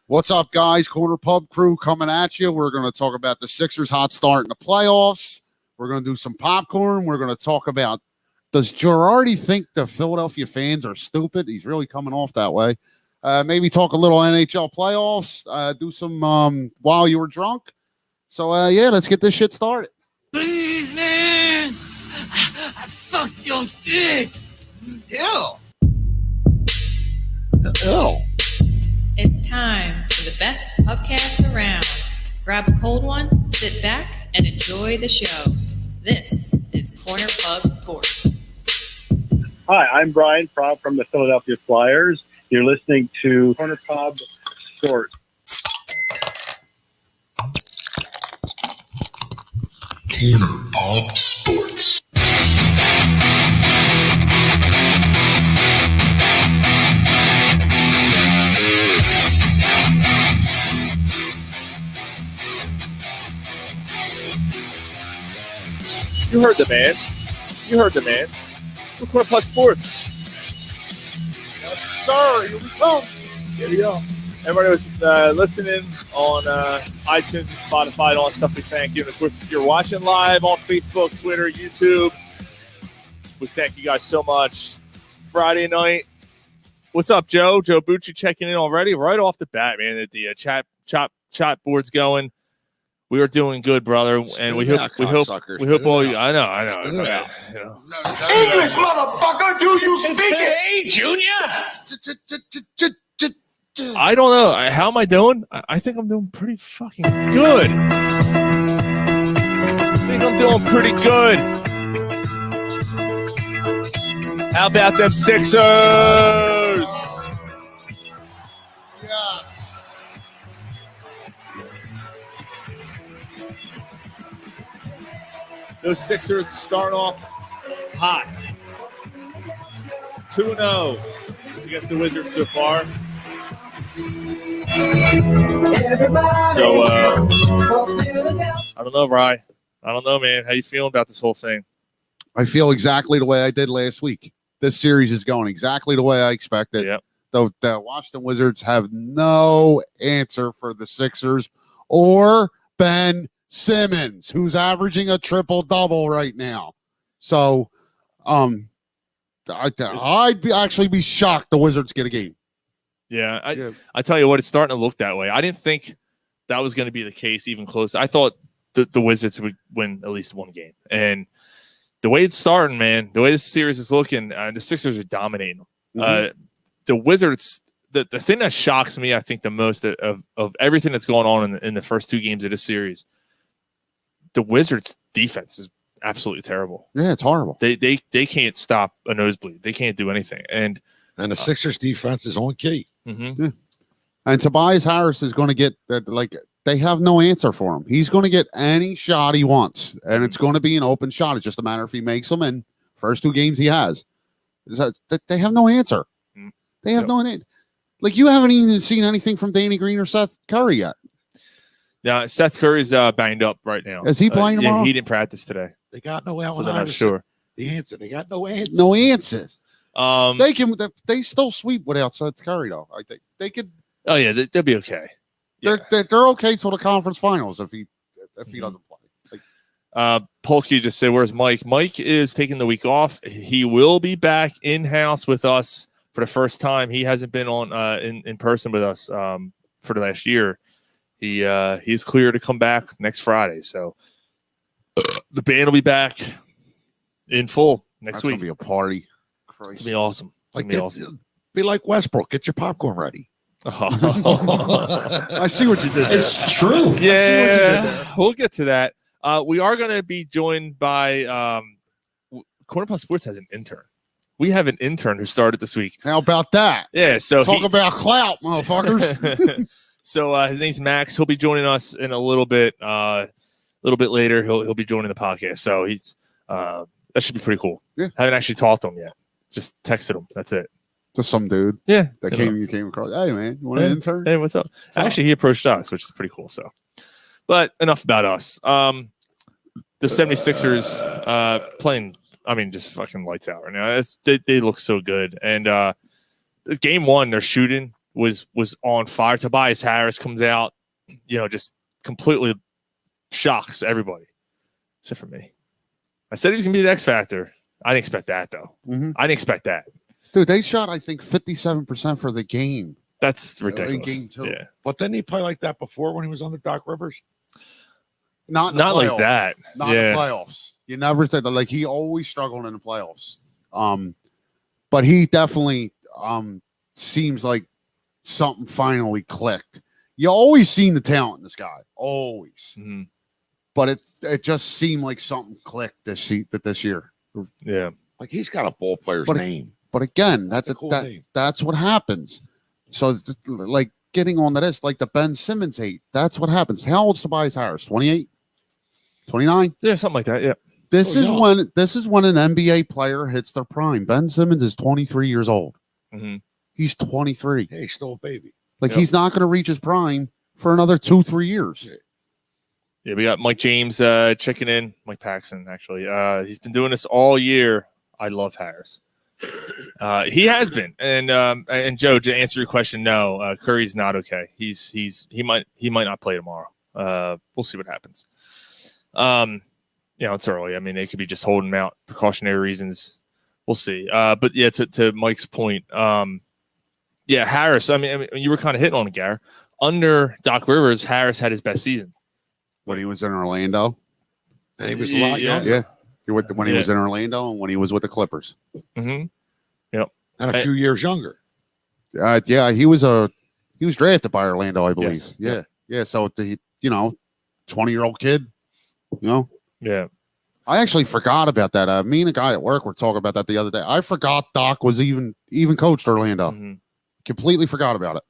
What's up, guys? Corner Pub Crew coming at you. We're going to talk about the Sixers' hot start in the playoffs. We're going to do some popcorn. We're going to talk about, does Girardi think the Philadelphia fans are stupid? He's really coming off that way. Maybe talk a little NHL playoffs. Do some while you were drunk. So, let's get this shit started. Please, man. I sucked your dick. Ew. Ew. It's time for the best pubcast around. Grab a cold one, sit back, and enjoy the show. This is Corner Pub Sports. Hi, I'm Brian Propp from the Philadelphia Flyers. You're listening to Corner Pub Sports. Corner Pub Sports. You heard the man. You heard the man. We're Corner Pub Sports. Yes, sir. Here we come. Here we go. Everybody was listening on iTunes and Spotify and all that stuff. We thank you. And of course, if you're watching live on Facebook, Twitter, YouTube, we thank you guys so much. Friday night. What's up, Joe? Joe Bucci checking in already. Right off the bat, man. The chat board's going. We are doing good, brother, and we hope all you. I know. You know. English, motherfucker, do you speak it? Hey, Junior. I don't know. How am I doing? I think I'm doing pretty fucking good. I think I'm doing pretty good. How about them Sixers? Yes. Those Sixers starting off hot. 2-0 against the Wizards so far. So, I don't know, Rye. I don't know, man. How you feeling about this whole thing? I feel exactly the way I did last week. This series is going exactly the way I expected. Yep. The Washington Wizards have no answer for the Sixers or Ben Simmons, who's averaging a triple-double right now. So, I'd actually be shocked the Wizards get a game. Yeah, I tell you what, it's starting to look that way. I didn't think that was going to be the case even close. I thought the Wizards would win at least one game. And the way it's starting, man, the way this series is looking, the Sixers are dominating them. Mm-hmm. The Wizards, the thing that shocks me, I think, the most of everything that's going on in the first two games of this series, the Wizards' defense is absolutely terrible. Yeah, it's horrible. They can't stop a nosebleed. They can't do anything. And the Sixers defense is on key. Mm-hmm. Yeah. And Tobias Harris is going to get they have no answer for him. He's going to get any shot he wants, and it's going to be an open shot. It's just a matter if he makes them. And first two games he has, they have no answer. They have no answer. Like, you haven't even seen anything from Danny Green or Seth Curry yet. Yeah, Seth Curry's banged up right now. Is he playing tomorrow? Yeah, he didn't practice today. They got no Allen So they're not Iverson. sure. The answer. They got no answer. No answers. They Still sweep without Seth Curry though. I think they could. Oh yeah, they'll be okay. Yeah. They're okay till the conference finals if he doesn't play. Polsky just said, "Where's Mike?" Mike is taking the week off. He will be back in house with us for the first time. He hasn't been on in person with us for the last year. He's clear to come back next Friday. So the band will be back in full next week. It's gonna be a party. It's gonna be awesome. Awesome. Be like Westbrook. Get your popcorn ready. I see what you did there. It's true. Yeah, we'll get to that. We are going to be joined by Corner Pub Sports has an intern. We have an intern who started this week. How about that? Yeah, so Talk about clout, motherfuckers. So his name's Max. He'll be joining us in a little bit. A little bit later, he'll be joining the podcast. So he's that should be pretty cool. Yeah. Haven't actually talked to him yet. Just texted him. That's it. Just some dude Yeah. that you came across. Hey man, you want an intern? Hey, what's up? Actually, he approached us, which is pretty cool. So, but enough about us. The 76ers playing, I mean, just fucking lights out right now. They look so good. And game one, they're shooting was on fire. Tobias Harris comes out, just completely shocks everybody, except for me. I said he was gonna be the X factor. I didn't expect that though. Mhm. I didn't expect that. Dude, they shot, I think, 57% for the game. That's ridiculous. In game 2. Yeah, But didn't he play like that before when he was under Doc Rivers? Not in the not like playoffs. that. Not in yeah, the playoffs. You never said that. Like, he always struggled in the playoffs. But he definitely seems like something finally clicked. You always seen the talent in this guy. Always. Mhm. But it just seemed like something clicked this year. yeah. Like he's got a ball player's But- name. But again, That's a cool name. that's what happens. So, like, getting on to this, like the Ben Simmons hate, that's what happens. How old's Tobias Harris? 28? 29? Yeah, something like that. Yeah. This Oh, is yeah. when an NBA player hits their prime. Ben Simmons is 23 years old. Mm-hmm. He's 23. Hey, he's still a baby. Like, Yep. he's not going to reach his prime for another 2-3 years. Yeah, we got Mike James checking in. Mike Paxson, actually. He's been doing this all year. I love Harris. He has been. And Joe, to answer your question, no, Curry's not okay. He might not play tomorrow. We'll see what happens. It's early. I mean, they could be just holding him out, precautionary reasons. We'll see. But yeah, to Mike's point, Harris. I mean, you were kind of hitting on it, Gar. Under Doc Rivers, Harris had his best season. When he was in Orlando. And he was a lot Yeah. younger. Yeah. When he was in Orlando and when he was with the Clippers. Mm-hmm. And a few years younger. Yeah, he was drafted by Orlando, I believe. Yes. Yeah. Yeah. So, 20-year-old kid, Yeah. I actually forgot about that. Me and a guy at work were talking about that the other day. I forgot Doc was even coached Orlando. Mhm. Completely forgot about it.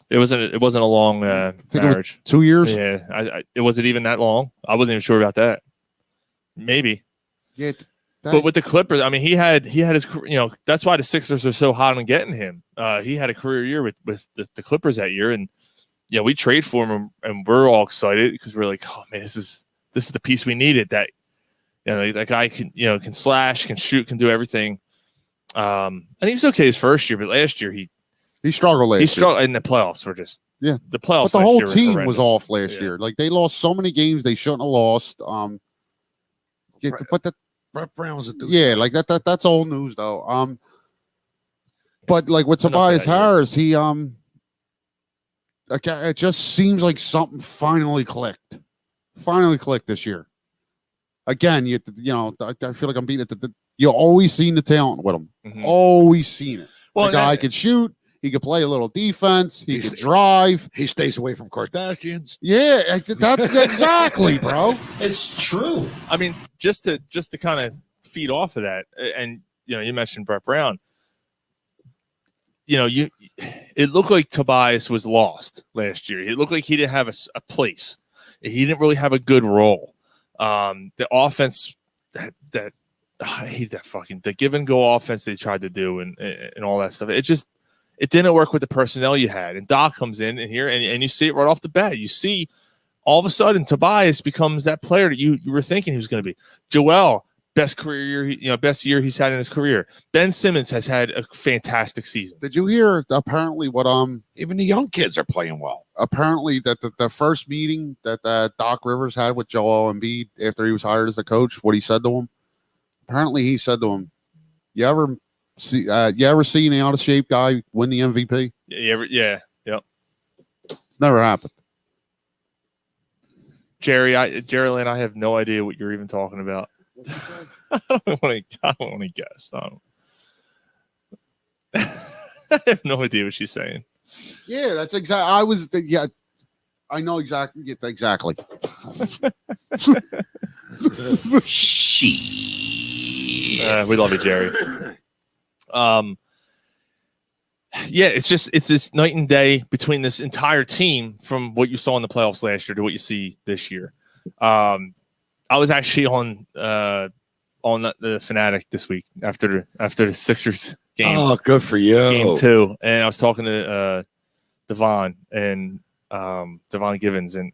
It wasn't a long think it was marriage. 2 years. Yeah, it wasn't even that long. I wasn't even sure about that. Maybe, Yeah. but with the Clippers, I mean, he had his, that's why the Sixers are so hot on getting him. He had a career year with the Clippers that year, and we trade for him, and we're all excited because we're like, oh man, this is the piece we needed. That that guy can slash, can shoot, can do everything. And he was okay his first year, but last year he struggled last year. struggled in the playoffs. Were just Yeah. the playoffs. But the last whole year were team was horrendous. off last Yeah. year. Like, they lost so many games they shouldn't have lost. Right. But that, Brett Brown's a dude. yeah, like that's old news though. But like with Enough of Tobias that, yeah. Harris, he okay, it just seems like something finally clicked. Finally clicked this year. Again, I feel like I'm beating it. You always seen the talent with him. Mhm. Always seen it. Well, the guy that- could shoot. He could play a little defense. He He's- could drive. He stays away from Kardashians. Yeah, that's exactly, bro. It's true. I mean, just to kind of feed off of that, and you mentioned Brett Brown. It looked like Tobias was lost last year. It looked like he didn't have a place. He didn't really have a good role. The offense that I hate that the give and go offense they tried to do and all that stuff. It didn't work with the personnel you had. And Doc comes in here and you see it right off the bat. You see all of a sudden Tobias becomes that player that you were thinking he was going to be. Joel, best career year, best year he's had in his career. Ben Simmons has had a fantastic season. Did you hear apparently what Even the young kids are playing well. apparently that the first meeting that Doc Rivers had with Joel Embiid after he was hired as the coach, what he said to him? Apparently he said to him, you ever see an out of shape guy win the MVP? Yeah. It's never happened. Jerry and I have no idea what you're even talking about. I don't want to guess. I have no idea what she's saying. Yeah, that's exactly. I know exactly. Yeah, exactly. We love you, Jerry. It's this night and day between this entire team from what you saw in the playoffs last year to what you see this year. I was actually on the Fanatic this week after the Sixers game. Oh, good for you. Game 2, and I was talking to Devon and Devon Givens, and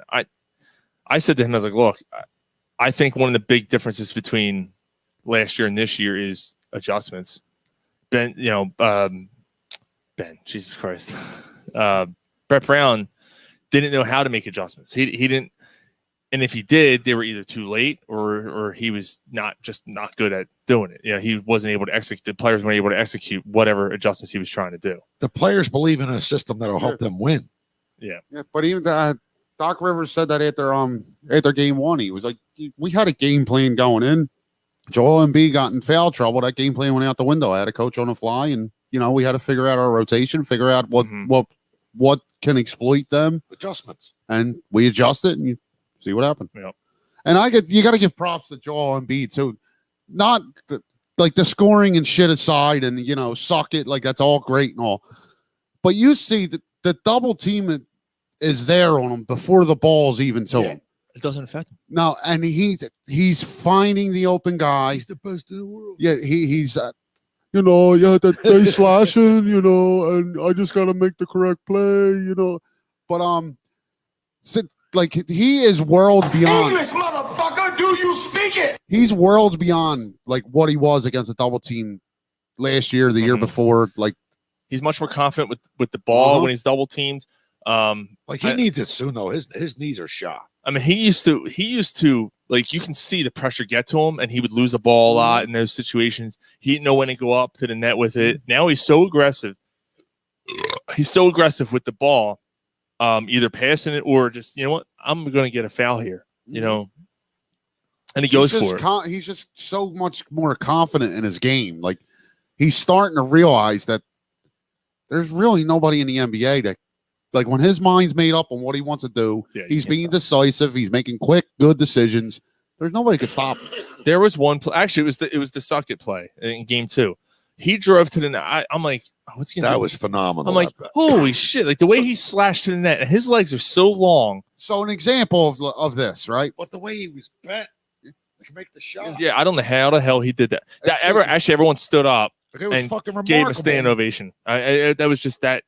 I said to him, I was like, look, I think one of the big differences between last year and this year is adjustments. Ben, Ben, Jesus Christ. Brett Brown didn't know how to make adjustments. He didn't, and if he did, they were either too late or he was not good at doing it. You know, he wasn't able to execute. The players weren't able to execute whatever adjustments he was trying to do. The players believe in a system that'll help them win. Yeah, but even Doc Rivers said that after game one, he was like, we had a game plan going in. Joel Embiid got in foul trouble. That game plan went out the window. I had a coach on the fly, and we had to figure out our rotation, figure out what can exploit them, Adjustments. and we adjust it and you see what happened. Yep. And you got to give props to Joel Embiid too. Not like the scoring and shit aside, and suck it, like that's all great and all, but you see that the double team is there on him before the ball's even to him. it doesn't affect him. No, and he's finding the open guy. He's the best in the world. Yeah, he's they slashing, and I just gotta make the correct play, But he is worlds beyond. English, motherfucker, do you speak it? He's worlds beyond like what he was against a double team last year, the year before. Like He's much more confident with the ball when he's double teamed. He needs it soon though. His knees are shot. I mean, he used to like, you can see the pressure get to him, and he would lose the ball a lot in those situations. He didn't know when to go up to the net with it. Now he's so aggressive. He's so aggressive with the ball, either passing it or just, I'm going to get a foul here, and he goes for it. He's just so much more confident in his game. Like he's starting to realize that there's really nobody in the NBA that, like, when his mind's made up on what he wants to do, he's being decisive. He's making quick, good decisions. There's nobody could stop him. There was one play. Actually, it was the suck it play in game 2. He drove to the net. I'm like, what's he gonna do? That was phenomenal. I'm like, holy shit! Like the way he slashed to the net, and his legs are so long. So an example of this, right? But the way he was bent to make the shot. Yeah, I don't know how the hell he did that. Everyone stood up It was and fucking gave him a remarkable. standing ovation. That was just that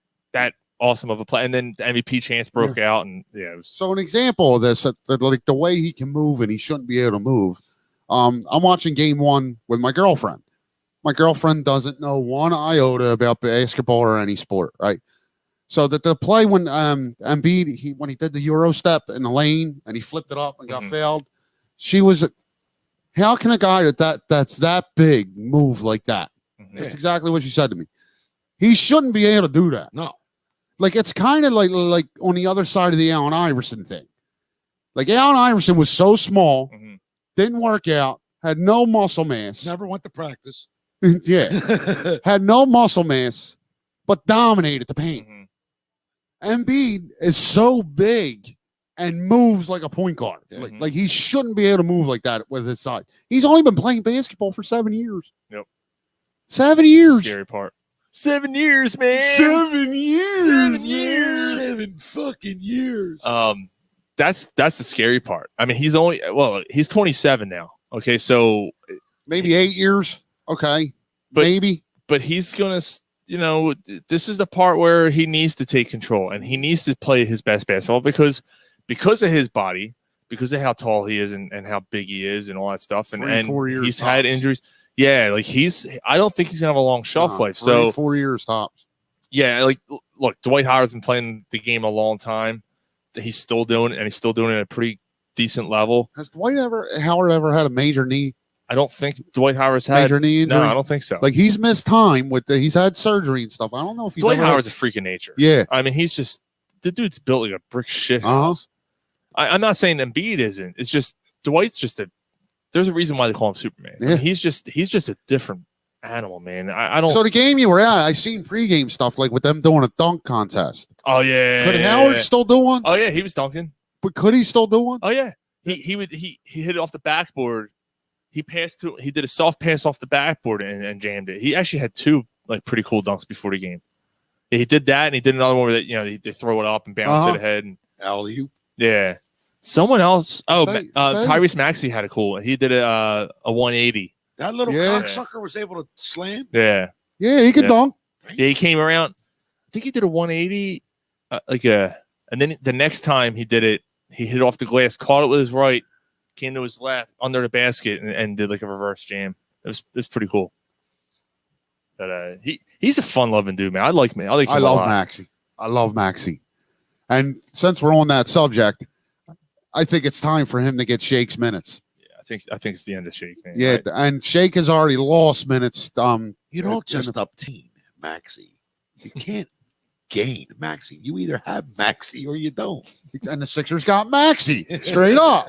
awesome of a play. And then the MVP chance broke out, and it was. So an example of this, like the way he can move and he shouldn't be able to move. I'm watching game 1 with my girlfriend. My girlfriend doesn't know one iota about basketball or any sport, right? So that the play when Embiid when he did the Euro step in the lane and he flipped it up and got fouled, she was, how can a guy that's that big move like that? That's exactly what she said to me. He shouldn't be able to do that. No. Like it's kind of like on the other side of the Allen Iverson thing. Like Allen Iverson was so small, didn't work out, had no muscle mass. Never went to practice. Had no muscle mass, but dominated the paint. Embiid is so big and moves like a point guard. Like he shouldn't be able to move like that with his size. He's only been playing basketball for 7 years. Yep. 7 years. Scary part. 7 years, man. 7 years. 7 years. 7 fucking years. That's the scary part. I mean, he's 27 now. Okay, so maybe 8 years. Okay, maybe. But he's gonna, this is the part where he needs to take control and he needs to play his best basketball because of his body, because of how tall he is and how big he is and all that stuff. And 4 years he's tops. had injuries. Yeah, like I don't think he's gonna have a long shelf life. 4 years tops. Yeah, like look, Dwight Howard's been playing the game a long time. He's still doing it, and he's still doing it at a pretty decent level. Has Howard ever had a major knee? I don't think Dwight Howard's had major knee injury. No, I don't think so. Like he's missed time he's had surgery and stuff. I don't know if he's Dwight Howard's a freak of nature. Yeah, I mean he's just the dude's built like a brick shit house. I'm not saying Embiid isn't. It's just Dwight's just there's a reason why they call him Superman. Yeah. I mean, he's just a different animal, man. I don't. So the game you were at, I seen pregame stuff like with them doing a dunk contest. Oh yeah. Could Howard still do one? Oh yeah, he was dunking. But could he still do one? Oh yeah. He hit it off the backboard. He did a soft pass off the backboard and jammed it. He actually had 2 like pretty cool dunks before the game. He did that, and he did another one where they throw it up and bounce it ahead. And alley-oop. Yeah. Someone else. Tyrese Maxey had a cool one. He did a 180. That little Yeah. cocksucker was able to slam. Yeah. Yeah, he could dunk. Yeah, he came around. I think he did a 180, and then the next time he did it, he hit it off the glass, caught it with his right, came to his left under the basket, and did like a reverse jam. It was pretty cool. But he's a fun-loving dude, man. I like him. I a love lot. Maxie. I love Maxie. And since we're on that subject, I think it's time for him to get Shake's minutes. Yeah, I think it's the end of Shake, man. Yeah, right? and Shake has already lost minutes. You don't in just the- obtain Maxie. You can't gain Maxie. You either have Maxie or you don't. and the Sixers got Maxie straight up.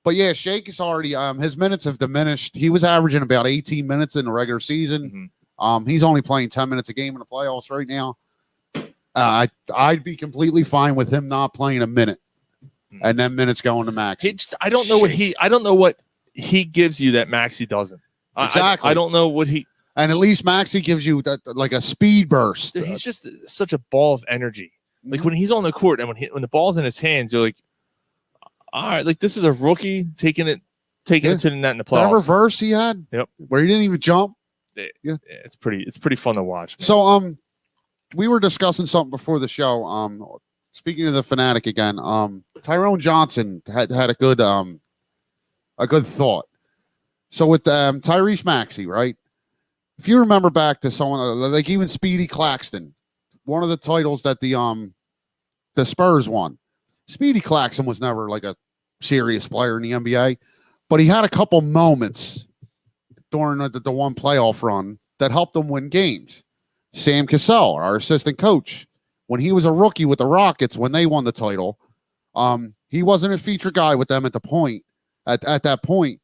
But yeah, Shake is already his minutes have diminished. He was averaging about 18 minutes in the regular season. He's only playing 10 minutes a game in the playoffs right now. I'd be completely fine with him not playing a minute, and then minutes going to Maxie. I don't know what he gives you that Maxie doesn't. Exactly. I don't know what he. And at least Maxie gives you that like a speed burst. Dude, he's just such a ball of energy. Like when he's on the court and when the ball's in his hands, you're like, all right, like this is a rookie taking it to the net in the That playoffs. reverse he had, Yep. where he didn't even jump. Yeah, it's pretty fun to watch. Man. So we were discussing something before the show. Speaking of the Fanatic again, Tyrone Johnson had a good thought. So with Tyrese Maxey, right? If you remember back to someone like even Speedy Claxton, one of the titles that the Spurs won. Speedy Claxton was never like a serious player in the NBA, but he had a couple moments during the one playoff run that helped them win games. Sam Cassell, our assistant coach, when he was a rookie with the Rockets when they won the title, he wasn't a feature guy with them at that point,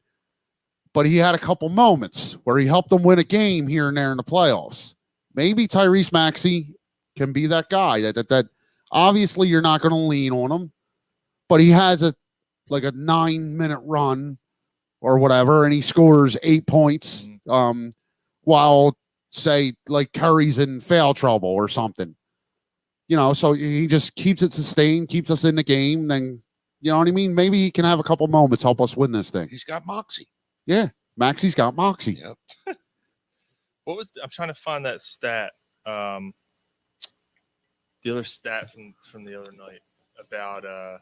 but he had a couple moments where he helped them win a game here and there in the playoffs. Maybe Tyrese Maxey can be that guy that obviously you're not going to lean on him, but he has a 9-minute run or whatever, and he scores 8 points while say like Curry's in foul trouble or something. So he just keeps it sustained, keeps us in the game. Then, you know what I mean? Maybe he can have a couple moments, help us win this thing. He's got Moxie. Yeah. Maxie's got Moxie. Yep. I'm trying to find that stat. The other stat from the other night about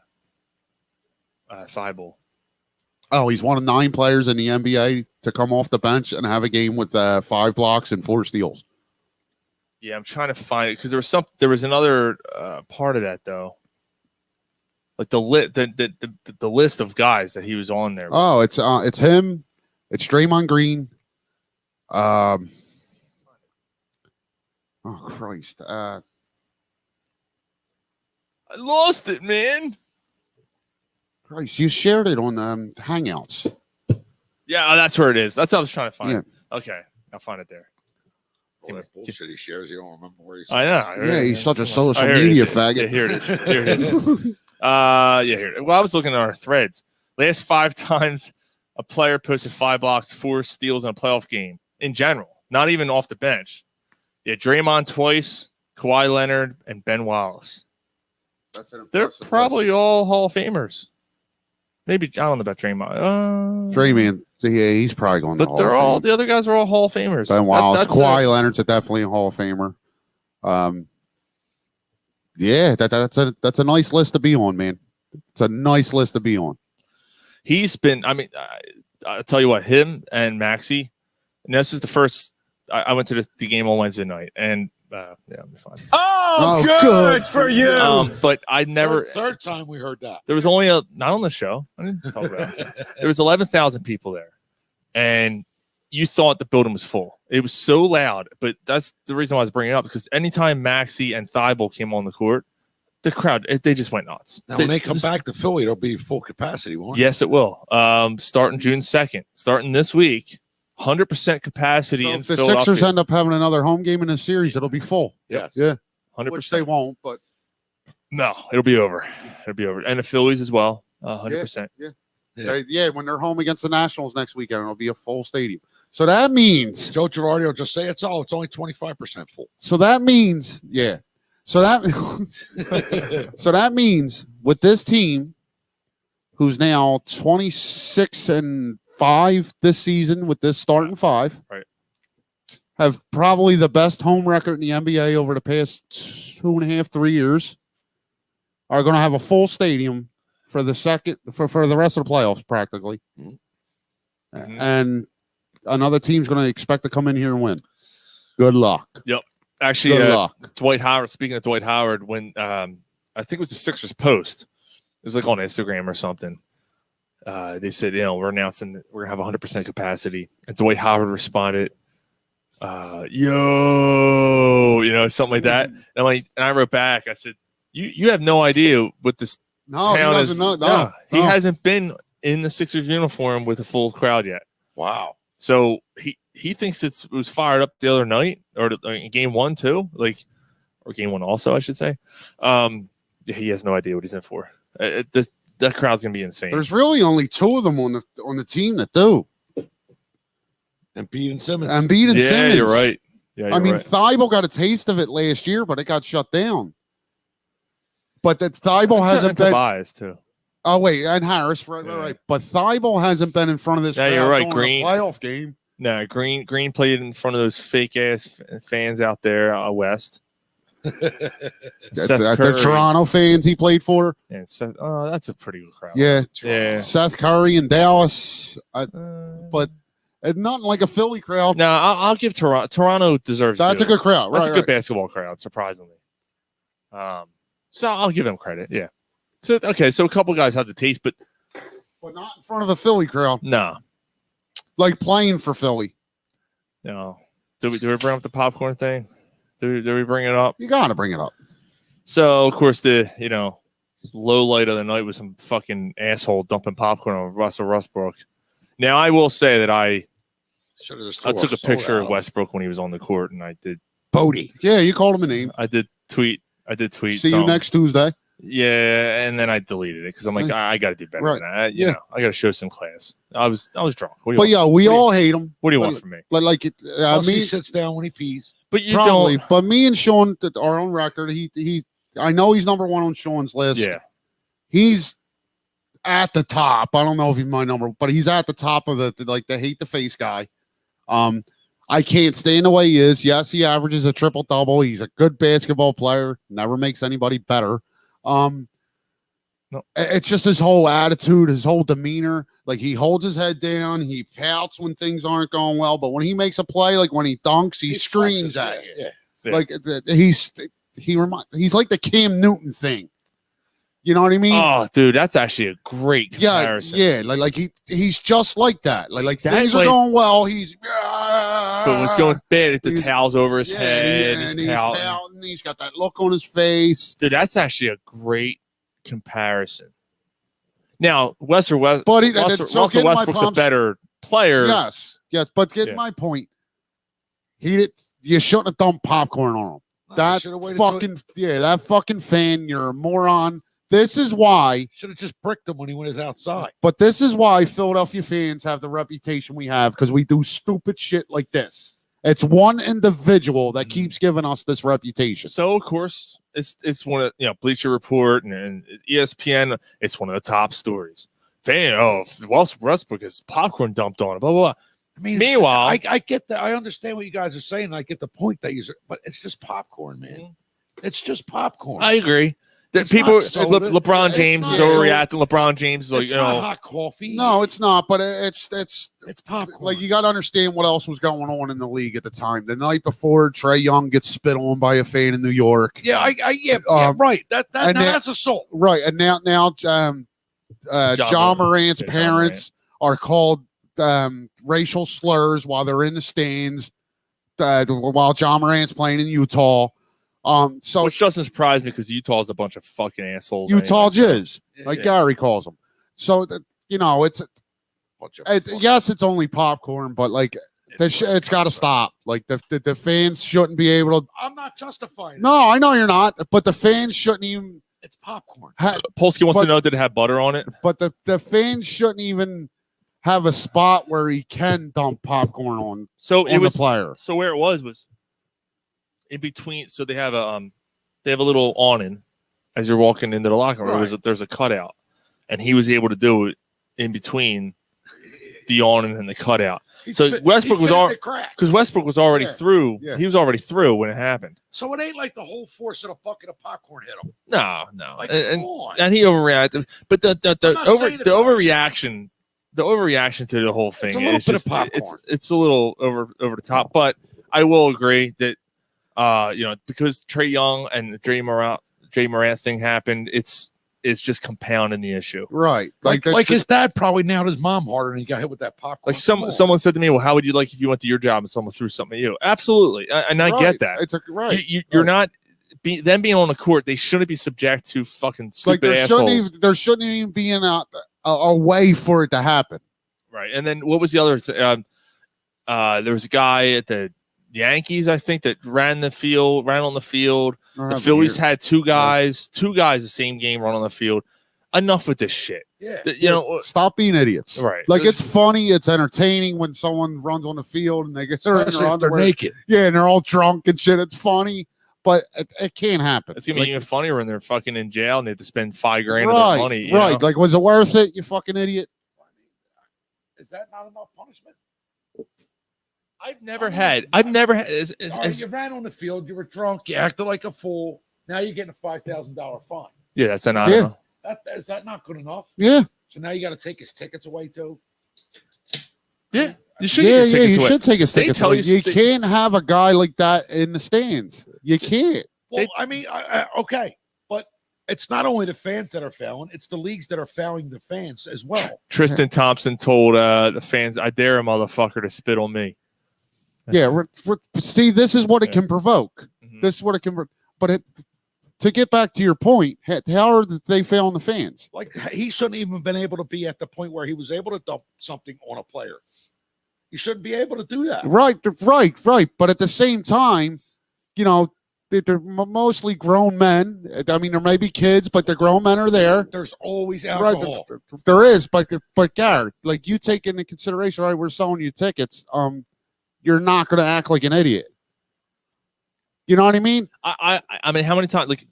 Thibault. Oh, he's one of 9 players in the NBA to come off the bench and have a game with 5 blocks and 4 steals. Yeah, I'm trying to find it because there was another part of that though, like the list of guys that he was on there. Oh, it's him, it's Draymond Green. Oh Christ! I lost it, man. Christ, you shared it on Hangouts. Yeah, that's where it is. That's what I was trying to find. Yeah. Okay, I'll find it there. All that bullshit he shares, you don't remember where he's. I know. Yeah, he's such a social Oh, here it media is. faggot. Yeah, here it is. Here it is. Yeah, here. Well, I was looking at our threads. Last 5 times a player posted 5 blocks, 4 steals in a playoff game in general, not even off the bench. Yeah, Draymond twice, Kawhi Leonard, and Ben Wallace. They're probably all Hall of Famers. Maybe I don't know about Draymond. Draymond, yeah, he's probably going. But they're all the other guys are all Hall of Famers. Ben Wallace, That's Kawhi Leonard's definitely a Hall of Famer. Yeah, that's a nice list to be on, man. It's a nice list to be on. He's been. I mean, I'll tell you what. Him and Maxey. And this is the first. I went to the game on Wednesday night, and yeah, I'll be fine. Oh, good. good for you. But I never. Third time we heard that. There was only not on the show. I didn't talk about it. There was 11,000 people there, and you thought the building was full. It was so loud. But that's the reason why I was bringing it up, because anytime Maxey and Thibault came on the court, the crowd they just went nuts. Now, when they come back to Philly, it'll be full capacity, won't it? Yes, it will. Starting June 2nd, starting this week, 100% capacity So in if the Philadelphia. Sixers end up having another home game in this series, it'll be full. Yes. Yeah, 100%. which they won't, but No, it'll be over. It'll be over. And the Phillies as well, 100%. Yeah. when they're home against the Nationals next weekend, it'll be a full stadium. So that means Joe Girardi will just say it's only 25% full. So that means with this team, who's now 26-5 this season with this starting 5, Right. have probably the best home record in the NBA over the past 2.5-3 years, are going to have a full stadium for the rest of the playoffs practically. Mhm. And another team's going to expect to come in here and win. Good luck. Actually, Good luck. Dwight Howard. Speaking of Dwight Howard, when I think it was the Sixers post, it was like on Instagram or something. They said, we're announcing that we're gonna have 100% capacity, and Dwight Howard responded, something like that. And I wrote back, I said, you have no idea what this No, he town doesn't is. know. No, he no. hasn't been in the Sixers uniform with a full crowd yet. Wow. So he thinks it was fired up the other night or in game 1 too, or game 1 also, I should say. He has no idea what he's in for. That crowd's gonna be insane. There's really only 2 of them on the team that do. Embiid and Simmons. Embiid and Simmons. You're right. Yeah, I mean, right. Thibault got a taste of it last year, but it got shut down. But that Thibault hasn't been. Tobias too. Oh wait, and Harris, right. But Thibault hasn't been in front of this. Yeah, crowd you're right. during a Green playoff game. No, Green played in front of those fake ass fans out there west. Seth The Curry. Toronto fans he played for. And Seth, that's a pretty good crowd. Yeah, Yeah. Seth Curry in Dallas, But but it's nothing like a Philly crowd. no, I'll give Toronto. Toronto deserves. That's a good crowd. That's Right, a good right. basketball crowd, surprisingly. So I'll give them credit. Yeah. So okay, so a couple guys have the taste, but But not in front of a Philly crowd, no. like playing for Philly. No. Did we bring up the popcorn thing? Did we bring it up? You got to bring it up. So of course the low light of the night was some fucking asshole dumping popcorn on Russell Westbrook. Now I will say that I took a picture of Westbrook when he was on the court, and I did Bodie. Yeah, you called him a name. I did tweet. See you something. next Tuesday. Yeah, and then I deleted it because I'm like, I got to do better Right. than that. Yeah. I got to show some class. I was drunk. What do you But want? yeah, we all hate him. What do you but- want from me? Like it, Plus, he me sits down when he pees. But you probably. don't. But me and Sean are on record. He. I know he's number 1 on Sean's list. Yeah. He's at the top. I don't know if he's my number, but he's at the top of the hate the face guy. I can't stand the way he is. Yes, he averages a triple double. He's a good basketball player. Never makes anybody better. No. It's just his whole attitude, his whole demeanor. Like he holds his head down, he pouts when things aren't going well, but when he makes a play, like when he dunks, he screams flexes, at you. Yeah. Like he's like the Cam Newton thing. You know what I mean? Oh, dude, that's actually a great comparison. Yeah. Like he's just like that. Like That, things are like- going well. He's But what's going bad? The He's- towels over his yeah, head. and He's he's pouting. pouting. He's got that look on his face. Dude, that's actually a great comparison. Now, Russell But he- so Russell getting my Westbrook's a prompts- better player. Yes. But get Yeah. my point. You shouldn't have dumped popcorn on him. That that fucking fan, you're a moron. This is why, Should have just bricked him when he went outside. but this is why Philadelphia fans have the reputation we have because we do stupid shit like this. It's one individual that keeps giving us this reputation. So of course, it's one of Bleacher Report and ESPN. It's one of the top stories. Westbrook is popcorn dumped on him. Blah blah blah. I mean, Meanwhile- I get that. I understand what you guys are saying. I get the point that but it's just popcorn, man. It's just popcorn. I agree. That It's people, not soda. LeBron It's James not is soda. overreacting. LeBron James is like, it's not hot coffee. No, it's not. But it's it's popcorn. like you got to understand what else was going on in the league at the time. The night before, Trae Young gets spit on by a fan in New York. yeah, right. That's assault. Right, and now John Morant's Yeah, John parents are called racial slurs while they're in the stands while John Morant's playing in Utah. So which doesn't surprise me because Utah's a bunch of fucking assholes. Utah anyway. jizz, like Gary calls them. So it's yes, it's only popcorn, but like it's got to stop. Like the fans shouldn't be able to. I'm not justifying it. No, I know you're not, but the fans shouldn't even. It's popcorn. Polsky wants But- to know, did it have butter on it? But the fans shouldn't even have a spot where he can dump popcorn on So it the was player. So where it was in between. So they have a little awning as you're walking into the locker room. Right. There's a cutout, and he was able to do it in between the awning and the cutout. So Westbrook was already because Westbrook was already Yeah, through. yeah. He was already through when it happened. So it ain't like the whole force of a bucket of popcorn hit him. No. Like, and come on. and he overreacted. But I'm not saying the it's- overreaction the overreaction to the whole thing It's a little is bit of just popcorn. it's a little over the top. But I will agree that because Trae Young and the Jay Morant thing happened, it's just compounding the issue. Right. Like his dad probably nailed his mom harder and he got hit with that popcorn. Like someone said to me, "Well, how would you like if you went to your job and someone threw something at you?" Absolutely, and I get that. It's right. You're not them being on the court. They shouldn't be subject to fucking stupid assholes. There shouldn't even be a way for it to happen. Right. And then what was the other thing? There was a guy at the Yankees, I think, that ran on the field. The Phillies had two guys the same game run on the field. Enough with this shit. Yeah. Stop being idiots. Right. Like, it's funny, it's entertaining when someone runs on the field and they get their Especially if they're underwear. naked. Yeah, and they're all drunk and shit. It's funny, but it can't happen. It's gonna be even funnier when they're fucking in jail and they have to spend $5,000 of right, their money. you right. know? Like, was it worth it? You fucking idiot. Is that not enough punishment? I've never had. Is, All right, you ran on the field, you were drunk, you acted like a fool. Now you're getting a $5,000 fine. yeah, that's not Yeah. enough. Is that not good enough? Yeah, So now you got to take his tickets away too. Yeah, you should. yeah, get your yeah. tickets You away. should take a stick. tell you You st- can't have a guy like that in the stands. You can't. Well, I mean, okay, but it's not only the fans that are fouling; it's the leagues that are fouling the fans as well. Tristan Thompson told the fans, "I dare a motherfucker to spit on me." Yeah, see, this is what it Yeah. can provoke. Mhm. This is what it can. But to get back to your point, how are they failing the fans? Like he shouldn't even been able to be at the point where he was able to dump something on a player. You shouldn't be able to do that. Right. But at the same time, they're mostly grown men. I mean, there may be kids, but the grown men are there. There's always Right, alcohol. there is, but Garrett, like, you take into consideration, all right, we're selling you tickets. You're not going to act like an idiot. You know what I mean? I mean, how many times? Like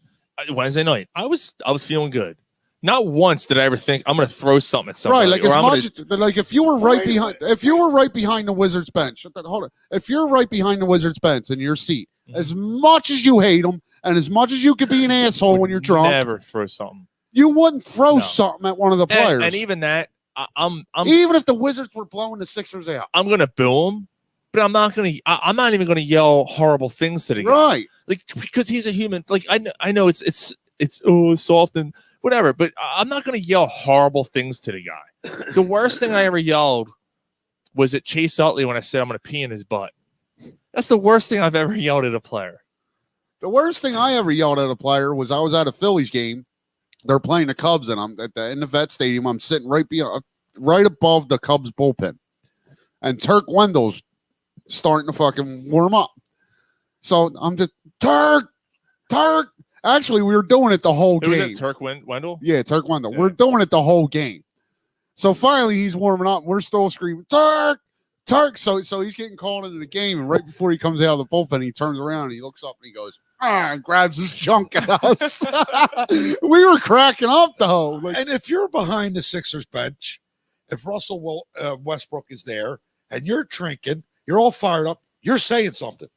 Wednesday night, I was feeling good. Not once did I ever think I'm going to throw something at somebody. Right, like, or as I'm much gonna- like if you were if you were right behind the Wizards bench, hold on. If you're right behind the Wizards bench in your seat, Mhm. as much as you hate them and as much as you could be an asshole when you're drunk, never throw something. you wouldn't throw No. something at one of the players. And even that, I'm even if the Wizards were blowing the Sixers out. I'm going to boo him, but I'm not even going to yell horrible things to the guy. Right. Like, because he's a human. Like, I know it's soft and whatever, but I'm not going to yell horrible things to the guy. The worst thing I ever yelled was at Chase Utley when I said I'm going to pee in his butt. That's the worst thing I've ever yelled at a player. The worst thing I ever yelled at a player was I was at a Phillies game. They're playing the Cubs, and I'm in the Vet Stadium. I'm sitting right above the Cubs bullpen, and Turk Wendell's starting to fucking warm up. So I'm just Turk. Actually, we were doing it the whole Who was game. it? Turk Wendell? Yeah, Turk Wendell. Yeah. We're doing it the whole game. So finally, he's warming up. We're still screaming, Turk. So he's getting called into the game, and right before he comes out of the bullpen, he turns around and he looks up and he goes, and grabs his junk at us. We were cracking up though. Like, And if you're behind the Sixers bench, if Russell Westbrook is there and you're drinking, you're all fired up, you're saying something.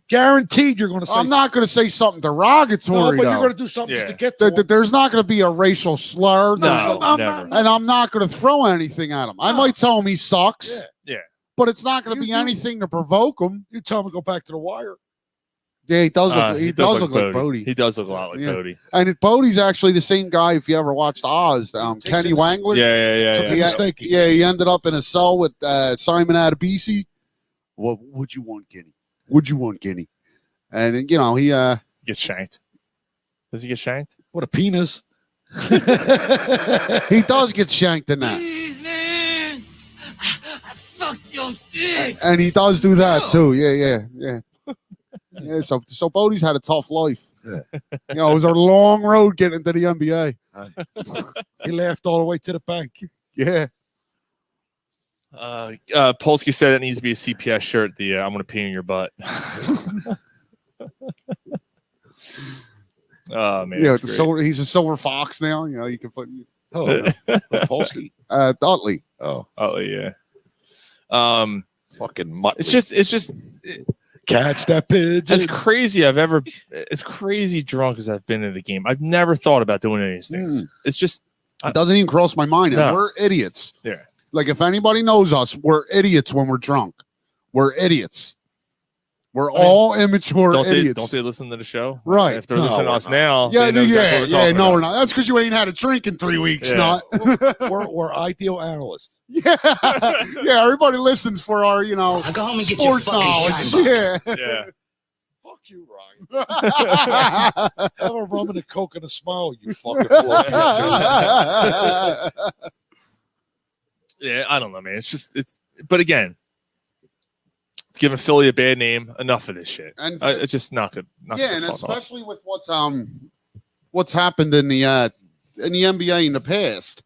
Guaranteed you're going to say I'm not going to say something derogatory, no, but though. you're going to do something Yeah. just to get to him. There's not going to be a racial slur. No, I'm never. And I'm not going to throw anything at him. I No. might tell him he sucks. Yeah. Yeah. But it's not going to You be do. anything to provoke him. You tell him to go back to the wire. Yeah, he does look. He does look like Bodie. Bodie. He does look a lot like Yeah. Bodie. And Bodie's actually the same guy. If you ever watched Oz, Kenny it- Wangler. Yeah. He, Mistake. he ended up in a cell with Simon Adebisi. What would you want, Guinea? Would you want Guinea? And he Gets shanked. Does he get shanked? What a penis. he does get shanked in that, Please, man. I sucked your dick. and he does do that too. Yeah. Yeah. So Bodie's had a tough life. Yeah. It was a long road getting into the NBA. He laughed all the way to the bank. Yeah. Polsky said it needs to be a CPS shirt. The I'm going to pee in your butt. Oh man, Yeah, that's great. he's a silver fox now. You can put Oh, Polsky. Dudley. Oh, Oh yeah. fucking mutt. It's just catch that pigeon. as crazy drunk as I've been at a game. I've never thought about doing any of these things. It's just It doesn't even cross my mind. No. We're idiots. Yeah. Like if anybody knows us, we're idiots when we're drunk. We're idiots. We're all immature idiots. Don't they listen to the show? Right. If they're listening to us now, Yeah, they know exactly what we're talking no, about. we're not. That's because you ain't had a drink in 3 weeks. Yeah. Not. We're ideal analysts. Yeah, yeah. Everybody listens for our, Now go home and get your sports fucking knowledge. shine Yeah. Yeah. Fuck you, Ryan. Have a rum and a Coke and a smile, you fucking fool. Yeah, I don't know, man. But again, it's giving Philly a bad name. Enough of this shit. And It's just not good. Not yeah, good and fuck off. especially with what's happened in the NBA in the past.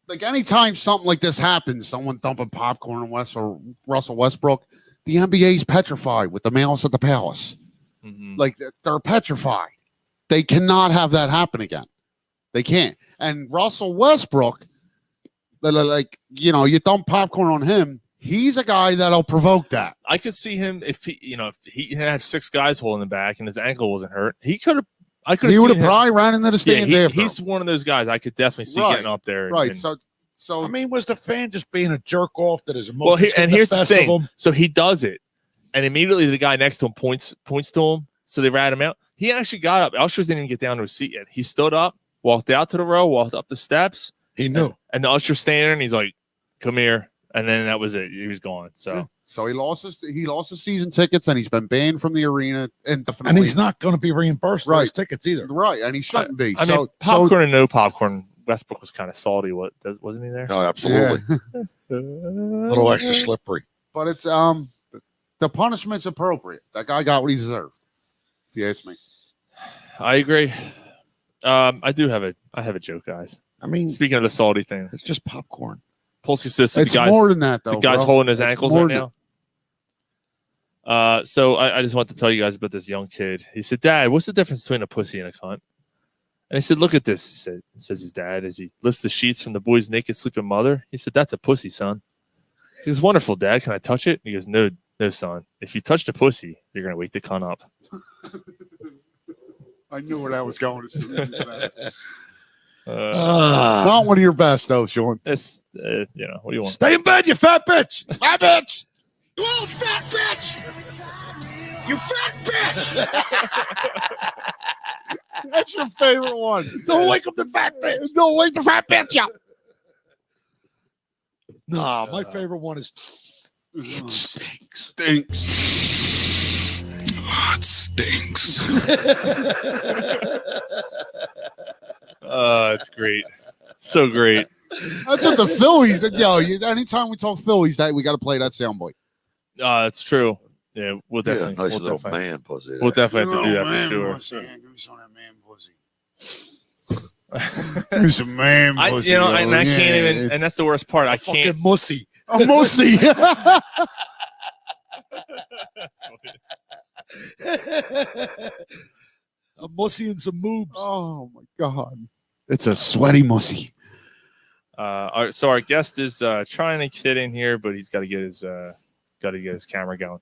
Like anytime something like this happens, someone dumping popcorn on Russell Westbrook, the NBA's petrified with the Malice at the Palace. Mhm. Like they're petrified. They cannot have that happen again. They can't. And Russell Westbrook, like, you dump popcorn on him, he's a guy that'll provoke that. I could see him if he had 6 guys holding him back and his ankle wasn't hurt. He could have. I could He have would seen have him. probably ran into the Yeah, stands after. he's one of those guys I could definitely see Right, getting up there. right. and- So I mean, was the fan just being a jerk off that his emotions well, got here's the best of thing. him? So he does it, and immediately the guy next to him points to him. So they rat him out. He actually got up. Ushers didn't even get down to his seat yet. He stood up, walked out to the row, walked up the steps. He knew. And the usher standing there, and he's like, "Come here," and then that was it. He was gone. So So he lost his season tickets, and he's been banned from the arena indefinitely. And he's not going to be reimbursed for his Right. tickets either. right, and he shouldn't be. I mean, popcorn and no popcorn. Westbrook was kind of salty. Wasn't he there? Oh, yeah. absolutely. A little extra slippery. But it's the punishment's appropriate. That guy got what he deserved. If you ask me. I agree. I have a joke, guys. I mean, Speaking of the salty thing, it's just popcorn. Polsky says the It's guys. more than that, though. The guy's bro. holding his It's ankles more right than now. So I just want to tell you guys about this young kid. He said, "Dad, what's the difference between a pussy and a cunt?" And I said, "Look at this." He said, says his dad as he lifts the sheets from the boy's naked sleeping mother. He said, "That's a pussy, son." He goes, "Wonderful, Dad. Can I touch it?" He goes, "No, son. If you touch the pussy, you're gonna wake the cunt up." I knew where that was going. As soon as you said it. Ah. Not one of your best, though, Sean. It's what do you want? Stay in bed, you fat bitch. Fat bitch. You old fat bitch! You fat bitch! That's your favorite one. Don't wake up the fat bitch. Don't wake the fat bitch up. Nah, my favorite one is it stinks. Stinks. Oh, it stinks. It's great. It's so great. That's what the Phillies. Anytime we talk Phillies, we got to play that soundbite. It's true. Yeah, we'll definitely. nice we'll little definitely, man pussy. we'll definitely have to do that man for sure. pussy. Give me some of that man pussy. Give me some man pussy. And I can't even. And that's the worst part. I can't. Fucking mussy. A mussy. A mussy and some moobs. Oh my god. It's a sweaty mussy. So our guest is trying to get in here, but he's got to get his camera going.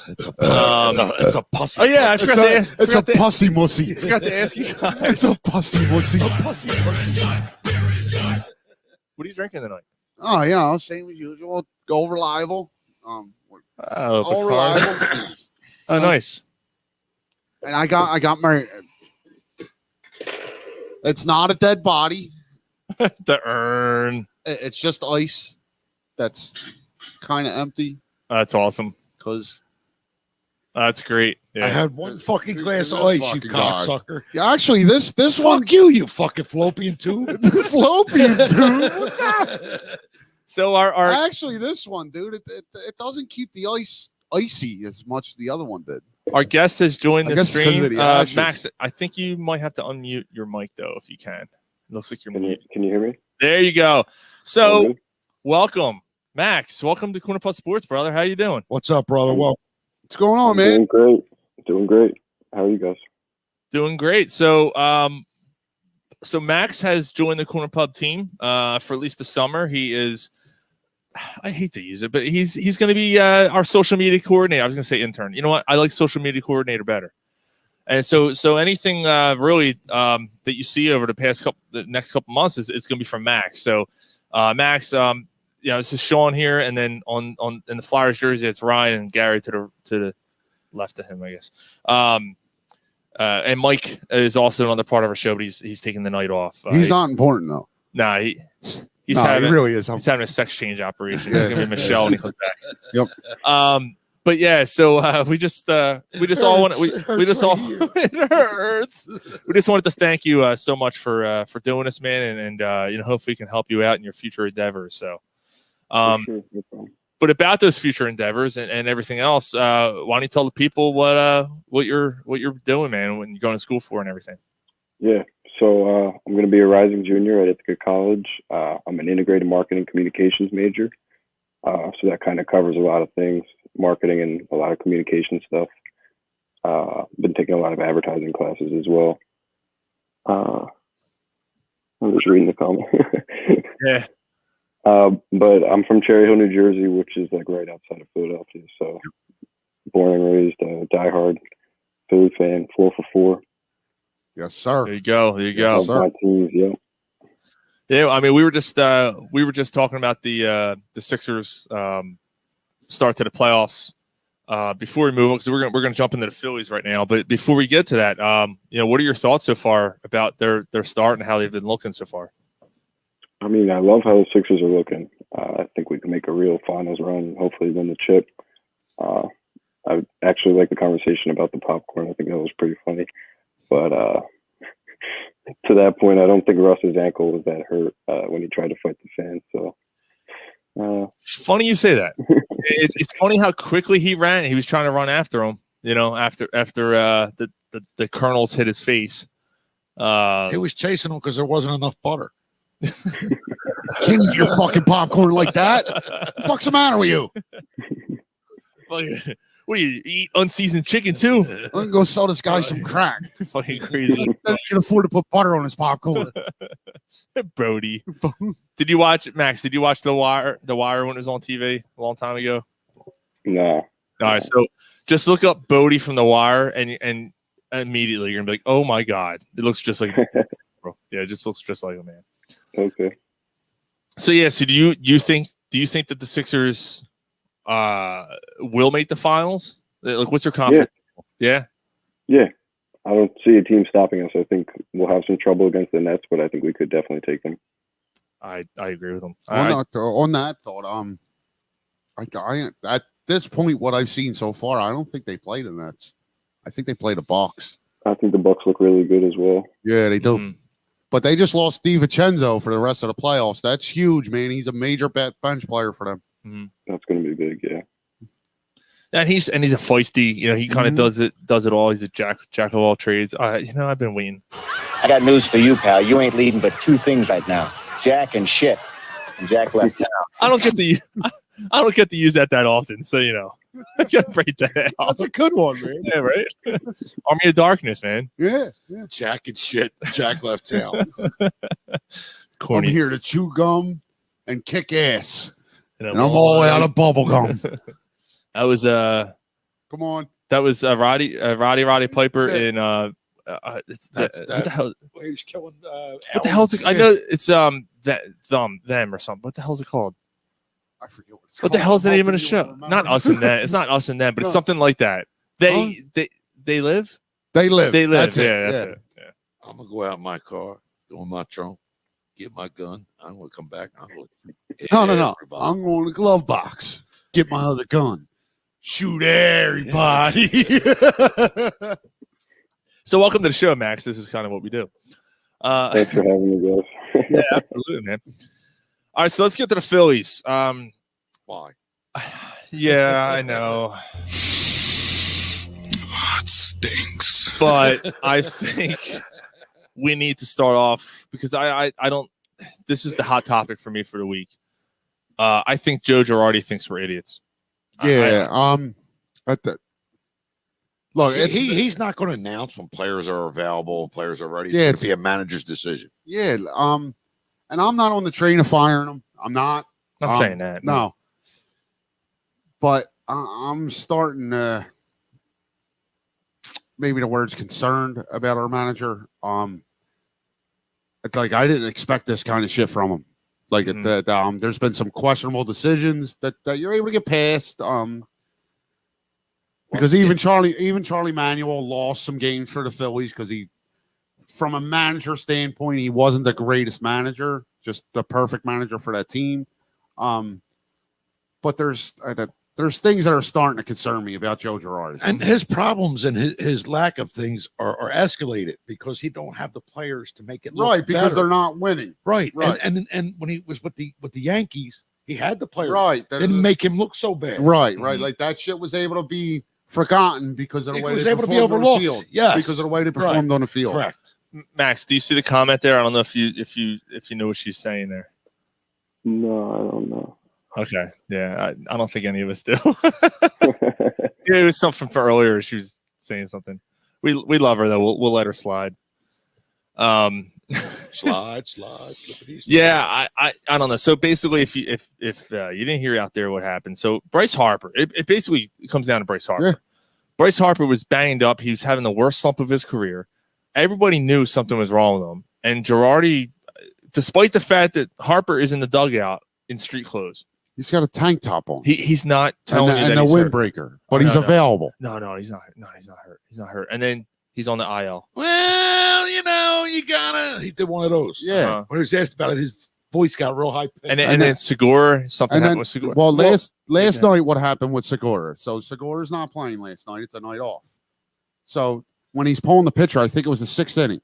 It's a pussy. Oh yeah, I forgot to ask. It's a pussy mussy. Forgot to ask you guys. It's a pussy mussy. What are you drinking tonight? Oh, same as usual. Go reliable. Oh, All Bacardi. reliable. Oh, nice. And I got my. It's not a dead body. The urn. It's just ice. That's kind of empty That's awesome. because That's great. I Yeah. had one fucking glass of This ice, you fucking guy. cocksucker. actually this one Fuck you, you fucking fallopian tube. fallopian tube. What's that? So our Actually, this one, dude, it doesn't keep the ice icy as much as the other one did. our guest has joined I the guess it's 'cause stream. of the ashes. Max, I think you might have to unmute your mic though, if you can. It looks like you're Can you muted. can you hear me? There you go. All So good? welcome, Max. Welcome to Corner Puff Sports, brother. How you doing? What's up, brother? Well, What's going on, Doing man? great. Doing great. How are you guys? Doing great. So so Max has joined the Corner Pub team for at least the summer. He is, I hate to use it, but he's going to be our social media coordinator. I was going to say intern. You know what? I like social media coordinator better. And so anything really that you see over the next couple months is going to be from Max. So Max, this is Sean here, and then on in the Flyers jersey it's Ryan and Gary to the left of him, I guess. And Mike is also another part of our show, but he's taking the night off. He's not important though. Nah, he's He really is. He's having a sex change operation. He's gonna be Michelle when he comes back. Yep. But yeah, so we just all want it hurts. We just wanted to thank you so much for doing this, man, and hopefully we can help you out in your future endeavors. So, Sure, no problem. but about those future endeavors and everything else, why don't you tell the people what you're doing, man, when you're going to school for and everything? Yeah. So I'm going to be a rising junior at Ithaca College. I'm an integrated marketing communications major. So that kind of covers a lot of things, marketing and a lot of communication stuff. Been taking a lot of advertising classes as well. I'm just reading the comment. Yeah. But I'm from Cherry Hill, New Jersey, which is like right outside of Philadelphia. So born and raised, diehard Philly fan, 4 for 4. Yes, sir. There you go. Love my teams, yeah. Yeah, I mean, we were just talking about the Sixers start to the playoffs before we move on, because we're gonna jump into the Phillies right now. But before we get to that, what are your thoughts so far about their start and how they've been looking so far? I mean, I love how the Sixers are looking. I think we can make a real finals run and hopefully win the chip. I actually like the conversation about the popcorn. I think that was pretty funny. But to that point, I don't think Russ's ankle was that hurt when he tried to fight the fans. So funny you say that. It's funny how quickly he ran. He was trying to run after him. After the kernels hit his face. He was chasing him because there wasn't enough butter. Can't eat your fucking popcorn like that. What the fuck's the matter with you? What do you eat? Unseasoned chicken too? I'm gonna go sell this guy some crack. Fucking crazy. Then he can afford to put butter on his popcorn. Brody. Did you watch Max? Did you watch The Wire? The Wire when it was on TV a long time ago? no. All right, so just look up Bodie from The Wire, and immediately you're gonna be like, "Oh my god, it looks just like." Bro. Yeah, it just looks just like a man. Okay. So yeah, so do you think that the Sixers will make the finals? Like, what's your confidence? Yeah. Yeah. I don't see a team stopping us. I think we'll have some trouble against the Nets, but I think we could definitely take them. I agree with them. On that thought, I at this point, what I've seen so far, I don't think they play the Nets. I think they play the Bucks. I think the Bucks look really good as well. Yeah, they do. Mhm. But they just lost DiVincenzo for the rest of the playoffs. That's huge, man. He's a major bench player for them. That's going to be big, yeah. And he's a feisty. He kind of Mhm. does it all. He's a jack of all trades. I've been waiting. I got news for you, pal. You ain't leading but two things right now: Jack and shit. And Jack left town. I don't get to use that often. So I gotta break that out. That's a good one, man. Yeah, right. Army of Darkness, man. Yeah. Jack and shit. Jack left town. Corny. I'm here to chew gum and kick ass. And And I'm all out of bubble gum. That was Come on. Roddy Piper Yeah. in what the hell? He was killing. What the hell is it? I know it's them or something. What the hell is it called? I forget what it's What the called. hell's the I'm name of the hoping you'll show? remember. Not Us and Them. It's not Us and Them, but it's No. something like that. They live. They live. They live. That's it. Yeah, that's it. Yeah. I'm gonna go out in my car, go in my trunk, get my gun. I'm gonna come back. I'm gonna No. I'm going to the glove box. Get my other gun. Shoot everybody. So welcome to the show, Max. This is kind of what we do. Thanks for having me, guys. Yeah, absolutely, man. All right, so let's get to the Phillies. Why? Yeah, I know. It stinks. But I think we need to start off because I don't. This is the hot topic for me for the week. I think Joe Girardi thinks we're idiots. Yeah. Look, He's not going to announce when players are available and players are ready. Yeah, It's going to be a manager's decision. yeah. And I'm not on the train of firing him. I'm not. Not saying that. No. But I'm starting to. maybe the word's concerned about our manager. It's like I didn't expect this kind of shit from him. Like there's been some questionable decisions that you're able to get past. Because even Charlie Manuel lost some games for the Phillies because he, from a manager standpoint, he wasn't the greatest manager, just the perfect manager for that team. But there's things that are starting to concern me about Joe Girardi. And his problems and his lack of things are escalated because he don't have the players to make it look Right, because better. they're not winning. Right. Right. And when he was with the Yankees, he had the players. Right. Didn't make him look so bad. Right. Like that shit was able to be forgotten because of the way was they able to be performed on the overlooked. field. Yes. Because of the way they performed on the field. Correct. Max, do you see the comment there? I don't know if you know what she's saying there. No, I don't know. Okay, yeah, I don't think any of us do. Yeah, it was something from earlier. She was saying something. We love her though. We'll let her slide. Slide, slippity slide. Yeah, I don't know. So basically, if you didn't hear out there what happened, so Bryce Harper, it basically comes down to Bryce Harper. Yeah. Bryce Harper was banged up. He was having the worst slump of his career. Everybody knew something was wrong with him, and Girardi, despite the fact that Harper is in the dugout in street clothes, He's got a tank top on. he's not telling you and that the he's hurt. windbreaker, but he's available. No, he's not. No, he's not hurt. He's not hurt. And then he's on the IL. Well, you gotta. He did one of those. Yeah. Uh-huh. When he was asked about it, his voice got real high. And then Segura, something And happened then, with Segura. well, last night, what happened with Segura? So Segura's not playing last night. It's a night off. So when he's pulling the pitcher, I think it was the 6th inning.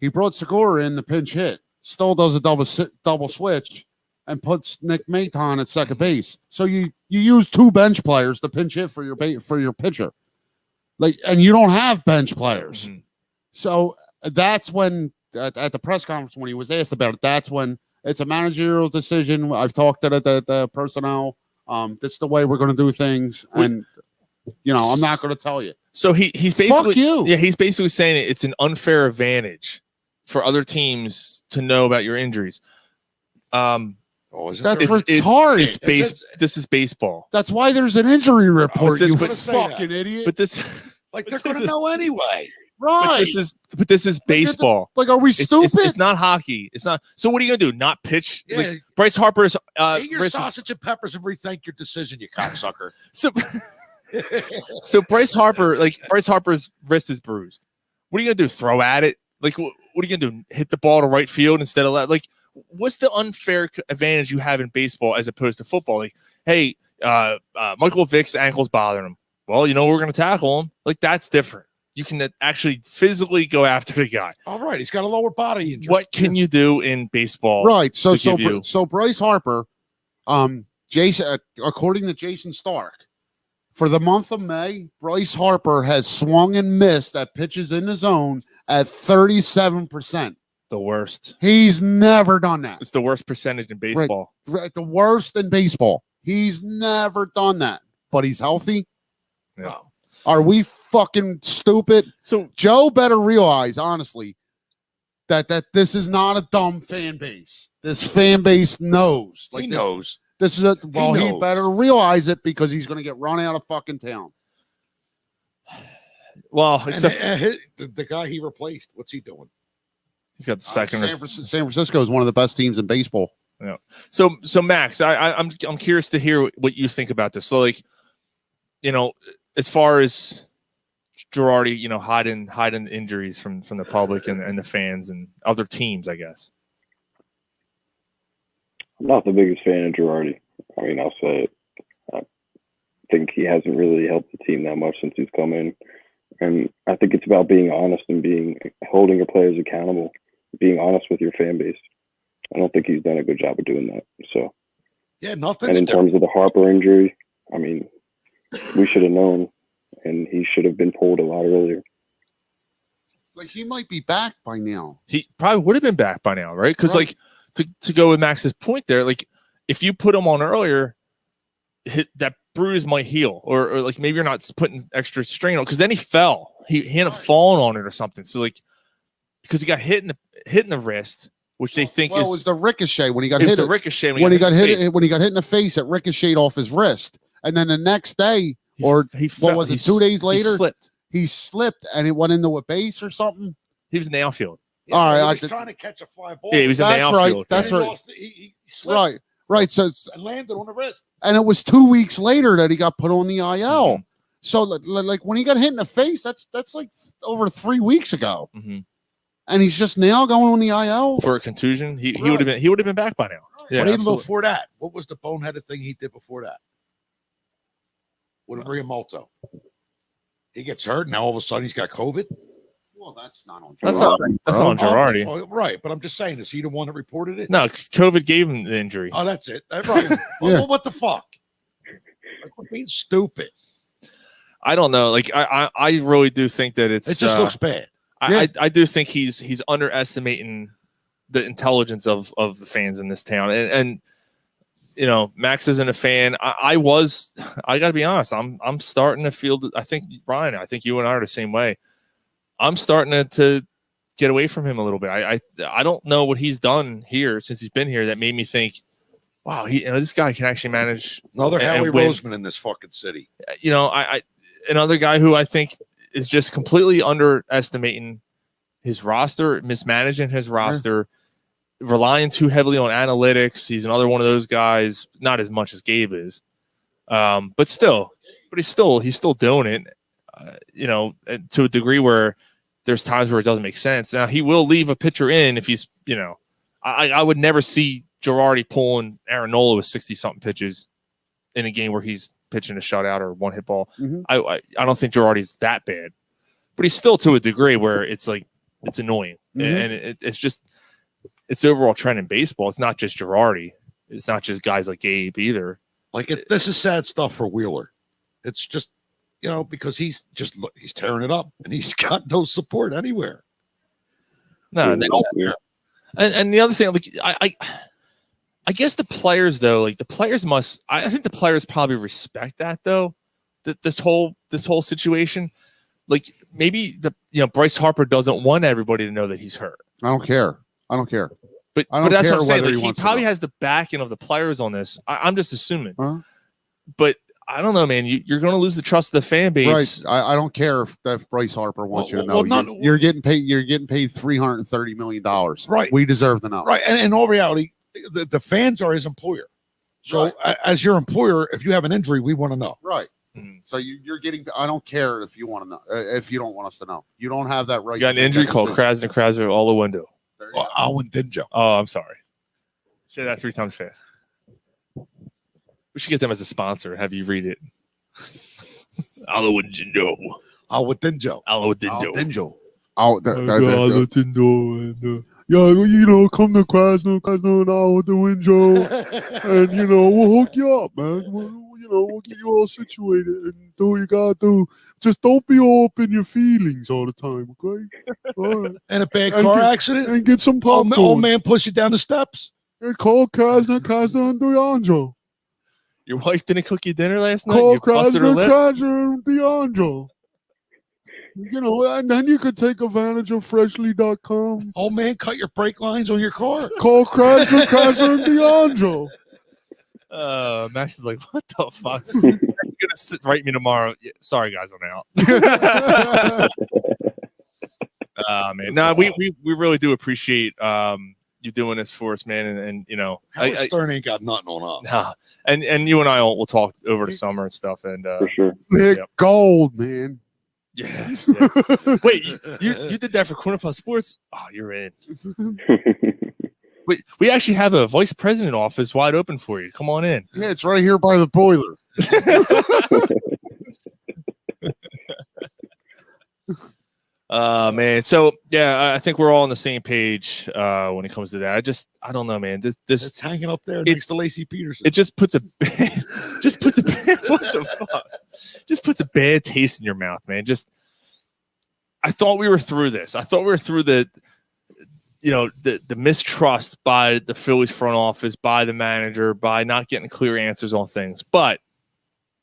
He brought Segura in the pinch hit. Still does a double switch and puts Nick Maton at second base. So you use 2 bench players to pinch hit for your pitcher. Like, and you don't have bench players. Mhm. So that's when at the press conference when he was asked about it, that's when it's a managerial decision. I've talked to the personnel. This is the way we're going to do things, and I'm not going to tell you. So he's basically Fuck you. Yeah, he's basically saying it's an unfair advantage for other teams to know about your injuries. Is it That's there? retarded. This is baseball. That's why there's an injury report. this- You but- fucking idiot. But this Like they're going to know anyway. right. this is baseball. Like, are we stupid? It's not hockey. It's not. So what are you gonna do? Not pitch? Yeah. Like, Bryce Harper's Eat your sausage and peppers and rethink your decision, you cocksucker. So Bryce Harper's wrist is bruised. What are you gonna do? Throw at it? Like what are you gonna do? Hit the ball to right field instead of that? Like what's the unfair advantage you have in baseball as opposed to football? Like, hey, Michael Vick's ankle's bothering him. Well, we're gonna tackle him. Like that's different. You can actually physically go after the guy. All right, he's got a lower body injury. What can you do in baseball? Right. So to give you- so Bryce Harper, Jason, according to Jason Stark, for the month of May, Bryce Harper has swung and missed at pitches in the zone at 37%. The worst. He's never done that. It's the worst percentage in baseball. Right, the worst in baseball. He's never done that. But he's healthy. Yeah. Are we fucking stupid? So Joe better realize, honestly, that this is not a dumb fan base. This fan base knows. He knows. This is he knows. better realize it because he's going to get run out of fucking town. Well, And, except the guy he replaced, what's he doing? he's got the second. San Francisco is one of the best teams in baseball. Yeah. So Max, I'm curious to hear what you think about this. So like, as far as Girardi, hiding injuries from the public and the fans and other teams, I guess. I'm not the biggest fan of Girardi. I mean, I'll say it. I think he hasn't really helped the team that much since he's come in. And I think it's about being honest and holding your players accountable, being honest with your fan base. I don't think he's done a good job of doing that. So, Yeah, nothing. and in terms of the Harper injury, I mean, we should have known, and he should have been pulled a lot earlier. Like, he might be back by now. He probably would have been back by now, right? Because Right. like to go with Max's point there, like if you put him on earlier, that bruise might heal, or like maybe you're not putting extra strain on because then he fell. He ended up falling on it or something. So like because he got hit in the wrist, which they think Well, is it was the ricochet when he got it was hit. the ricochet When he got in the hit, face. when he got hit in the face, it ricocheted off his wrist. And then the next day, He or he what fell. was He it, 2 days he later, slipped. he slipped and it went into a base or something. He was in the outfield. Yeah, All right, he I was did- trying to catch a fly ball. Yeah, he was in the That's right. outfield. That's And he right. lost it. He slipped Right. So, and landed on the wrist. and it was 2 weeks later that he got put on the IL. Mhm. So, like when he got hit in the face, that's like over 3 weeks ago, Mhm. and he's just now going on the IL. For a contusion, he Right. would have been back by now. Yeah, but even absolutely. before that, what was the boneheaded thing he did before that? With Riamoto. He gets hurt. Now all of a sudden he's got COVID. Well, that's not on. That's not on Girardi. Oh, right, but I'm just saying, is he the one that reported it? No, COVID gave him the injury. Oh, that's it. That's right. Well, what the fuck? Like, we're being stupid. I don't know. Like I really do think that It just looks bad. I do think he's underestimating the intelligence of the fans in this town. And you know, Max isn't a fan. I gotta be honest, I'm starting to feel that. I think Ryan, I think you and I are the same way. I'm starting to get away from him a little bit. I don't know what he's done here since he's been here that made me think, wow, this guy can actually manage. Another and Howie win. Roseman in this fucking city. You know, I another guy who I think is just completely underestimating his roster, mismanaging his roster, relying too heavily on analytics. He's another one of those guys, not as much as Gabe is, but he's still doing it. You know, to a degree where there's times where it doesn't make sense. Now he will leave a pitcher in if he's, you know, I would never see Girardi pulling Aaron Nola with 60 something pitches in a game where he's pitching a shutout or one hit ball. Mhm. I don't think Girardi's that bad, but he's still to a degree where it's like it's annoying, and it's just it's the overall trend in baseball. It's not just Girardi. It's not just guys like Gabe either. Like this is sad stuff for Wheeler. It's just, you know, because he's tearing it up and he's got no support anywhere. No, Nowhere. and the other thing, like I guess the players though, like the players must. I think the players probably respect that though. This whole situation, like maybe Bryce Harper doesn't want everybody to know that he's hurt. I don't care. But I don't that's care what I'm saying. whether Like, he he wants to probably know. has the backing of the players on this. I'm just assuming. Huh? But I don't know, man. You're going to lose the trust of the fan base. Right. I don't care if Bryce Harper wants you to know. well, You're getting paid. You're getting paid $330 million. Right. We deserve to know. Right. And in all reality, the fans are his employer. So as your employer, if you have an injury, we want to know. Right. Mhm. So you're getting. I don't care if you want to know. If you don't want us to know, you don't have that right. You got an to make injury that called decision. Krasner all the window. There you go. Alwyn Dinjo. Oh, I'm sorry. Say that 3 times fast. We should get them as a sponsor. Have you read it? Alwyn Dinjo. Alwyn Dinjo. Alwyn Al Dinjo. Dinjo. Oh, Yeah, you know, come to Krasner now with the window, and you know we'll hook you up, man. We'll get you all situated and do what you gotta do. Just don't be all up in your feelings all the time, okay? All right. And a bad And car get- accident. And get some popcorn. Old man push you down the steps. And call Krasner and DeAndre. Your wife didn't cook you dinner last night? Call You busted her lip? Krasner and DeAndre. You know, and then you could take advantage of freshly.com. Old man cut your brake lines on your car. Call Krasner and DeAndre. Max is like, what the fuck? You're gonna write me tomorrow. Yeah, sorry, guys, I'm out. Man, no, we really do appreciate you doing this for us, man. And you know, Howard Stern ain't got nothing on us. nah, and you and I will talk over the summer and stuff. And For sure. They're Yep. gold, man. yeah. Wait, you did that for Corner Pub Sports? Oh, you're in. We actually have a vice president office wide open for you. Come on in. Yeah, it's right here by the boiler. Man. So yeah, I think we're all on the same page when it comes to that. I don't know, man. This It's hanging up there next to Lacey Peterson. it just puts a what the fuck? Just puts a bad taste in your mouth, man. I thought we were through this. I thought we were through the mistrust by the Phillies front office, by the manager, by not getting clear answers on things. But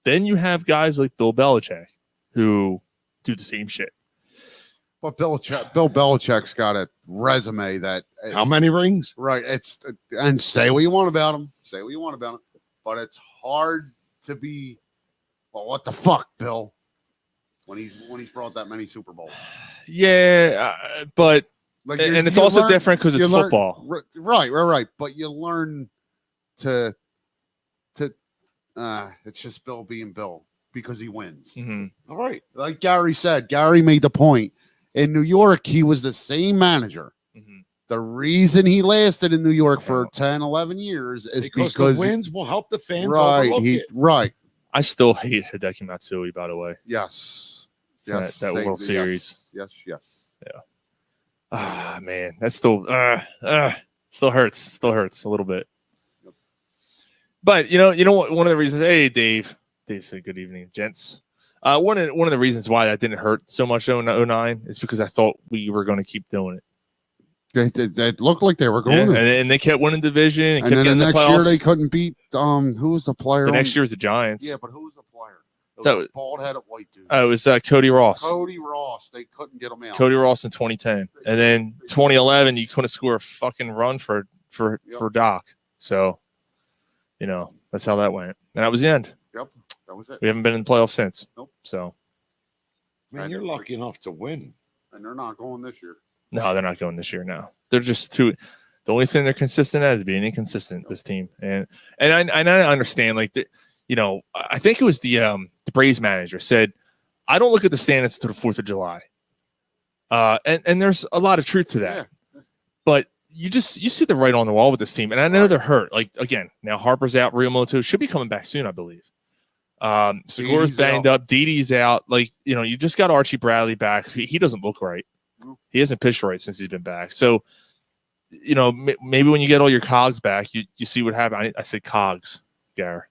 then you have guys like Bill Belichick who do the same shit. But Bill Belichick's got a resume that How many rings? right. And say what you want about him. Say what you want about him. But it's hard to be. Well, what the fuck, Bill? when he's brought that many Super Bowls. Yeah, but Like, and it's also different because it's football. Right. But you learn to it's just Bill being Bill because he wins. All right. Like Gary said, Gary made the point. In New York, he was the same manager. The reason he lasted in New York for 10, 11 years is because the wins will help the fans. Right. overlook it. Right. I still hate Hideki Matsui, by the way. Yes. That Same- World Series. Yes. Yeah. Ah, man, that still hurts. Still hurts a little bit. But you know what? One of the reasons. Hey, Dave. Dave said, "Good evening, gents." One of the reasons why that didn't hurt so much in 09 is because I thought we were going to keep doing it. They looked like they were going. And they kept winning division. And then kept the next year playoffs. they couldn't beat. Who was the player? The next year was the Giants. Yeah, but who was the player? It That was was- a bald-headed white dude. It was Cody Ross. Cody Ross. They couldn't get him out. Cody Ross in 2010, and then 2011, you couldn't score a fucking run for Doc. So, that's how that went, and that was the end. Yep, that was it. We haven't been in the playoffs since. Nope. So, Man, you're lucky enough to win. And they're not going this year. no, they're not going this year. Now they're just too. The only thing they're consistent at is being inconsistent. This team, and I understand. Like I think it was the Braves manager said, "I don't look at the standings to the 4th of July." And there's a lot of truth to that. Yeah. But you see the right on the wall with this team, and I know they're hurt. Like again, now Harper's out, Realmuto should be coming back soon, I believe. Segura's banged up, Didi's out. Like you just got Archie Bradley back. He doesn't look right. No. He hasn't pitched right since he's been back. So maybe when you get all your cogs back, you see what happened. I said cogs, Gar.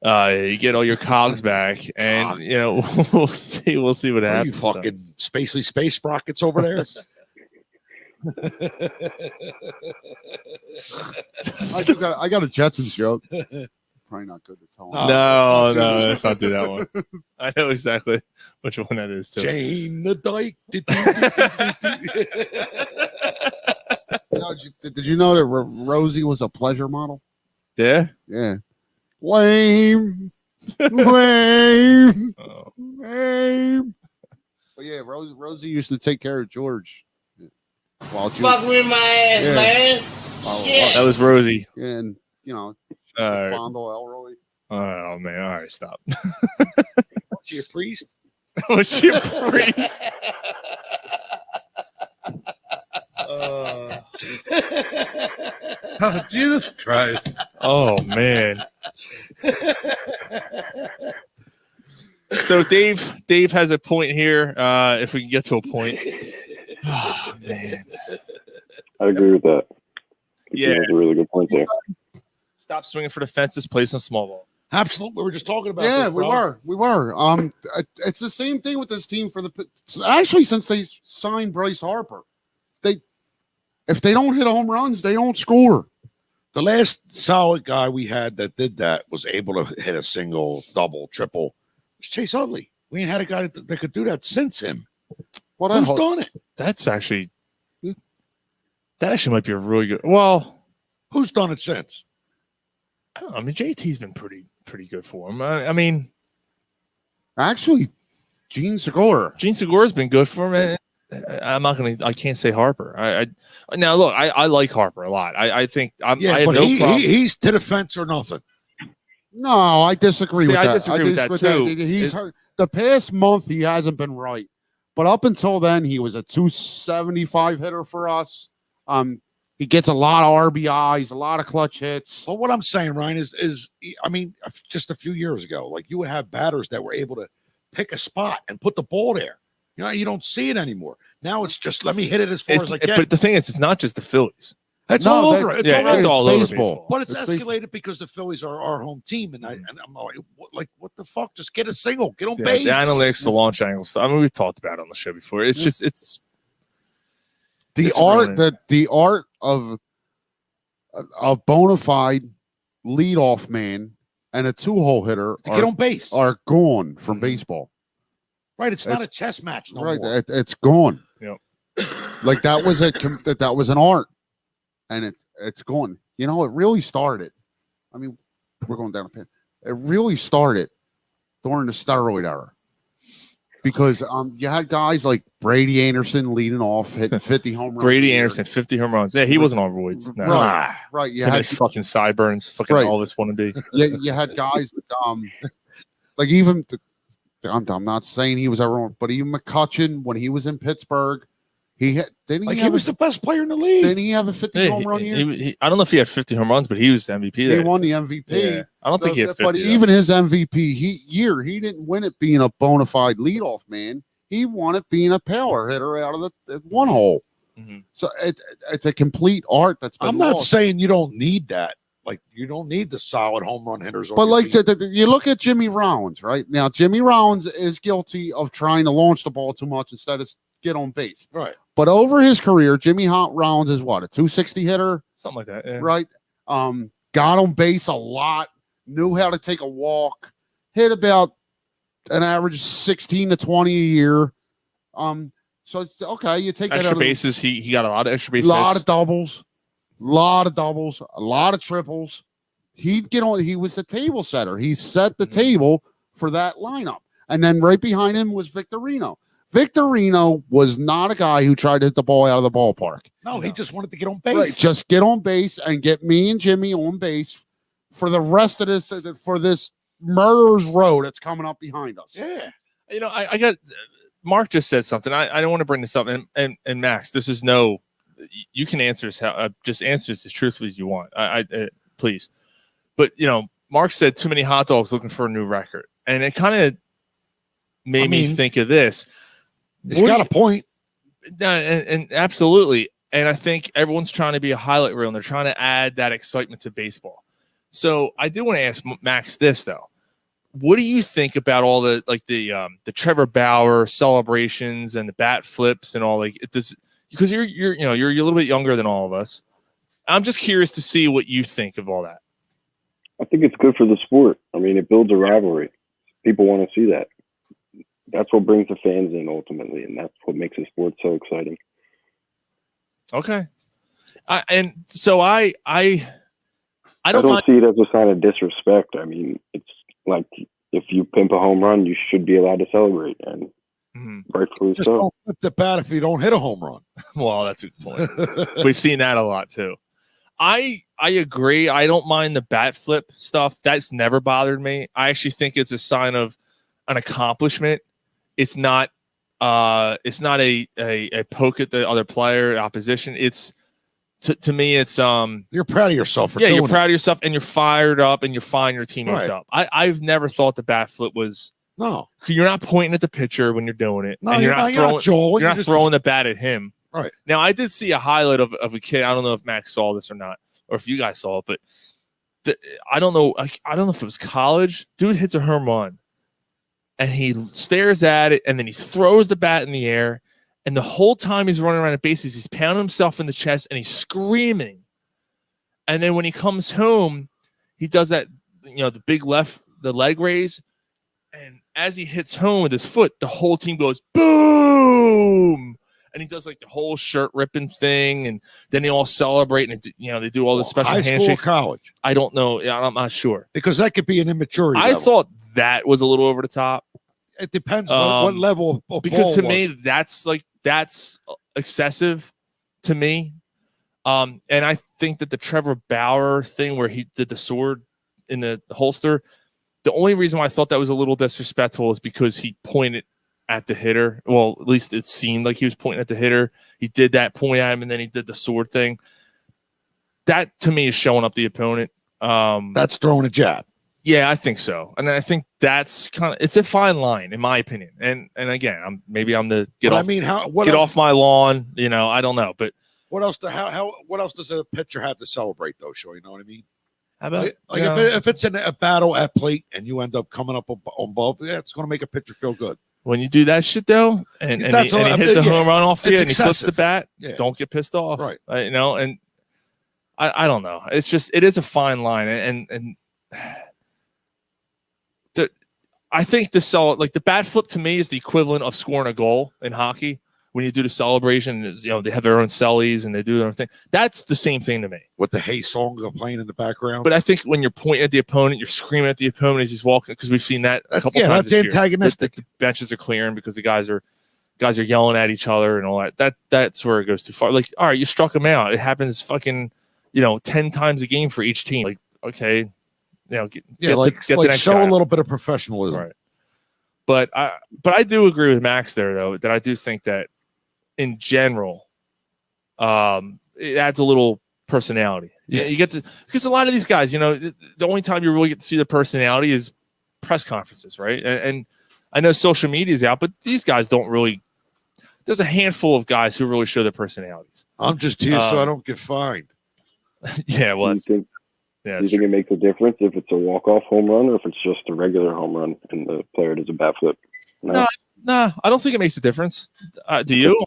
You get all your cogs back, and we'll see what Are happens. you fucking spacely space sprockets over there? I got a Jetsons joke. Probably not good to tell. No, let's not do that one. I know exactly which one that is too. Jane the Dyke. Did you know that Rosie was a pleasure model? Yeah. Yeah. Lame. Lame. Oh. Lame. But yeah, Rosie used to take care of George. While Fuck with my ass, Yeah. man. Shit. That was Rosie. And All right. fondle Elroy. Oh man! All right, stop. Was she a priest? Was she a priest? Oh, Jesus Christ. Oh man. So Dave has a point here. If we can get to a point. Oh man. I agree with that. Yeah. That's a really good point there. Stop swinging for the fences. Play some small ball. Absolutely. We were just talking about Yeah, this, we bro. were. It's the same thing with this team actually since they signed Bryce Harper. If they don't hit home runs, they don't score. The last solid guy we had that did that was able to hit a single, double, triple. Was Chase Utley. We ain't had a guy that could do that since him. Well, Who's done it? That actually might be a really good. Well, who's done it since? I don't know. I mean, JT's been pretty good for him. I mean, actually, Gene Segura's been good for him. I can't say Harper. Now look, I like Harper a lot. I think I have but no problem. he's to the fence or nothing. No, I disagree with that. I disagree with that too. He's hurt. The past month he hasn't been right, but up until then he was a 275 hitter for us. He gets a lot of RBIs, a lot of clutch hits. Well, what I'm saying, Ryan, is I mean, just a few years ago, like you would have batters that were able to pick a spot and put the ball there. You don't see it anymore. Now it's just let me hit it as far as I can. But the thing is, it's not just the Phillies. It's all over. It's all over baseball. But it's escalated because the Phillies are our home team, and I'm like, what the fuck? Just get a single, get on base. The analytics, the launch angles. I mean, we've talked about it on the show before. It's just the art of a bona fide leadoff man and a 2-hole hitter to get on base are gone from baseball. Right, it's not a chess match no right, more. It's gone. Yep. Like that was an art, and it's gone. It really started. I mean, we're going down a pin. It really started during the steroid era. because you had guys like Brady Anderson leading off, hitting 50 home runs. Brady Anderson, 50 home runs. Yeah, he wasn't on roids. No. Right. You Him and had his fucking sideburns, fucking Right. Elvis wannabe. you had guys like even I'm not saying he was everyone, but even McCutcheon when he was in Pittsburgh, he was the best player in the league. Didn't he have a 50 home run year? I don't know if he had 50 home runs, but he was the MVP there. He won the MVP. Yeah. I don't think he had 50. But even his MVP year, he didn't win it being a bona fide leadoff man. He won it being a power hitter out of the one hole. Mm-hmm. So it's a complete art that's been I'm not lost. saying you don't need that. Like, you don't need the solid home run hitters. on But your like team. you look at Jimmy Rollins, right? Now, Jimmy Rollins is guilty of trying to launch the ball too much instead of get on base. Right. But over his career, Jimmy Rollins is what, a 260 hitter? Something like that. Yeah. Right. Got on base a lot, knew how to take a walk, hit about an average 16 to 20 a year. So it's okay, you take that Extra out of the- bases. He got a lot of extra bases. a lot of doubles, a lot of triples. He'd get on. He was the table setter. He set the table for that lineup. And then right behind him was Victorino. Victorino was not a guy who tried to hit the ball out of the ballpark. No, he just wanted to get on base. Right, just get on base and get me and Jimmy on base for the rest of this, for this murderer's row that's coming up behind us. Yeah. You know, I got Mark just said something. I don't want to bring this up, and Max, this is no. You can answer this just answer this as truthfully as you want. Please, but you know, Mark said too many hot dogs looking for a new record, and it kind of made me think of this. He's got a point. And absolutely, and I think everyone's trying to be a highlight reel, and they're trying to add that excitement to baseball. So I do want to ask Max this though. What do you think about all the the Trevor Bauer celebrations and the bat flips and all because you're a little bit younger than all of us. I'm just curious to see what you think of all that. I think it's good for the sport. I mean, it builds a rivalry. People want to see that. That's what brings the fans in ultimately, and that's what makes the sport so exciting. Okay, I don't see it as a sign of disrespect. I mean, it's like if you pimp a home run, you should be allowed to celebrate, and rightfully Just so. don't flip the bat if you don't hit a home run. Well, that's a good point. We've seen that a lot too. I agree. I don't mind the bat flip stuff. That's never bothered me. I actually think it's a sign of an accomplishment. It's not a poke at the other player, opposition. It's to me, it's you're proud of yourself for you're doing proud of yourself and you're fired up and you're firing your teammates Right. up. I've never thought the bat flip was no. You're not pointing at the pitcher when you're doing it. No, and you're not throwing Joel. you're You're not just- throwing the bat at him. Right. Now I did see a highlight of a kid. I don't know if Max saw this or not, or if you guys saw it, but I don't know. I don't know if it was college. Dude hits a home run, and he stares at it, and then he throws the bat in the air, and the whole time he's running around the bases, he's pounding himself in the chest, and he's screaming. And then when he comes home, he does that, the big the leg raise, and as he hits home with his foot, the whole team goes boom. And he does like the whole shirt ripping thing, and then they all celebrate, and they do all the special high school or handshakes. college? I don't know. I'm not sure because that could be an immaturity. I level. thought that was a little over the top. It depends what level of because ball to was. me that's excessive to me. And I think that the Trevor Bauer thing where he did the sword in the holster, the only reason why I thought that was a little disrespectful is because he pointed at the hitter. Well, at least it seemed like he was pointing at the hitter. He did that point at him, and then he did the sword thing. That to me is showing up the opponent. That's throwing a jab. Yeah, I think so, and I think that's it's a fine line in my opinion. And again, I'm the get But off. I mean, what get else- off my lawn. I don't know, but What else? What else does a pitcher have to celebrate though? Show you know what I mean? how about Like if it's in a battle at plate and you end up coming up on above, yeah, it's going to make a pitcher feel good. when you do that shit though, and he That's all- hits a yeah, home run off it's you and he flips the excessive. bat, Yeah. don't get pissed off, Right. And I don't know. It's just it is a fine line, and I think the bat flip to me is the equivalent of scoring a goal in hockey. when you do the celebration, they have their own cellies and they do their own thing. That's the same thing to me. With the Hey song playing in the background. But I think when you're pointing at the opponent, you're screaming at the opponent as he's walking, because we've seen that a couple times. That's this year. antagonistic. The benches are clearing because the guys are yelling at each other and all that. That's where it goes too far. Like, all right, you struck him out. It happens fucking 10 times a game for each team. Like, okay, get the next show guy. a little bit of professionalism. Right. But I do agree with Max there, though, that I do think that in general, it adds a little personality. Yeah, you get to, because a lot of these guys, the only time you really get to see the personality is press conferences, right? And I know social media is out, but these guys don't really. There's a handful of guys who really show their personalities. I'm just here so I don't get fined. Yeah, well, do you think it makes a difference if it's a walk-off home run or if it's just a regular home run and the player does a bat flip? No, I don't think it makes a difference. Do you?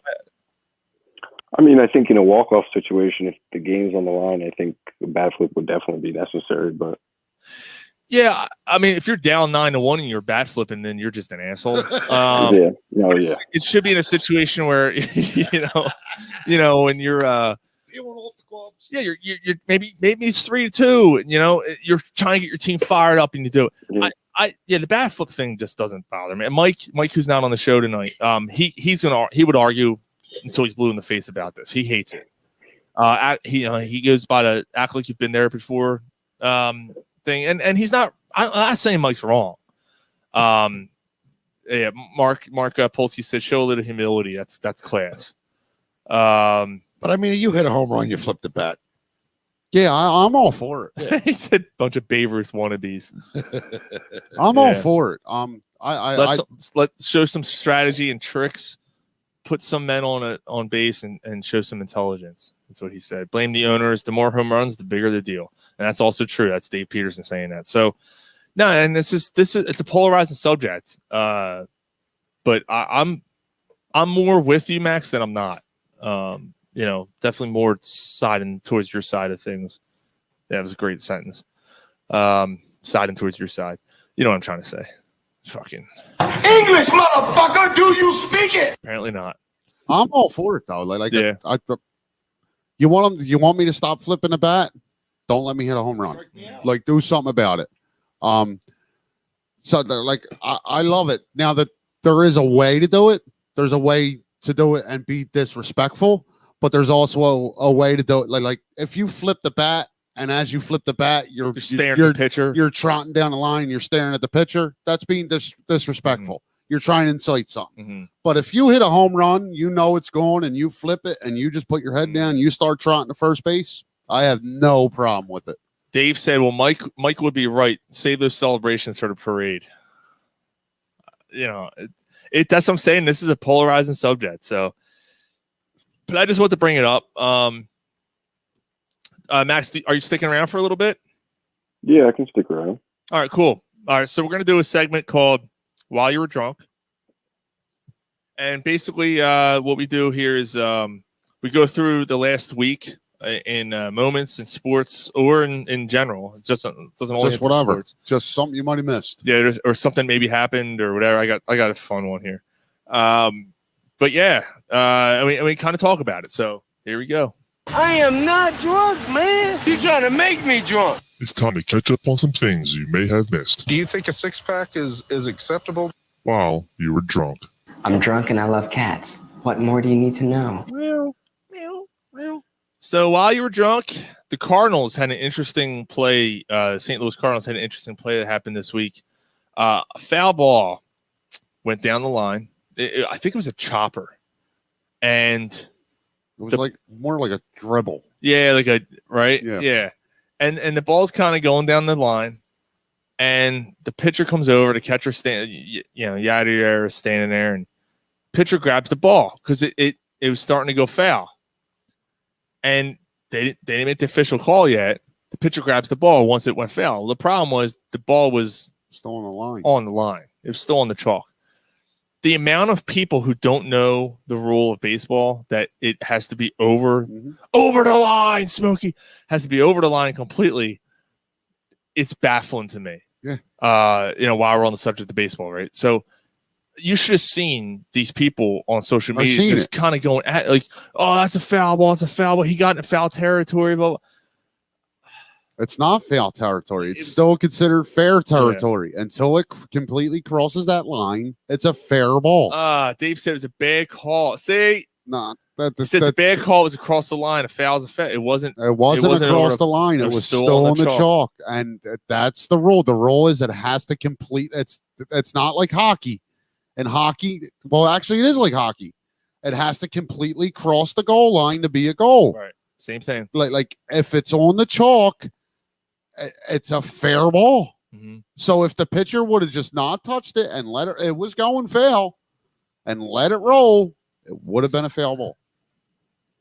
I mean, I think in a walk-off situation, if the game's on the line, I think a bat flip would definitely be necessary. But yeah, I mean, if you're down 9-1 and you're bat flipping, then you're just an asshole. yeah. It should be in a situation where when you're yeah, you're maybe it's 3-2, and you're trying to get your team fired up, and you do it. Mm-hmm. The bat flip thing just doesn't bother me. And Mike, who's not on the show tonight, he would argue until he's blue in the face about this. He hates it. He goes by the act like you've been there before thing, and he's not. I'm not saying Mike's wrong. Yeah, Mark Polsky said, show a little humility. That's class. But I mean, you hit a home run, you flipped the bat. Yeah, I'm all for it. Yeah. He said bunch of Babe Ruth wannabes. I'm all for it. Let's show some strategy and tricks. Put some men on base and show some intelligence. That's what he said. Blame the owners. The more home runs, the bigger the deal. And that's also true. That's Dave Peterson saying that. So no, and it's a polarizing subject. But I'm more with you, Max, than I'm not. Definitely more siding towards your side of things. That was a great sentence. Siding towards your side. You know what I'm trying to say. Fucking English, motherfucker, do you speak it? Apparently not. I'm all for it though. You want me to stop flipping the bat? Don't let me hit a home run. Like, do something about it. I love it. Now that there is a way to do it, there's a way to do it and be disrespectful, but there's also a way to do it. Like if you flip the bat, and as you flip the bat, you're staring at the pitcher. You're trotting down the line. You're staring at the pitcher. That's being disrespectful. Mm-hmm. You're trying to incite something. Mm-hmm. But if you hit a home run, it's going, and you flip it, and you just put your head down, and you start trotting to first base, I have no problem with it. Dave said, "Well, Mike would be right. Save those celebrations for the parade." That's what I'm saying. This is a polarizing subject. So, but I just want to bring it up. Max, are you sticking around for a little bit? Yeah, I can stick around. All right, cool. All right, so we're going to do a segment called While You Were Drunk. And basically what we do here is we go through the last week in moments in sports or in general. It doesn't always just whatever. Sports. Just something you might have missed. Yeah, or something maybe happened or whatever. I got a fun one here. But yeah, and we kind of talk about it. So here we go. I am not drunk, man. You're trying to make me drunk. It's time to catch up on some things you may have missed. Do you think a six-pack is acceptable? While you were drunk. I'm drunk and I love cats. What more do you need to know? So while you were drunk, the Cardinals had an interesting play. St. Louis Cardinals had an interesting play that happened this week. A foul ball went down the line. I think it was a chopper. And it was more like a dribble. Yeah, right? Yeah. And the ball's kind of going down the line. And the pitcher comes over, the catcher Yadier is standing there, and pitcher grabs the ball because it was starting to go foul. And they didn't make the official call yet. The pitcher grabs the ball once it went foul. The problem was the ball was still on the line. It was still on the chalk. The amount of people who don't know the rule of baseball, that it has to be over the line, Smokey, has to be over the line completely. It's baffling to me. Yeah. While we're on the subject of baseball, right? So you should have seen these people on social I've media seen just it. kind of going at like, oh, that's a foul ball. It's a foul ball. He got in foul territory. But It's not foul territory. It's still considered fair territory until it completely crosses that line. It's a fair ball. Dave said it was a bad call. See, Nah, he says a bad call was across the line. A foul's a foul. It wasn't. It wasn't over across the line. It was still on the chalk. And that's the rule. The rule is it has to complete. It's not like hockey. And hockey, well, actually, it is like hockey. It has to completely cross the goal line to be a goal. Right. Same thing. Like if it's on the chalk, it's a fair ball. Mm-hmm. So if the pitcher would have just not touched it and let it was going foul and let it roll, it would have been a foul ball.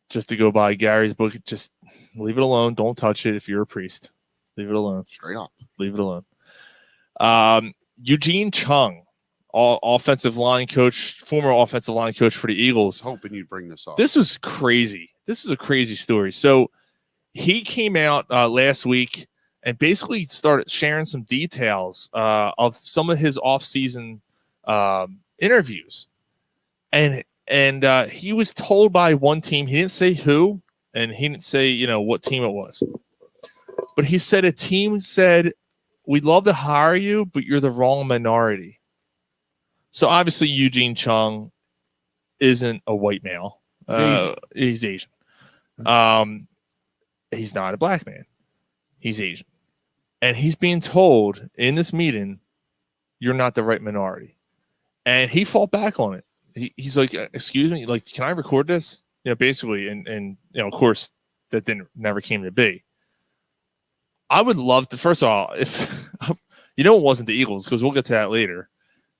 Just to go by Gary's book, just leave it alone. Don't touch it if you're a priest. Leave it alone. Straight up. Leave it alone. Eugene Chung, offensive line coach, former offensive line coach for the Eagles. Hoping you'd bring this up. This was crazy. This is a crazy story. So he came out last week and basically started sharing some details of some of his offseason interviews. And he was told by one team, he didn't say who, and he didn't say, what team it was. But he said a team said, we'd love to hire you, but you're the wrong minority. So obviously Eugene Chung isn't a white male. He's Asian. He's not a black man. He's Asian. And he's being told in this meeting, you're not the right minority. And he fought back on it. He's like, excuse me, like, can I record this? Basically, and of course, that never came to be. I would love to, first of all, if it wasn't the Eagles, because we'll get to that later.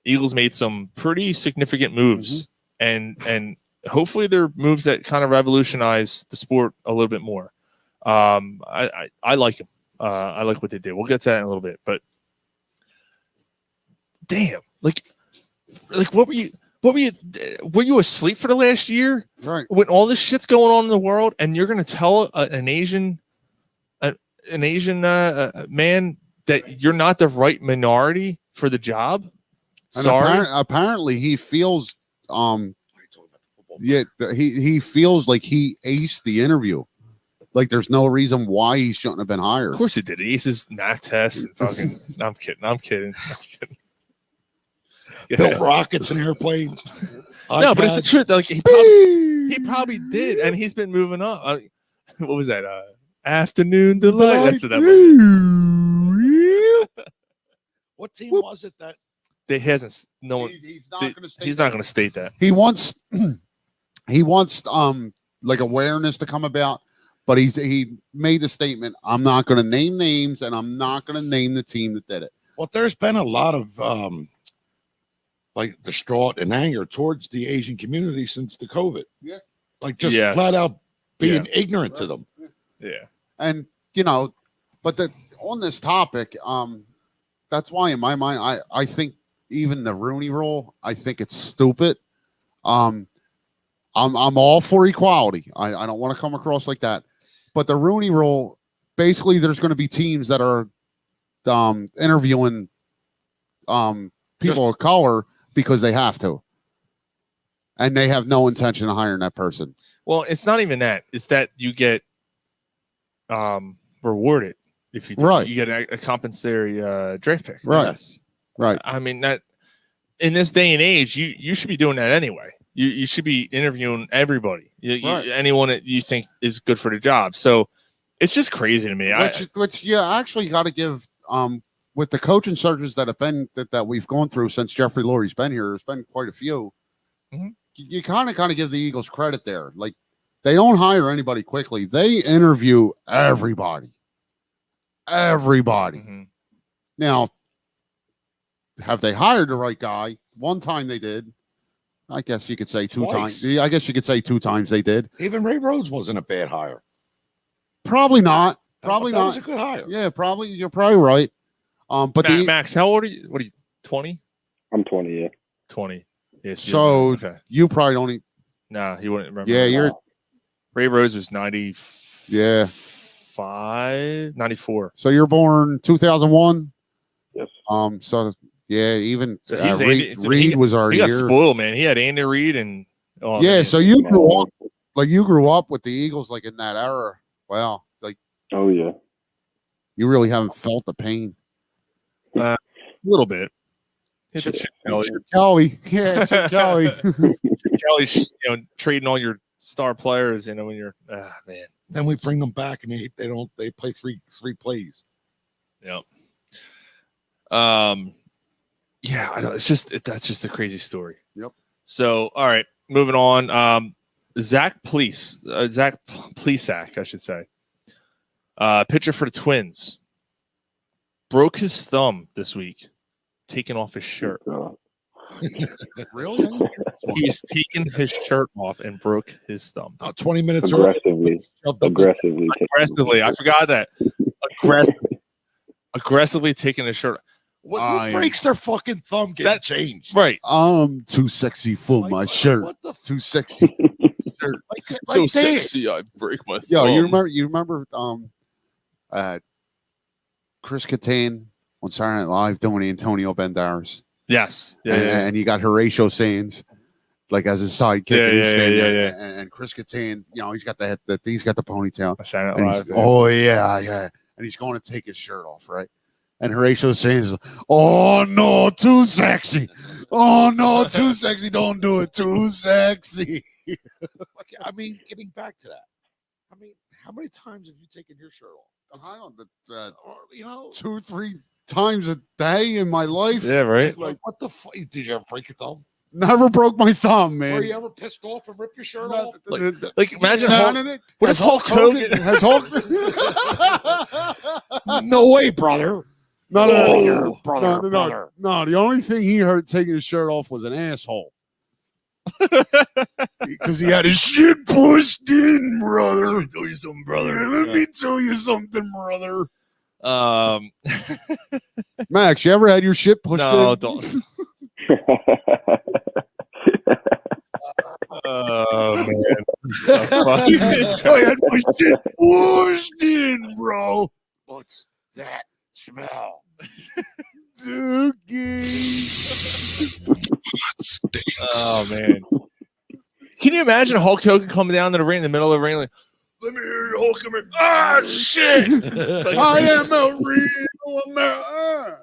Eagles made some pretty significant moves, and hopefully they're moves that kind of revolutionize the sport a little bit more. I like them. I like what they did. We'll get to that in a little bit, but damn, like what were you asleep for the last year? Right. When all this shit's going on in the world, and you're going to tell an Asian man that you're not the right minority for the job? And Sorry. Apparently he feels he feels like he aced the interview. Like there's no reason why he shouldn't have been hired. Of course he did. He aces math tests and fucking. I'm kidding. Built rockets and airplanes. No, but it's the truth. Like he probably did, and he's been moving up. What was that? Afternoon Delight. That's what that was. What team was it that? They hasn't. No one. He's not going to state. He's not going to state that. He wants like awareness to come about, but he made the statement. I'm not going to name names, and I'm not going to name the team that did it. Well, there's been a lot of like distraught and anger towards the Asian community since the COVID. Yeah. Like just flat out being ignorant to them. Yeah. And but on this topic, that's why in my mind, I think even the Rooney Rule, I think it's stupid. I'm all for equality. I don't want to come across like that. But the Rooney Rule, basically, there's going to be teams that are interviewing people of color because they have to, and they have no intention of hiring that person. Well, it's not even that. It's that you get rewarded if you do. Right. You get a compensatory draft pick. Right. Yes. Right. I mean, that in this day and age, you should be doing that anyway. You should be interviewing everybody, anyone that you think is good for the job. So it's just crazy to me. Which you actually got to give with the coaching searches that have been that we've gone through since Jeffrey Lurie's been here. There's been quite a few. Mm-hmm. You kind of give the Eagles credit there. Like they don't hire anybody quickly. They interview everybody. Mm-hmm. Now, have they hired the right guy? One time they did. I guess you could say two Twice. times. I guess you could say 2 times they did. Even Ray Rhodes wasn't a bad hire. Probably not. Probably that not. was a good hire. Yeah, probably. You're probably right. But Max, how old are you? What are you? 20? I'm 20. Yeah. 20. Yes. So okay. You probably don't. Nah, he wouldn't remember. Yeah, you're. Ray Rhodes was 90. Yeah. 94. So you're born 2001. Yes. So Yeah, even So he was Reed, Andy- Reed was already He got here. spoiled, man. He had Andy Reid and Yeah, so you grew up with the Eagles like in that era. Wow, like Oh yeah. you really haven't felt the pain. a little bit. Hit the Chip Kelly. Kelly, yeah, Chip Kelly. Kelly, trading all your star players. When you're man. Then we bring them back and they play three plays. Yep. Yeah, I know. That's just a crazy story. Yep. So, all right, moving on. Zach Plesac, I should say. Pitcher for the Twins. Broke his thumb this week, taking off his shirt. Really? He's taken his shirt off and broke his thumb. 20 minutes Aggressively. Aggressively. I forgot that. Aggressively taking his shirt off. What breaks their fucking thumb getting changed? Right. I'm too sexy for my shirt. Too sexy. Shirt. So sexy, I break my thumb. Yo, you remember Chris Kattan on Saturday Night Live doing Antonio Banderas? Yes. Yeah, and you got Horatio Sands like as his sidekick. And Chris Kattan, he's got he's got the ponytail. Saturday And Night he's- Live, yeah. Oh yeah. And he's going to take his shirt off, right? And Horatio Sands, oh no, too sexy. Oh no, too sexy. Don't do it. Too sexy. I mean, getting back to that. I mean, how many times have you taken your shirt off? I don't Or, 2-3 times a day in my life. Yeah, right. Like, what the fuck? Did you ever break your thumb? Never broke my thumb, man. Were you ever pissed off and rip your shirt off? Like imagine None Hulk, of it. what if Hulk Hogan has Hulk? No way, brother. No, brother. No, the only thing he hurt taking his shirt off was an asshole. Because he had his shit pushed in, brother. Let me tell you something, brother. Let me tell you something, brother. Max, you ever had your shit pushed No, in? don't. Oh man. I had my shit pushed in, bro. What's that smell? Oh man. Can you imagine Hulk Hogan coming down to the ring in the middle of the ring like, let me hear you, Hulk, come here. Ah, shit. Like, I am a real American.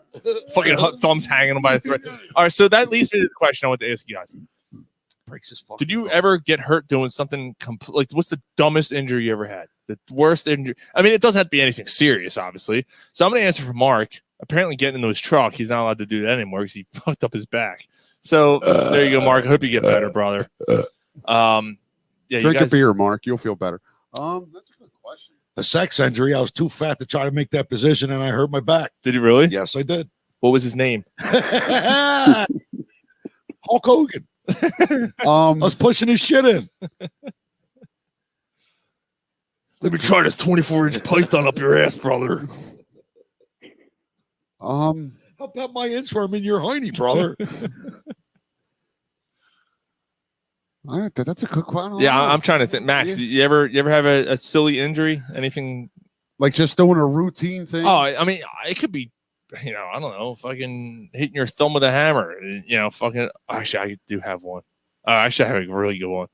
fucking thumbs hanging on by the thread. All right, so that leads me to the question I want to ask you guys. Breaks his fucking Did you ever get hurt doing something like what's the dumbest injury you ever had? The worst injury? I mean, it doesn't have to be anything serious, obviously. So I'm going to answer for Mark. Apparently, getting into his truck, he's not allowed to do that anymore because he fucked up his back. So there you go, Mark. I hope you get better, brother. Yeah, you Drink a guys, beer, Mark. You'll feel better. That's a good question. A sex injury. I was too fat to try to make that position, and I hurt my back. did you really? Yes, I did. What was his name? Hulk Hogan. I was pushing his shit in. Let me try this 24-inch python up your ass, brother. How about my inchworm in your hiney, brother? That's a good question. Yeah, I'm trying to think. Max, you ever have a silly injury? Anything? Like just doing a routine thing? Oh, I mean, it could be, I don't know, fucking hitting your thumb with a hammer. Fucking. Actually, I do have one. Actually, I have a really good one.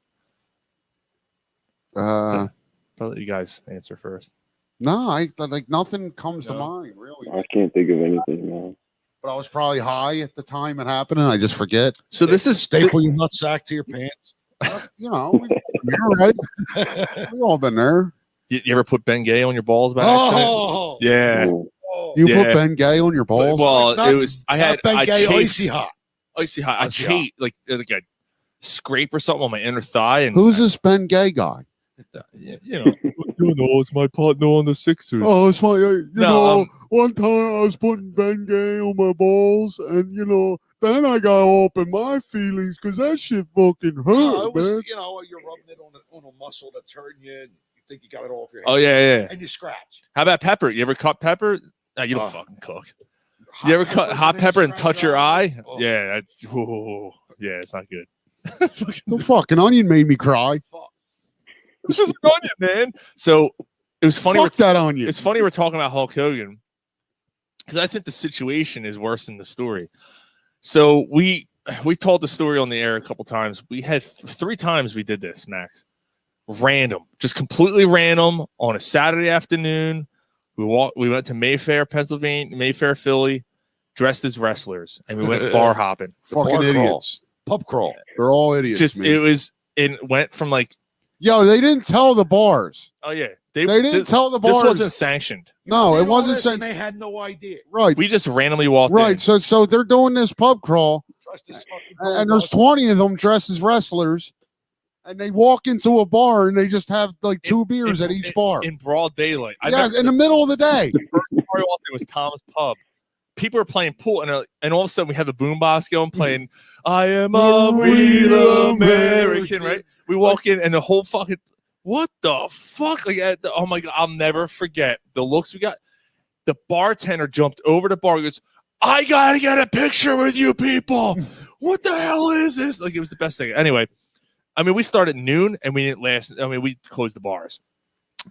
I'll let you guys answer first. No, nothing comes to mind, really. I can't think of anything, man. But I was probably high at the time it happened, and I just forget. So this is staple your nutsack to your pants. You're right. We've all been there. You ever put Ben Gay on your balls by accident? Oh, Yeah. You Yeah. put Ben Gay on your balls? Well, it was. I had Ben I Gay chafed- icy hot. Icy hot. I Icy hot. chafed like a scrape or something on my inner thigh, and Who's this Ben Gay guy? It's my partner on the Sixers. Oh, it's my, No, one time I was putting Ben Gay on my balls, and, then I got up in my feelings because that shit fucking hurt, No, it was, man. you're rubbing it on a muscle that's hurting you, and you think you got it all off your head. Oh yeah. And you scratch. How about pepper? You ever cut pepper? No, you don't fucking cook. You ever cut hot pepper and touch your eye? Oh. Yeah. Yeah, it's not good. The fucking onion made me cry. It's just an onion, man. So it was funny. Fuck that onion. It's funny we're talking about Hulk Hogan because I think the situation is worse than the story. So we told the story on the air a couple times. We had 3 times we did this, Max. Random, just completely random on a Saturday afternoon. We went to Mayfair, Pennsylvania, Mayfair, Philly, dressed as wrestlers, and we went bar hopping. Fucking Bar crawl. idiots. Pub crawl. They're all idiots. Just man. it went from like, Yo, they didn't tell the bars. oh yeah, They didn't tell the bars. This wasn't sanctioned. No, it Did all wasn't this saying. and they had no idea. Right, We just randomly walked right. in. So they're doing this pub crawl, Trust this fucking and there's 20 of them dressed as wrestlers, and they walk into a bar and they just have like 2 beers at each bar. in broad daylight. I Yeah, remember in the middle of the day. the first bar we walked in was Tom's Pub. People are playing pool, and all of a sudden we have the boombox going, playing "I Am a Real American." Right? We walk in, and the whole fucking what the fuck? Like, oh my god, I'll never forget the looks we got. The bartender jumped over the bar and goes, "I gotta get a picture with you people. What the hell is this?" Like, it was the best thing. Anyway, I mean, we started at noon and we didn't last. I mean, we closed the bars.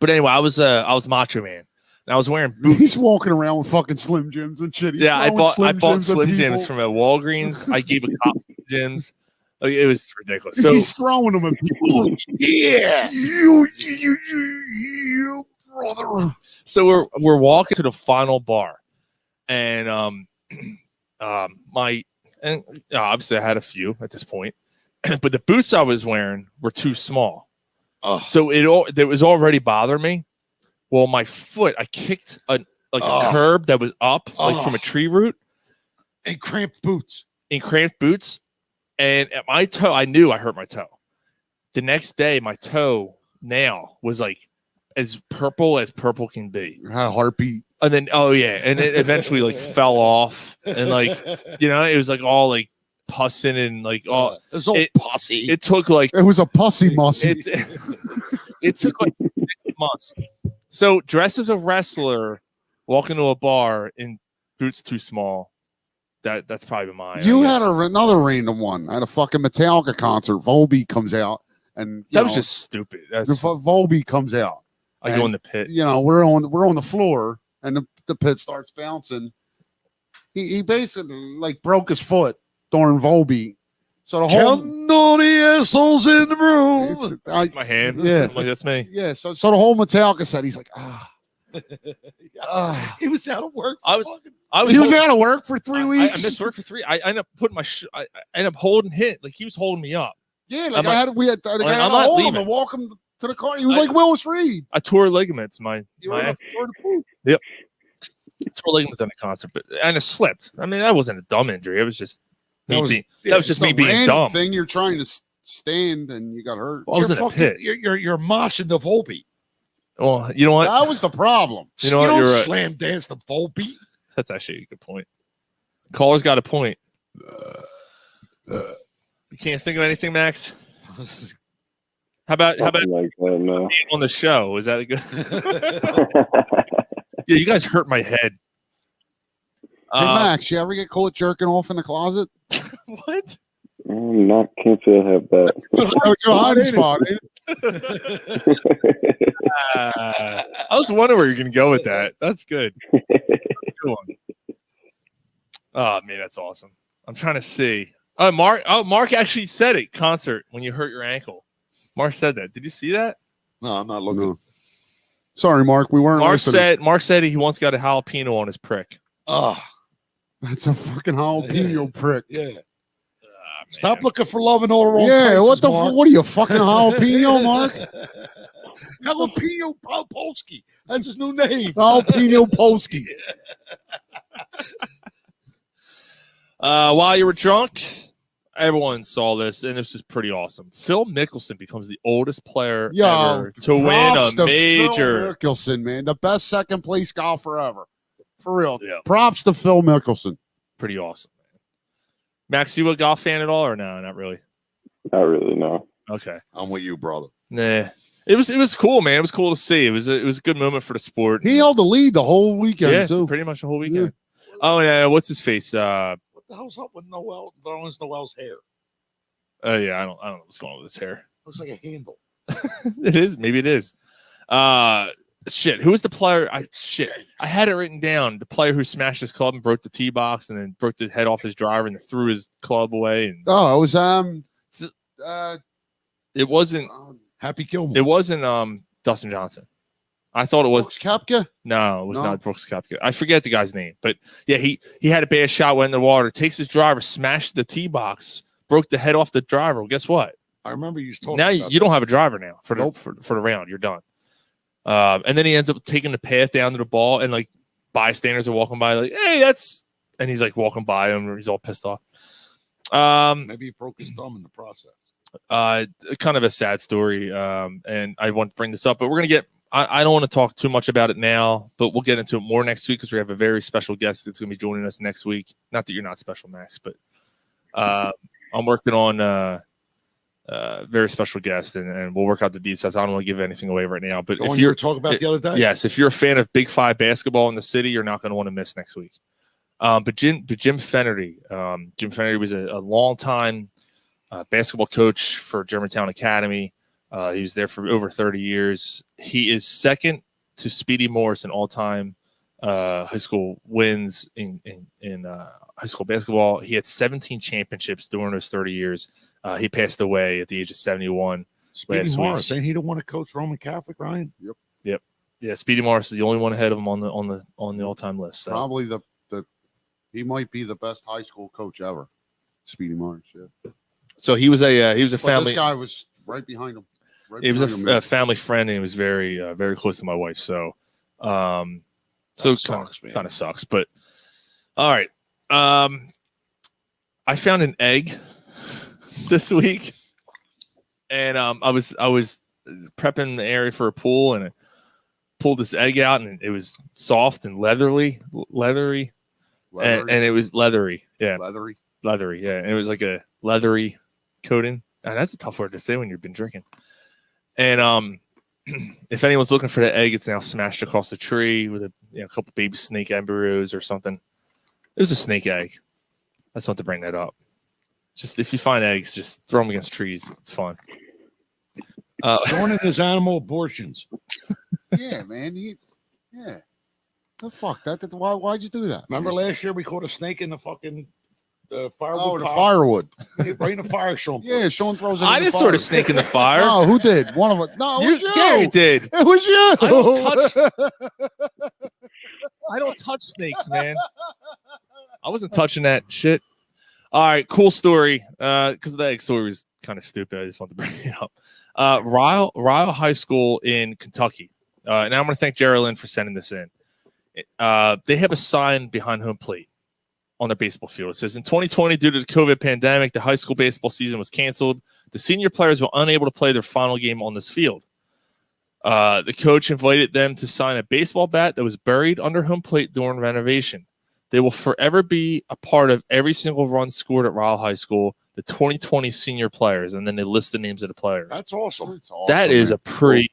But anyway, I was Macho Man. And I was wearing boots. He's walking around with fucking Slim Jims and shit. He's Yeah, I throwing bought at Slim people. Jims from a Walgreens. I gave a cop Slim Jims. Like, it was ridiculous. So He's throwing them at people. Yeah. You, brother. So we're walking to the final bar, and obviously I had a few at this point, but the boots I was wearing were too small. So it was already bothering me. Well, my foot, I kicked a curb that was up like from a tree root, and cramped boots. And at my toe, I knew I hurt my toe. The next day, my toe nail was like as purple can be. Had a heartbeat. And then, and it eventually like fell off, and like, it was like all like pussing and like all. It was all pussy. It took like It was a pussy mussy. it took like 6 months. So dress as a wrestler, walk into a bar in boots too small. That's probably mine. You had another random one at a fucking Metallica concert. Volbeat comes out, and That was just stupid. That's Volbeat comes out. I go in the pit. We're on the floor, and the pit starts bouncing. He basically like broke his foot during Volbeat. So the whole Counting all the assholes in the room. My hand. Yeah. I'm like, that's me. Yeah. So the whole Metallica set, he's like, He was out of work. I was he was out of work for 3 I weeks. missed work for 3. I ended up putting I ended up holding him. Like, he was holding me up. Yeah, I'm I had to I'm hold not him and leaving. walk him to the car. He was like Willis Reed. I tore ligaments. You were My on the pool. Yep. Tore ligaments in the concert, and it slipped. I mean, that wasn't a dumb injury. It was just me being. That was just me It's a being random dumb. thing. You're trying to stand and you got hurt. Well, I was in a pit. You're moshing the Volbeat. Well, you know what? That was the problem. You know what? don't You're right. slam dance the Volbeat. That's actually a good point. Caller's got a point. You can't think of anything, Max? How about Nothing like that, no. being on the show? Is that a good? Yeah, you guys hurt my head. Hey, Max, you ever get caught jerking off in the closet? What? Can't say I have that. Good hiding spot. I was wondering where you're going to go with that. That's good. Good one. Oh man, that's awesome. I'm trying to see. Mark actually said it. Concert when you hurt your ankle. Mark said that. Did you see that? No, I'm not looking. No. Sorry, Mark. We weren't listening. Mark said he once got a jalapeno on his prick. Oh, That's a fucking jalapeno prick. yeah. Stop looking for love in all the wrong Yeah, places, what the Mark. what are you fucking jalapeno, Mark? Jalapeno Polski. That's his new name. Jalapeno Polsky. While you were drunk, everyone saw this, and this is pretty awesome. Phil Mickelson becomes the oldest player ever to win props a to major. Phil Mickelson, man, the best second place golfer ever, for real. Yeah. Props to Phil Mickelson. Pretty awesome, man. Max, you a golf fan at all, or no? Not really. Not really, no. Okay, I'm with you, brother. nah. It was cool, man. It was cool to see. It was a good moment for the sport. He held the lead the whole weekend Yeah, too. pretty much the whole weekend. Oh, and what's his face? What the hell's up with Noel's hair? Yeah, I don't know what's going on with his hair. Looks like a handle. It is. Maybe it is. Shit, who was the player? I had it written down. The player who smashed his club and broke the tee box and then broke the head off his driver and threw his club away. And Oh, it was it wasn't Happy Gilmore. It wasn't Dustin Johnson. I thought it was Brooks Koepka. No, it was No? not Brooks Koepka. I forget the guy's name, but yeah, he had a bad shot, went in the water, takes his driver, smashed the tee box, broke the head off the driver. Well, guess what? I remember you talking Now about you don't have a driver now for the round. You're done. And then he ends up taking the path down to the ball, and like bystanders are walking by, like, "Hey, that's," and he's like walking by him, he's all pissed off. Maybe he broke his thumb in the process. Kind of a sad story. And I want to bring this up, but we're gonna get. I don't want to talk too much about it now, but we'll get into it more next week because we have a very special guest that's going to be joining us next week. Not that you're not special, Max, but I'm working on very special guest, and we'll work out the details. I don't want to give anything away right now, but if you're talking about the other day, yes, if you're a fan of Big Five basketball in the city, you're not going to want to miss next week. But Jim Fennerty, Jim Fennerty was a long time basketball coach for Germantown Academy. He was there for over 30 years. He is second to Speedy Morris in all-time high school wins in high school basketball. He had 17 championships during those 30 years. He passed away at the age of 71. Speedy Morris, ain't he the one that coached Roman Catholic, Ryan? Yep. Yeah, Speedy Morris is the only one ahead of him on the all-time list. So. Probably he might be the best high school coach ever. Speedy Morris. Yeah. So he was a But family. this guy was right behind him. He was a family friend, and he was very very close to my wife. So, kind of sucks. But all right, I found an egg this week, and I was prepping the area for a pool, and I pulled this egg out, and it was soft and leathery. And it was leathery. Yeah, leathery. Yeah, and it was like a leathery coating. And that's a tough word to say when you've been drinking. And if anyone's looking for the egg, it's now smashed across the tree with a couple baby snake embryos or something. It was a snake egg. I just want to bring that up. Just if you find eggs, just throw them against trees. It's fun. Showing in his animal abortions. Yeah, man. Yeah. The fuck that? Why'd you do that? Remember last year we caught a snake in the fucking firewood. Oh, the pile? firewood. Right in the fire, Sean. Yeah, Sean throws it. I didn't throw the snake in the fire. No, who did? One of us. No, it was you. Gary did. It was you. I don't touch snakes, man. I wasn't touching that shit. All right, cool story. Because the egg story was kind of stupid. I just wanted to bring it up. Ryle High School in Kentucky. And I'm going to thank Jerry Lynn for sending this in. They have a sign behind home plate on their baseball field. It says, in 2020, due to the COVID pandemic, the high school baseball season was canceled. The senior players were unable to play their final game on this field. The coach invited them to sign a baseball bat that was buried under home plate during renovation. They will forever be a part of every single run scored at Ryle High School, the 2020 senior players, and then they list the names of the players. That's awesome. That is a pretty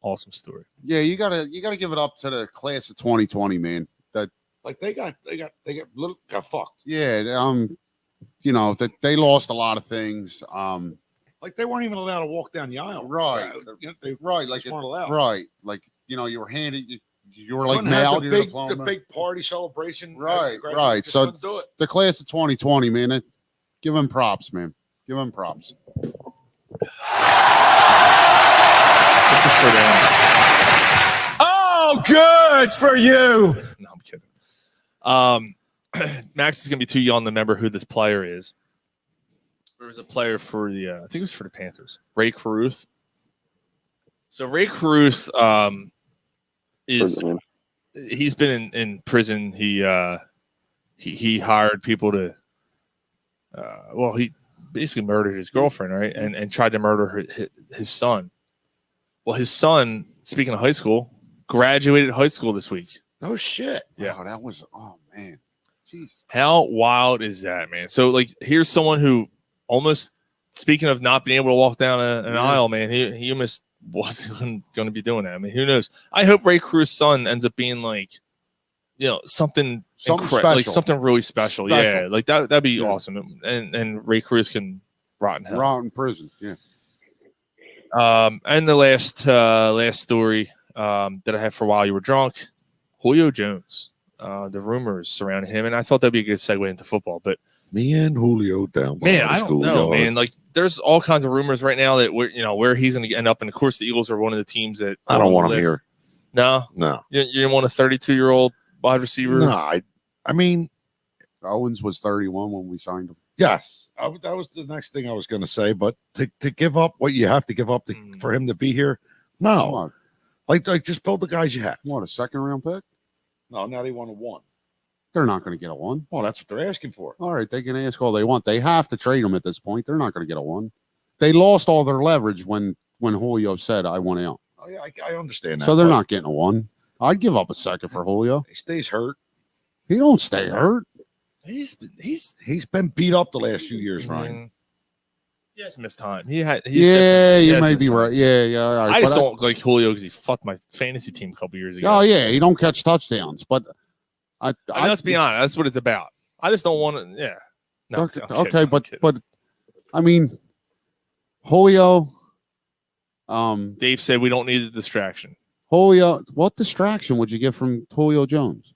awesome story. Yeah, you gotta give it up to the class of 2020, man. That like they got fucked. Yeah, that they lost a lot of things. Like they weren't even allowed to walk down the aisle. Right. They right. Like just weren't allowed. Right. Like you were handed. You were like Couldn't have mailed the big party celebration. Right. Right. Right. So do it. the class of 2020, man. Give them props, man. Give them props. This is for them. Oh, good for you. No, I'm kidding. Max is going to be too young to remember who this player is. There was a player for I think it was for the Panthers, Ray Caruth. So Ray Caruth he's been in prison. He hired people to, he basically murdered his girlfriend, right? And tried to murder his son. Well, his son, speaking of high school, graduated high school this week. No shit. Yeah. Wow, that was, oh man. Jeez. How wild is that, man? So like, here's someone who almost, speaking of not being able to walk down an aisle, man, he almost wasn't going to be doing that. I mean, who knows? I hope Ray Cruz's son ends up being like, something special. like something really special. Yeah, like that'd be awesome. And Ray Cruz can rot in hell. Rot in prison. Yeah. And the last story, that I had for a while. You were drunk. Julio Jones. The rumors surrounding him, and I thought that'd be a good segue into football. But me and Julio down. Man, I don't know, man. Like, there's all kinds of rumors right now that where he's going to end up. And of course, the Eagles are one of the teams that I don't want him here. No. You didn't want a 32-year-old wide receiver. No, I mean, Owens was 31 when we signed him. Yes, that was the next thing I was going to say. But to give up what you have to give up for him to be here, no. Like just build the guys you have. What, a second-round pick? No, now they want a 1. They're not going to get a 1. Well, that's what they're asking for. All right, they can ask all they want. They have to trade him at this point. They're not going to get a 1. They lost all their leverage when Julio said, I want out. Oh, yeah, I understand that. So they're not getting a 1. I'd give up a second for Julio. He stays hurt. He don't stay hurt. He's been beat up the last few years, Ryan. Yeah, it's missed time. You may be right. Yeah. All right. I just don't like Julio because he fucked my fantasy team a couple years ago. Oh yeah, he don't catch touchdowns, but let's be honest, that's what it's about. I just don't want to. Yeah. No, okay, but I mean, Julio. Dave said we don't need a distraction. Julio, what distraction would you get from Julio Jones?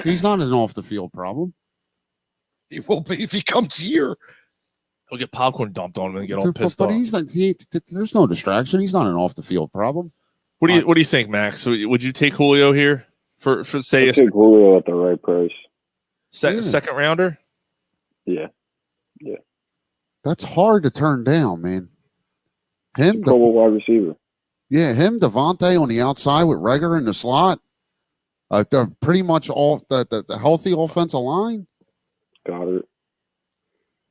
He's not an off the field problem. He will be if he comes here. He'll get popcorn dumped on him and get all pissed but off. He's not. There's no distraction. He's not an off the field problem. What do you think, Max? So would you take Julio here for say I'd take Julio at the right price? Second rounder? Yeah. That's hard to turn down, man. Him, the wide receiver. Yeah, him, Devontae on the outside with Reagor in the slot. They're pretty much all the healthy offensive line.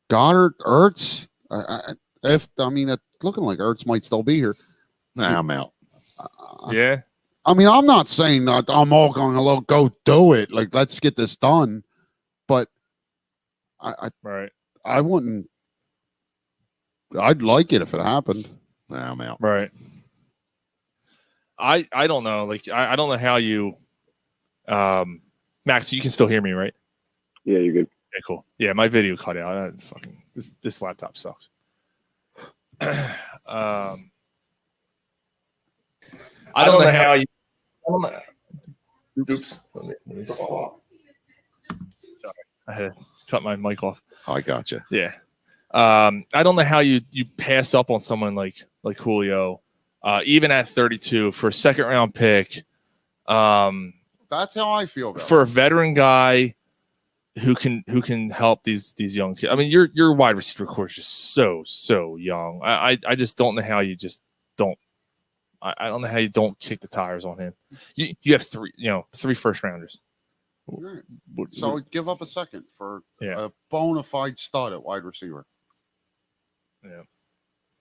Goddard, Ertz. It's looking like Ertz might still be here. Nah, I'm out. Yeah. I mean, I'm not saying that I'm all going to go do it. Like, let's get this done. But I wouldn't. I'd like it if it happened. Nah, I'm out. Right. I don't know. Like, I don't know how you. Max, you can still hear me, right? Yeah, you're good. Okay, cool. Yeah, my video cut out. This laptop sucks. I don't know how you. Oops. Let me sorry. I had to cut my mic off. I gotcha. Yeah. I don't know how you pass up on someone like Julio, even at 32 for a second round pick. That's how I feel about for a veteran guy who can help these young kids. I mean, your wide receiver core is just so young. I just don't know how you just don't. I don't know how you don't kick the tires on him. You have three first rounders. Right. So give up a second for a bona fide stud at wide receiver. Yeah,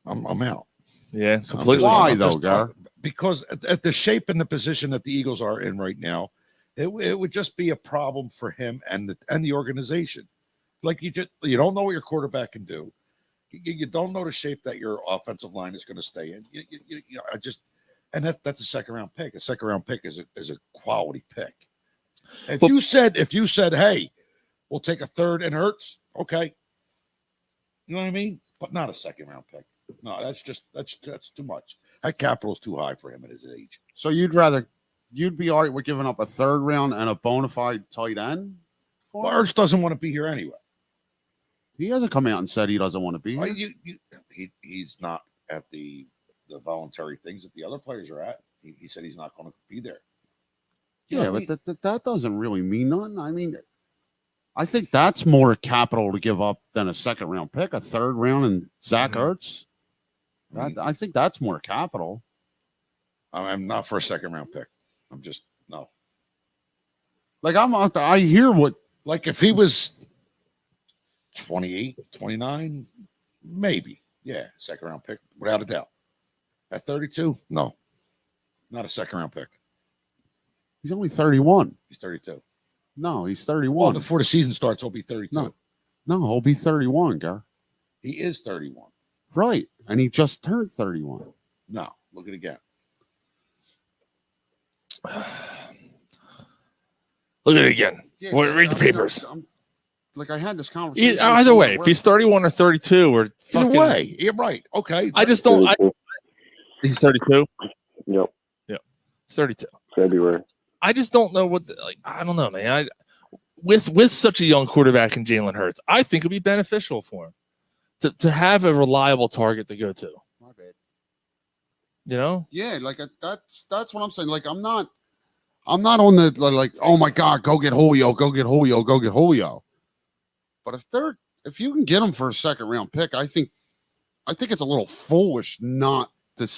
I'm out. Yeah, completely. Why though, Gar? Because at the shape and the position that the Eagles are in right now, it would just be a problem for him and the organization. Like you don't know what your quarterback can do. You don't know the shape that your offensive line is going to stay in. That's a second round pick. A second round pick is a quality pick. If you said, hey, we'll take a third and Hurts, okay. You know what I mean? But not a second round pick. No, that's too much. That capital is too high for him at his age. So you'd be all right with giving up a third round and a bona fide tight end? Well, Ertz doesn't want to be here anyway. He hasn't come out and said he doesn't want to be here. He's not at the voluntary things that the other players are at. He said he's not going to be there. Yeah, but that doesn't really mean nothing. I mean, I think that's more capital to give up than a second round pick, a third round, and Zach Ertz. I think that's more capital. I'm not for a second round pick. I'm just no. Like I hear what. Like if he was 28, 29, maybe. Yeah, second round pick without a doubt. At 32, no, not a second round pick. He's only 31. He's 32. No, he's 31. Well, before the season starts, he'll be 32. No, he'll be 31, Gar. He is 31. Right. And he just turned 31. No, look at it again. Look at it again. Yeah, Read the papers. I had this conversation. Either way, if he's 31 or 32 or fucking. Either way, you're right. Okay. I just don't. He's 32? Yep. Yeah. He's 32. February. I just don't know I don't know, man. With such a young quarterback in Jalen Hurts, I think it'd be beneficial for him to have a reliable target to go to. My bad. You know? Yeah, like that's what I'm saying. Like I'm not on the like, oh my God, go get Julio. But if you can get him for a second round pick, I think it's a little foolish not to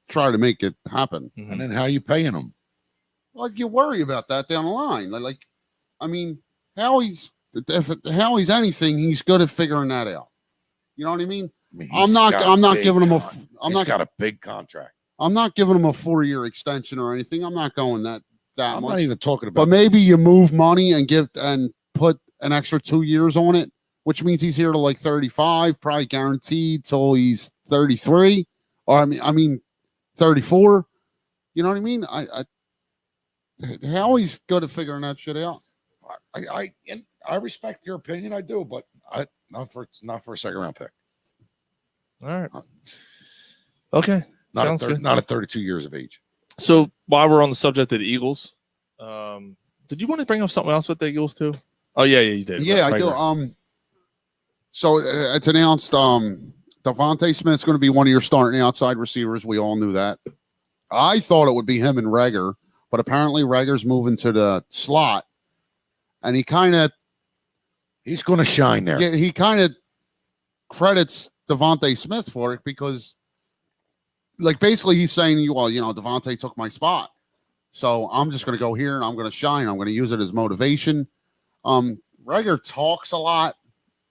try to make it happen. And then how you paying them? Like you worry about that down the line. Like, I mean, Howie's anything, he's good at figuring that out. You know what I mean? I'm not giving him got a big contract. I'm not giving him a 4-year extension or anything. I'm not going that I'm much. not even talking about. But maybe you move money and put an extra 2 years on it, which means he's here to like 35, probably guaranteed till he's 33, or I mean 34. You know what I mean? Howie's good at figuring that shit out. I respect your opinion, I do, but not for a second round pick. All right. Okay. Sounds good. Not at 32 years of age. So while we're on the subject of the Eagles, did you want to bring up something else with the Eagles too? Oh yeah, you did. Yeah, I do. So it's announced Devontae Smith's going to be one of your starting outside receivers. We all knew that. I thought it would be him and Reagor, but apparently Rager's moving to the slot, and he's going to shine there. Yeah, he kind of credits Devontae Smith for it because, like, basically he's saying, well, Devontae took my spot, so I'm just going to go here and I'm going to shine. I'm going to use it as motivation. Reagor talks a lot,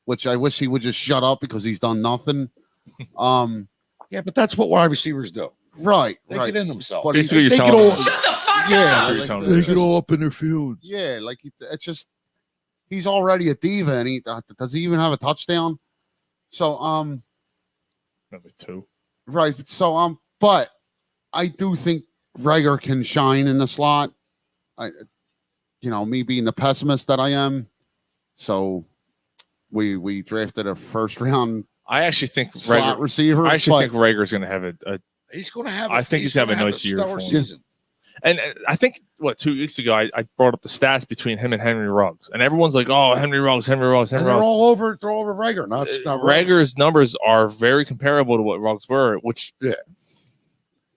which I wish he would just shut up because he's done nothing. Yeah, but that's what wide receivers do. Right, They right. get in themselves. But Basically, you're they telling get all, them- Shut the fuck yeah, up! You're telling They them get all up in their fields. yeah, like it's just he's already a diva, and he does he even have a touchdown? So Number 2. right, so but I do think Reagor can shine in the slot. Me being the pessimist that I am, so we drafted a first round I actually think slot receiver. I actually but- think Rager's going to have a He's going to have. I think he's having a nice year stellar for him. season. and I think 2 weeks ago I brought up the stats between him and Henry Ruggs, and everyone's like, "Oh, Henry Ruggs." And they're all over Reagor. Not Rager's numbers are very comparable to what Ruggs were, which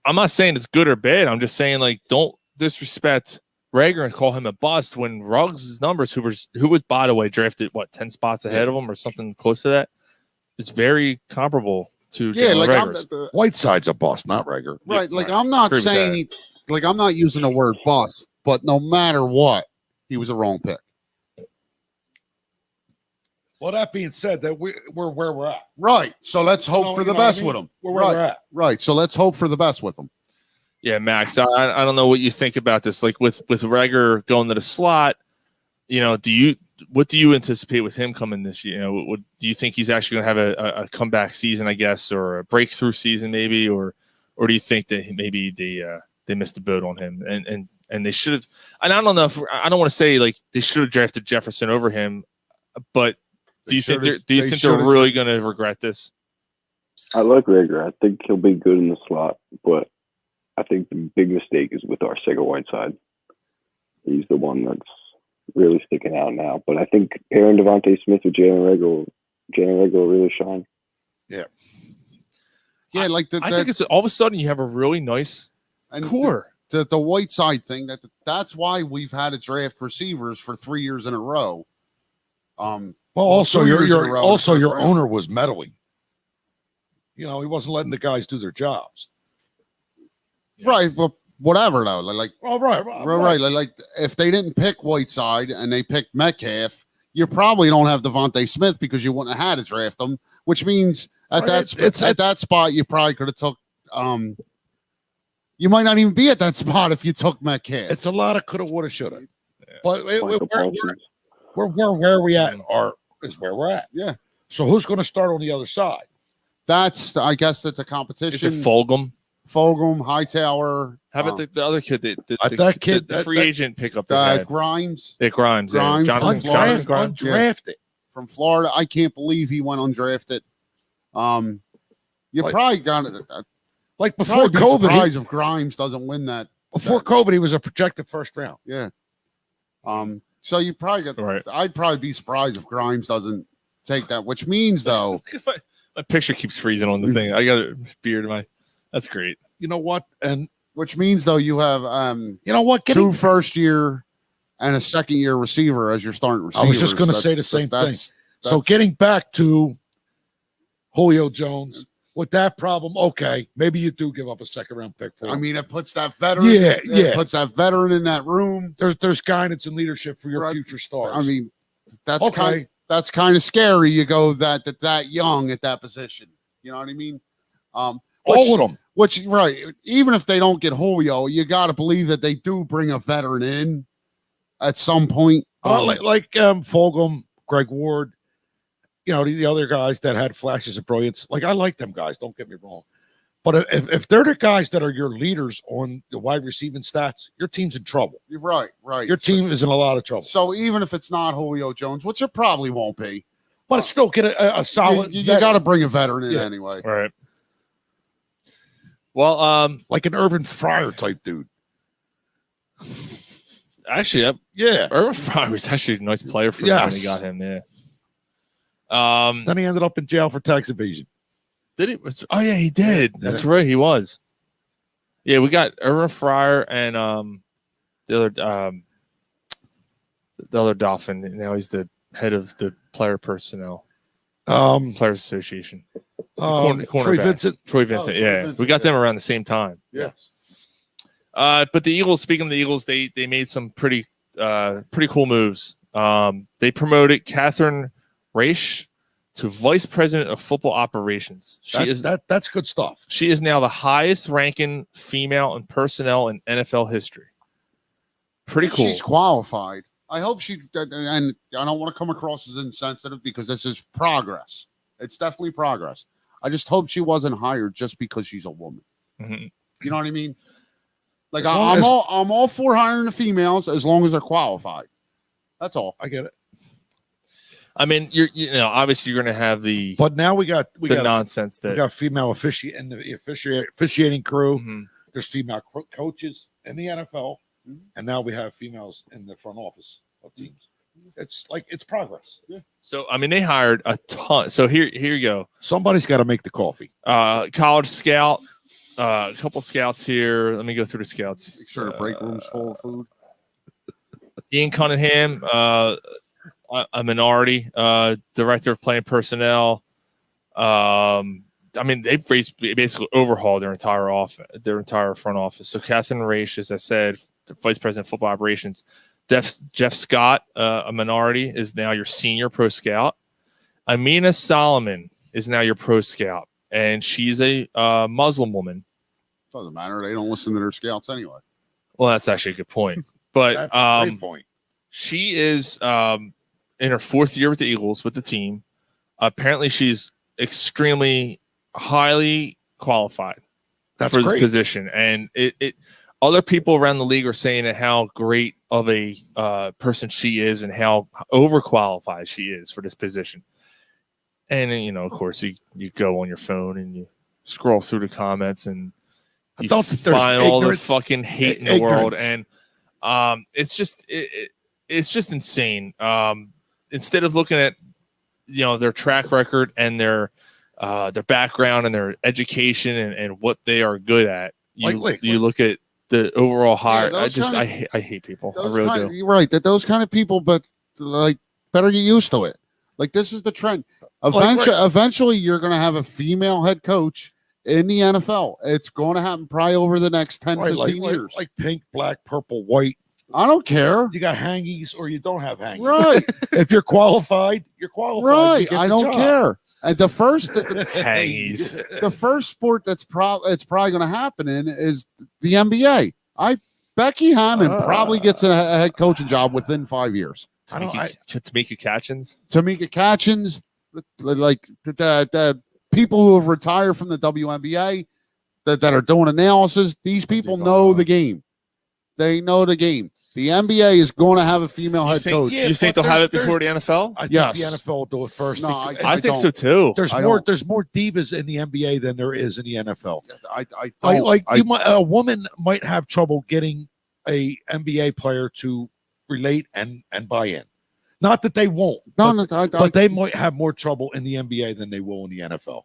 I'm not saying it's good or bad. I'm just saying, like, don't disrespect Reagor and call him a bust when Ruggs' numbers, who was by the way drafted 10 spots ahead of him or something close to that, it's very comparable to Jalen Reagor's. Whiteside's a boss, not Reagor. Right, like I'm not Agree with saying I'm not using the word bust, but no matter what, he was a wrong pick. Well, that being said, that we're where we're at. Right. So let's hope No, for you the know what I best mean? with him. We're where right. we're at. Right. So let's hope for the best with him. Yeah, Max, I don't know what you think about this. Like with Reagor going to the slot, what do you anticipate with him coming this year? Do you think he's actually going to have a comeback season, I guess, or a breakthrough season maybe, or do you think that maybe they missed the boat on him and they should have? And I don't know if I don't want to say like they should have drafted Jefferson over him, but do you think they're really going to regret this? I like Reagor. I think he'll be good in the slot, but I think the big mistake is with Arcega-Whiteside. He's the one that's really sticking out now. But I think pairing Devontae Smith with Jalen Reagor will really shine. Yeah. Yeah, like I think it's all of a sudden you have a really nice core. The Whiteside thing, that's why we've had to draft receivers for 3 years in a row. Well, also 2 years in a row in the first your round. owner was meddling. He wasn't letting the guys do their jobs. Right, but whatever though. Like right. Like if they didn't pick Whiteside and they picked Metcalf, you probably don't have Devontae Smith because you wouldn't have had to draft them. Which means at that spot you probably could have took. You might not even be at that spot if you took Metcalf. It's a lot of coulda, woulda, shoulda. Yeah. But where we at is where we're at. Yeah. So who's going to start on the other side? I guess that's a competition. Is it Fulgham? Hightower. How about the other kid? The free agent pickup. Grimes. Yeah, Grimes. Grimes Jonathan from Florida. Grimes. Undrafted. From Florida. I can't believe he went undrafted. You probably got it. Like before COVID, surprised if Grimes doesn't win that Before COVID, he was a projected first round. Yeah. So you probably get. Right. I'd probably be surprised if Grimes doesn't take that. Which means though, My picture keeps freezing on the thing. I got a beard in my. That's great. You know what? And which means though you have you know what? two first year and a second year receiver as your starting receiver. I was just going to say the same thing. So getting back to Julio Jones with that problem, okay, maybe you do give up a second round pick for him. I mean, it puts that veteran. Yeah. It puts that veteran in that room. There's guidance and leadership for your future stars. I mean, that's Okay. kind of scary. You go that young at that position. You know what I mean? All of them. Which right, even if they don't get Julio, you got to believe that they do bring a veteran in at some point. Like Fulgham, Greg Ward, you know, the other guys that had flashes of brilliance. Like, I like them guys, don't get me wrong. But if they're the guys that are your leaders on the wide receiving stats, your team's in trouble. You're right. Your team is in a lot of trouble. So even if it's not Julio Jones, which it probably won't be, but still get a solid. You got to bring a veteran in Yeah. anyway. All right. Well, like an Urban Fryer type dude. Actually, yeah, Urban Fryer was actually a nice player for them when he got him. Yeah. Then he ended up in jail for tax evasion. Did he? Oh yeah, he did. That's right, he was. Yeah, we got Urban Fryer and the other Dolphin. Now he's the head of the player personnel, Players Association. Troy Vincent. Troy Vincent. Yeah, we got them around the same time. Yes. But the Eagles. Speaking of the Eagles, they made some pretty cool moves. They promoted Catherine Raish to vice president of football operations. That's good stuff. She is now the highest ranking female in personnel in NFL history. Pretty cool. She's qualified. I hope she, and I don't want to come across as insensitive because this is progress. It's definitely progress. I just hope she wasn't hired just because she's a woman. Mm-hmm. You know what I mean? Like As long I'm all for hiring the females as long as they're qualified. That's all. I get it. I mean, you know, obviously you're going to have the, but now we got nonsense that we got female officiating crew. Mm-hmm. There's female coaches in the NFL, and now we have females in the front office of teams. It's progress. Yeah. So I mean, they hired a ton. So here you go. Somebody's got to make the coffee. College scout, a couple scouts here. Let me go through the scouts. Make sure the break room's full of food. Ian Cunningham, a minority, director of playing personnel. I mean, they've basically overhauled their entire front office. So Catherine Raish, as I said, the vice president of football operations. Jeff Scott, a minority, is now your senior pro scout. Amina Solomon is now your pro scout, and she's a Muslim woman. Doesn't matter. They don't listen to their scouts anyway. Well, that's actually a good point. But That's a great point. She is in her fourth year with the Eagles with the team. Apparently, she's extremely highly qualified That's for great. this position, and it other people around the league are saying that how great of a person she is and how overqualified she is for this position. And you know, of course, you go on your phone and you scroll through the comments and you find all the fucking hate in the world, and it's just it's just insane. Instead of looking at their track record and their background and their education and what they are good at, you look at the overall hire. I hate people. I really do. You're right. That those kind of people, but like better get used to it. Like this is the trend. Eventually, you're going to have a female head coach in the NFL. It's going to happen probably over the next 10, 15 years. Like pink, black, purple, white. I don't care. You got hangies or you don't have hangies. Right. If you're qualified, you're qualified. Right. I don't care. And the first hangies. The first sport it's probably going to happen in is the NBA. Becky Hammon probably gets a head coaching job within 5 years. Tamika Catchings. Tamika Catchings, like the people who have retired from the WNBA that are doing analysis. These people know the game. They know the game. The NBA is going to have a female head think, coach. you think they'll have it before the NFL? I think Yes. the NFL will do it first. No, because- I think don't. so too. There's I more. don't. There's more divas in the NBA than there is in the NFL. I don't. Like I- you might, a woman might have trouble getting a NBA player to relate and buy in. Not that they won't. No, but, no, but they might have more trouble in the NBA than they will in the NFL.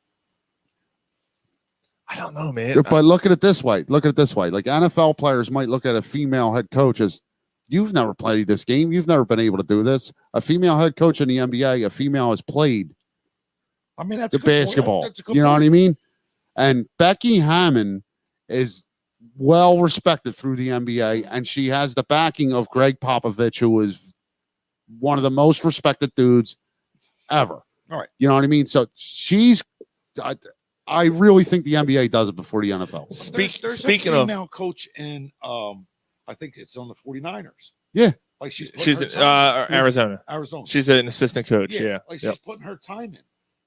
I don't know, man. But look at it this way. Look at it this way. Like NFL players might look at a female head coach as, you've never played this game. You've never been able to do this. A female head coach in the NBA, a female has played I mean, that's the a good point. basketball. That's a good You know point. what I mean? And Becky Hammond is well respected through the NBA, and she has the backing of Greg Popovich, who is one of the most respected dudes ever. All right. You know what I mean? So she's. I really think the NBA does it before the NFL. There's Speaking a of, female coach in, I think it's on the 49ers. Yeah. Like she's she's putting her time in. Arizona. Arizona. She's an assistant coach. Yeah. Like Yep. she's putting her time in.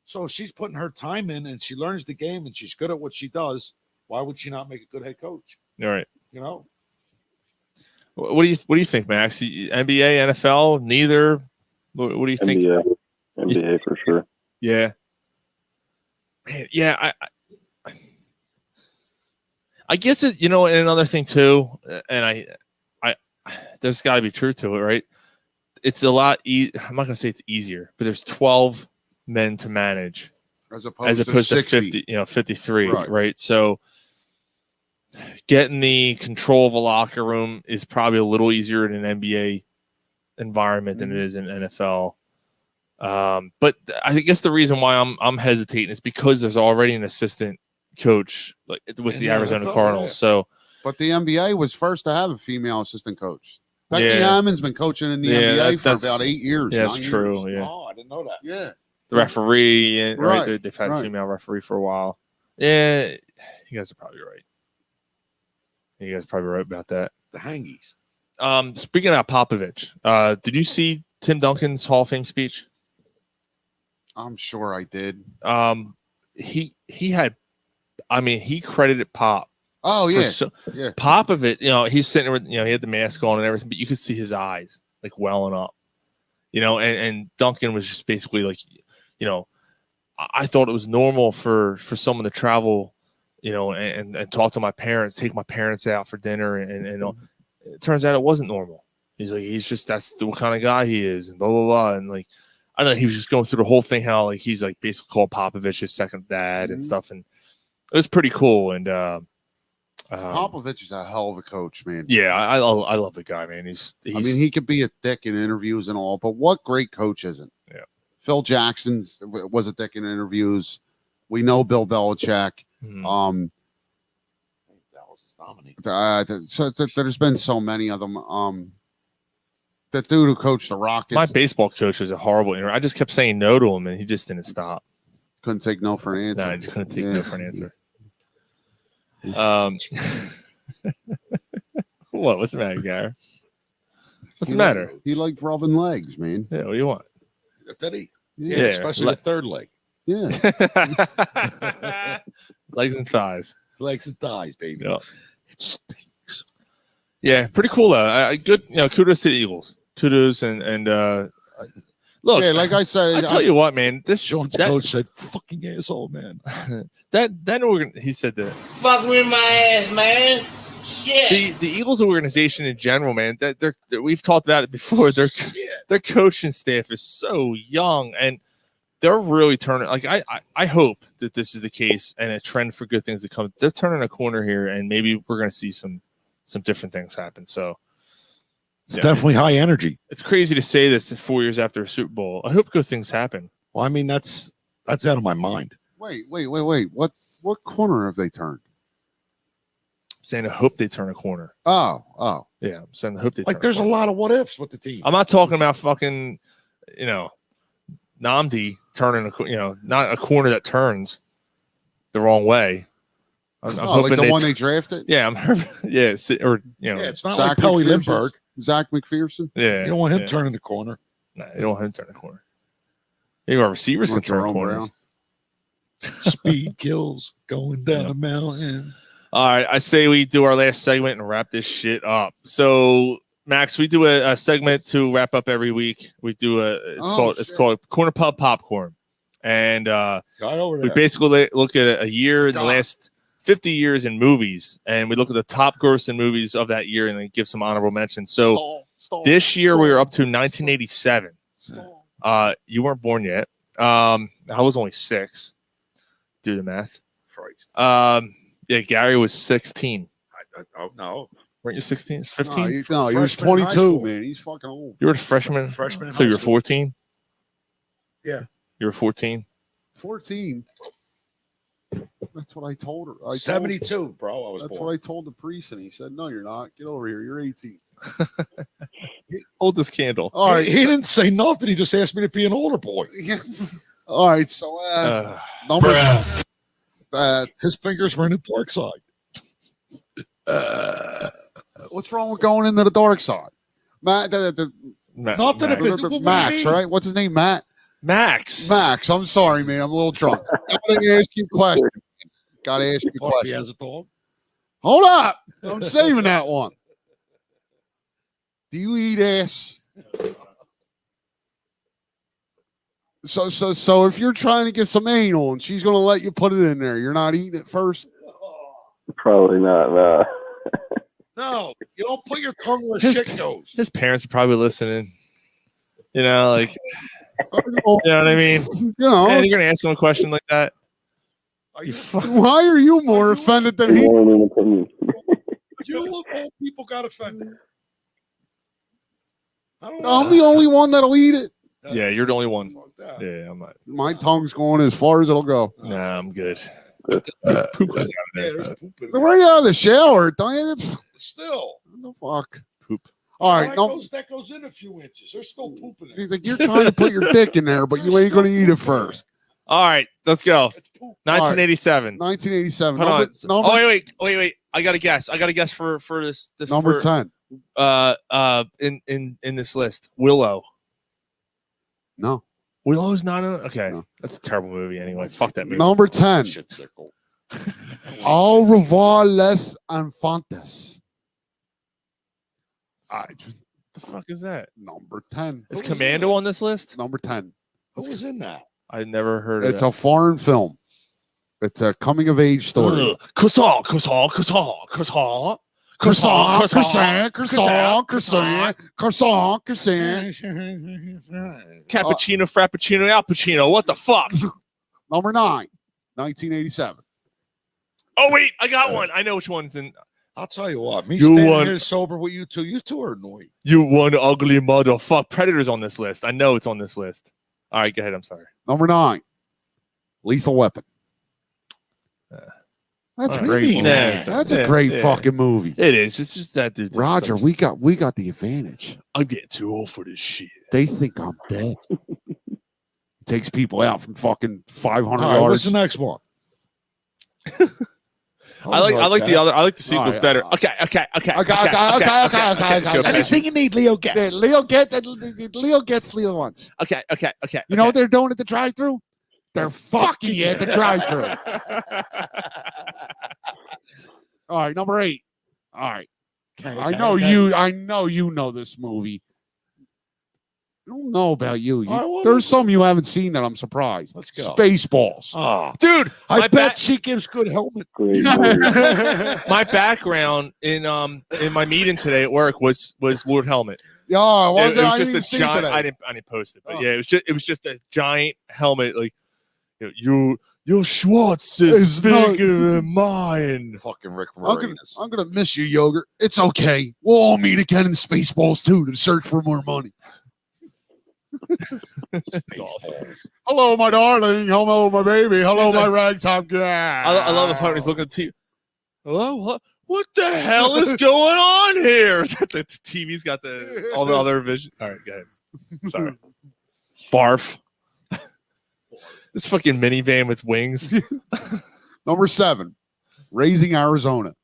So if she's putting her time in and she learns the game and she's good at what she does, why would she not make a good head coach? All right. You know? What do you think, Max? NBA, NFL, neither. What do you think? NBA for sure. Yeah. Man, yeah, I guess it, and another thing too, and I there's got to be truth to it, right? It's a lot. I'm not gonna say it's easier, but there's 12 men to manage As opposed to 60. 50, 53, Right. right? So getting the control of a locker room is probably a little easier in an NBA environment than it is in NFL. But I guess the reason why I'm hesitating is because there's already an assistant coach with In the the Arizona NFL, Cardinals. yeah. So But the NBA was first to have a female assistant coach. Becky Yeah. Hammond's been coaching in the Yeah, NBA for that's- about 8 years. yeah, that's 9 true. years. Yeah, Oh, I didn't know that. Yeah. the referee, and right? Right, They've had a right. female referee for a while. Yeah, you guys are probably right. You guys are probably right about that. The hangies. Speaking about Popovich, did you see Tim Duncan's Hall of Fame speech? I'm sure I did. He had, he credited Pop. Oh, for yeah. Yeah. Popovich, he's sitting there with, he had the mask on and everything, but you could see his eyes like welling up, and Duncan was just basically like, I thought it was normal for someone to travel, and talk to my parents, take my parents out for dinner. And it turns out it wasn't normal. He's like, that's the kind of guy he is, and blah, blah, blah. And like, I don't know, he was just going through the whole thing, how like he's like basically called Popovich his second dad and stuff. And it was pretty cool. And Popovich is a hell of a coach, man. yeah, I love the guy, man. He's I mean, he could be a dick in interviews and all, but what great coach isn't? Yeah. Phil Jackson was a dick in interviews. We know Bill Belichick. Mhm. There's been so many of them. That dude who coached the Rockets my baseball coach was a horrible interview. I just kept saying no to him, and he just didn't stop. couldn't take no for an answer. No, I just couldn't take Yeah. no for an answer. What's the matter, Gary? What's the matter? He liked rubbing legs, man. Yeah, what do you want? Did he? Yeah. Yeah, especially the third leg. Yeah. Legs and thighs. Legs and thighs, baby. Yeah. It stinks. Yeah, pretty cool though. Good, kudos to the Eagles. Kudos and look. Yeah, like I said, I tell you what, man. This Sean's coach said, "Fucking asshole, man." he said that Fuck with my ass, man. Shit. the Eagles organization in general, man. That we've talked about it before. Their coaching staff is so young, and they're really turning. Like I hope that this is the case and a trend for good things to come. They're turning a corner here, and maybe we're going to see some different things happen. So It's definitely high energy. it's crazy to say this 4 years after a Super Bowl. I hope good things happen. Well, I mean, that's out of my mind. Wait. What corner have they turned? I'm saying I hope they turn a corner. Oh. Yeah, I'm saying I hope they Like, turn there's a corner. lot of what ifs with the team. I'm not talking about fucking, Namdi turning not a corner that turns the wrong way. I'm Like the one they drafted? Yeah, I'm yeah, or it's not Zach like Pelly McPherson? Lindbergh. Zach McPherson? yeah. You don't want him yeah. turning the corner. No, you don't want him to turn the corner. Maybe our receivers can Want turn Jerome corners. Brown? Speed kills going down the mountain. All right, I say we do our last segment and wrap this shit up. So, Max, we do a segment to wrap up every week. We do it's called Corner Pub Popcorn, and we basically look at a year in the last 50 years in movies, and we look at the top grossing movies of that year, and then give some honorable mentions. So this year we were up to 1987. You weren't born yet. I was only 6. Do the math. Christ. Yeah, Gary was 16. No. Weren't you 16? It's 15? No, he was 22, man. He's fucking old. You were a freshman? Freshman in So high you're school. 14? Yeah. You were 14? 14. That's what I told her. 72, bro. I was That's born. what I told the priest, and he said, "No, you're not. Get over here. You're 18." Hold this candle. All right. He didn't say nothing. He just asked me to be an older boy. All right. So, number. His fingers were in the dark side. What's wrong with going into the dark side? Matt, Max, right? What's his name? Max. Max. I'm sorry, man. I'm a little drunk. Gotta ask you a question. Gotta ask you a He question. has a dog. Hold up. I'm saving that one. Do you eat ass? So if you're trying to get some anal and she's gonna let you put it in there, you're not eating it first? Probably not. No. No, you don't put your tongue where His- shit goes. His parents are probably listening. You know, like, you know what I mean? You know, And you're going to ask him a question like that? why are you more offended than he? You of all people got offended. I don't know. I'm the only one that'll eat it. Yeah, you're the only one. Yeah, I'm not. My tongue's going as far as it'll go. Nah, I'm good. Poop goes out of there. They're right out of the shower. Don't you? It's, Still. what the fuck? Poop. All right, no, that goes in a few inches. They're still pooping it. like you're trying to put your dick in there, but you ain't going to eat it first. All right, let's go. 1987. 1987. Hold on. Number, Oh, wait. I got to guess. for this. number 10. In this list, Willow. No. Willow's not in it? Okay. No. That's a terrible movie anyway. Fuck that movie. Number 10. Shit circle. Au revoir, les infantes. All right. What the fuck is that? Number 10. Is Commando on this list? Number 10. Who was in that? I never heard of It's that. a foreign film. It's a coming of age story. Croissant. Cappuccino, Frappuccino, Al Pacino. What the fuck? Number 9. 1987. Oh, wait. I got one. I know which one's in. I'll tell you what. Me You standing won. here sober with you two are annoying. You one ugly motherfucker. Predator's on this list. I know it's on this list. All right, go ahead. I'm sorry. Number 9. Lethal Weapon. That's a All right. great movie. Nah, That's a great yeah. fucking movie. It is. It's just that dude. Roger, we got the advantage. I'm getting too old for this shit. They think I'm dead. Takes people out from fucking 500 All right, what's yards. the next one? I like the other. I like the sequels right, better. all right. Okay. Okay. Anything you need, Leo gets. Yeah, Leo gets Leo wants. Okay. You know what they're doing at the drive-thru? They're fucking you at the drive-thru. All right, number 8. All right. I know you know this movie. I don't know about you. All right, well, There's some you haven't seen that I'm surprised. Let's go. Spaceballs. Oh, Dude, I bet she gives good helmet. Great movie. my background in my meeting today at work was Lord Helmet. Yeah, It was it? I was didn't just a see it giant. today. I didn't post it, but Oh. yeah, it was just a giant helmet. Like your Schwartz is It's not- bigger than mine. Fucking Rick I'm Moranis. gonna miss you, Yogurt. It's okay. We'll all meet again in Spaceballs 2 to search for more money. It's awesome. Hello, my darling. Hello, my baby. Hello, my ragtop guy. I love the part when he's looking at the TV. Hello, what the hell is going on here? The TV's got all the other vision. All right, go ahead. Sorry. Barf. This fucking minivan with wings. Number 7, Raising Arizona.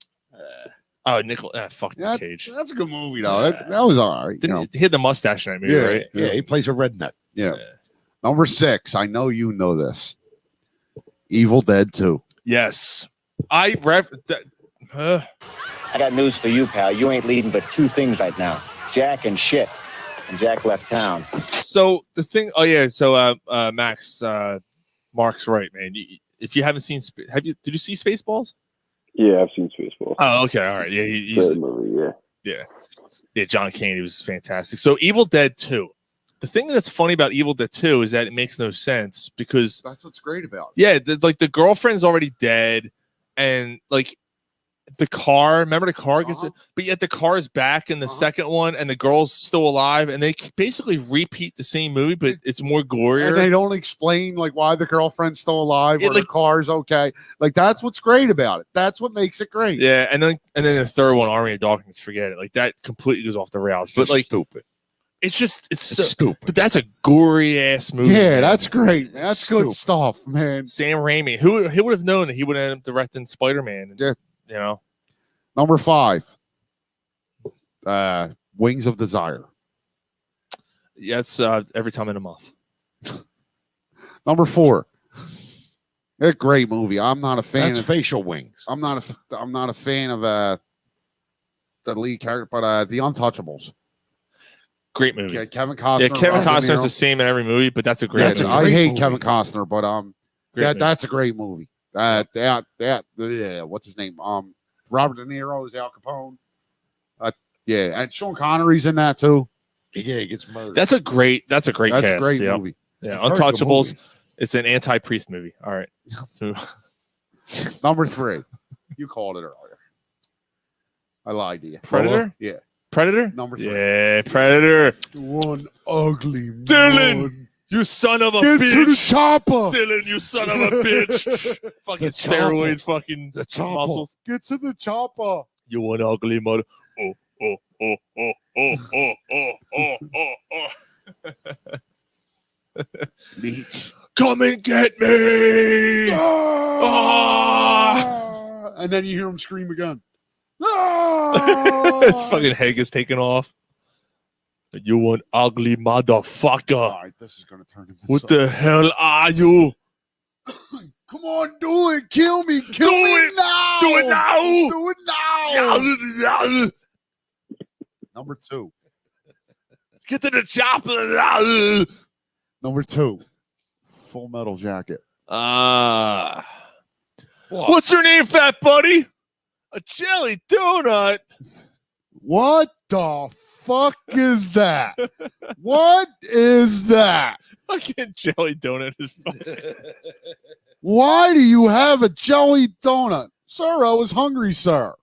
Oh, fuck Yeah, Cage. that's a good movie, though. That was all right. He had the mustache in that movie, right? Yeah, he plays a redneck. Yeah. Number 6, I know you know this. Evil Dead 2. Yes. I got news for you, pal. You ain't leading but two things right now: Jack and shit. And Jack left town. So the thing, Max, Mark's right, man. If you haven't seen, did you see Spaceballs? Yeah, I've seen Spaceballs. Oh, okay, all right. Yeah, he's Great movie. yeah. John Candy was fantastic. So Evil Dead 2. The thing that's funny about Evil Dead 2 is that it makes no sense because That's what's great about it. yeah, the girlfriend's already dead, and like the car. Remember the car gets it, but yet the car is back in the second one, and the girl's still alive, and they basically repeat the same movie, but it's more gorier. And they don't explain like why the girlfriend's still alive Yeah, or the car's okay. Like that's what's great about it. That's what makes it great. Yeah, and then the third one, Army of Darkness, forget it. Like that completely goes off the rails. But like stupid. It's just it's so, stupid. But that's a gory ass movie. Yeah, man. that's great. That's good Stupid. stuff, man. Sam Raimi. Who would have known that he would end up directing Spider-Man? Yeah. You know. Number 5. Wings of Desire. Yeah, it's every time in a month. Number 4. A great movie. I'm not a fan That's of facial wings. I'm not a fan of the lead character, but The Untouchables. Great movie. Yeah, Kevin Costner. Yeah, Kevin Robert De Costner's Niro. the same in every movie, but that's a great movie. I hate movie. Kevin Costner, but Great movie. that's a great movie. What's his name? Robert De Niro is Al Capone. Yeah, and Sean Connery's in that too. Yeah, he gets murdered. That's a great That's cast. a great yeah. movie. Yeah, It's a very good Untouchables. movie. It's an anti-priest movie. All right. Let's move. Number 3. You called it earlier. I lied to you. Predator? Yeah. Predator? Number 3. Yeah, Predator. One ugly Dylan, man. you son of a Get to the bitch. chopper. Dylan, you son of a bitch. Fucking The chopper. steroids, fucking The chopper. muscles. Get to the chopper. You an ugly mother. Come and get me. Ah! And then you hear him scream again. His fucking head gets taken off. You an ugly motherfucker. All right, this is going to turn into What something. the hell are you? Come on, do it. Kill me. Kill Do me it. now. Do it now. Do it now. Number 2. Get to the chopper. Number 2. Full Metal Jacket. What's her name, fat buddy? A jelly donut. What the fuck is that? What is that? Fucking jelly donut is fucking. Why do you have a jelly donut? Sir, I was hungry, sir.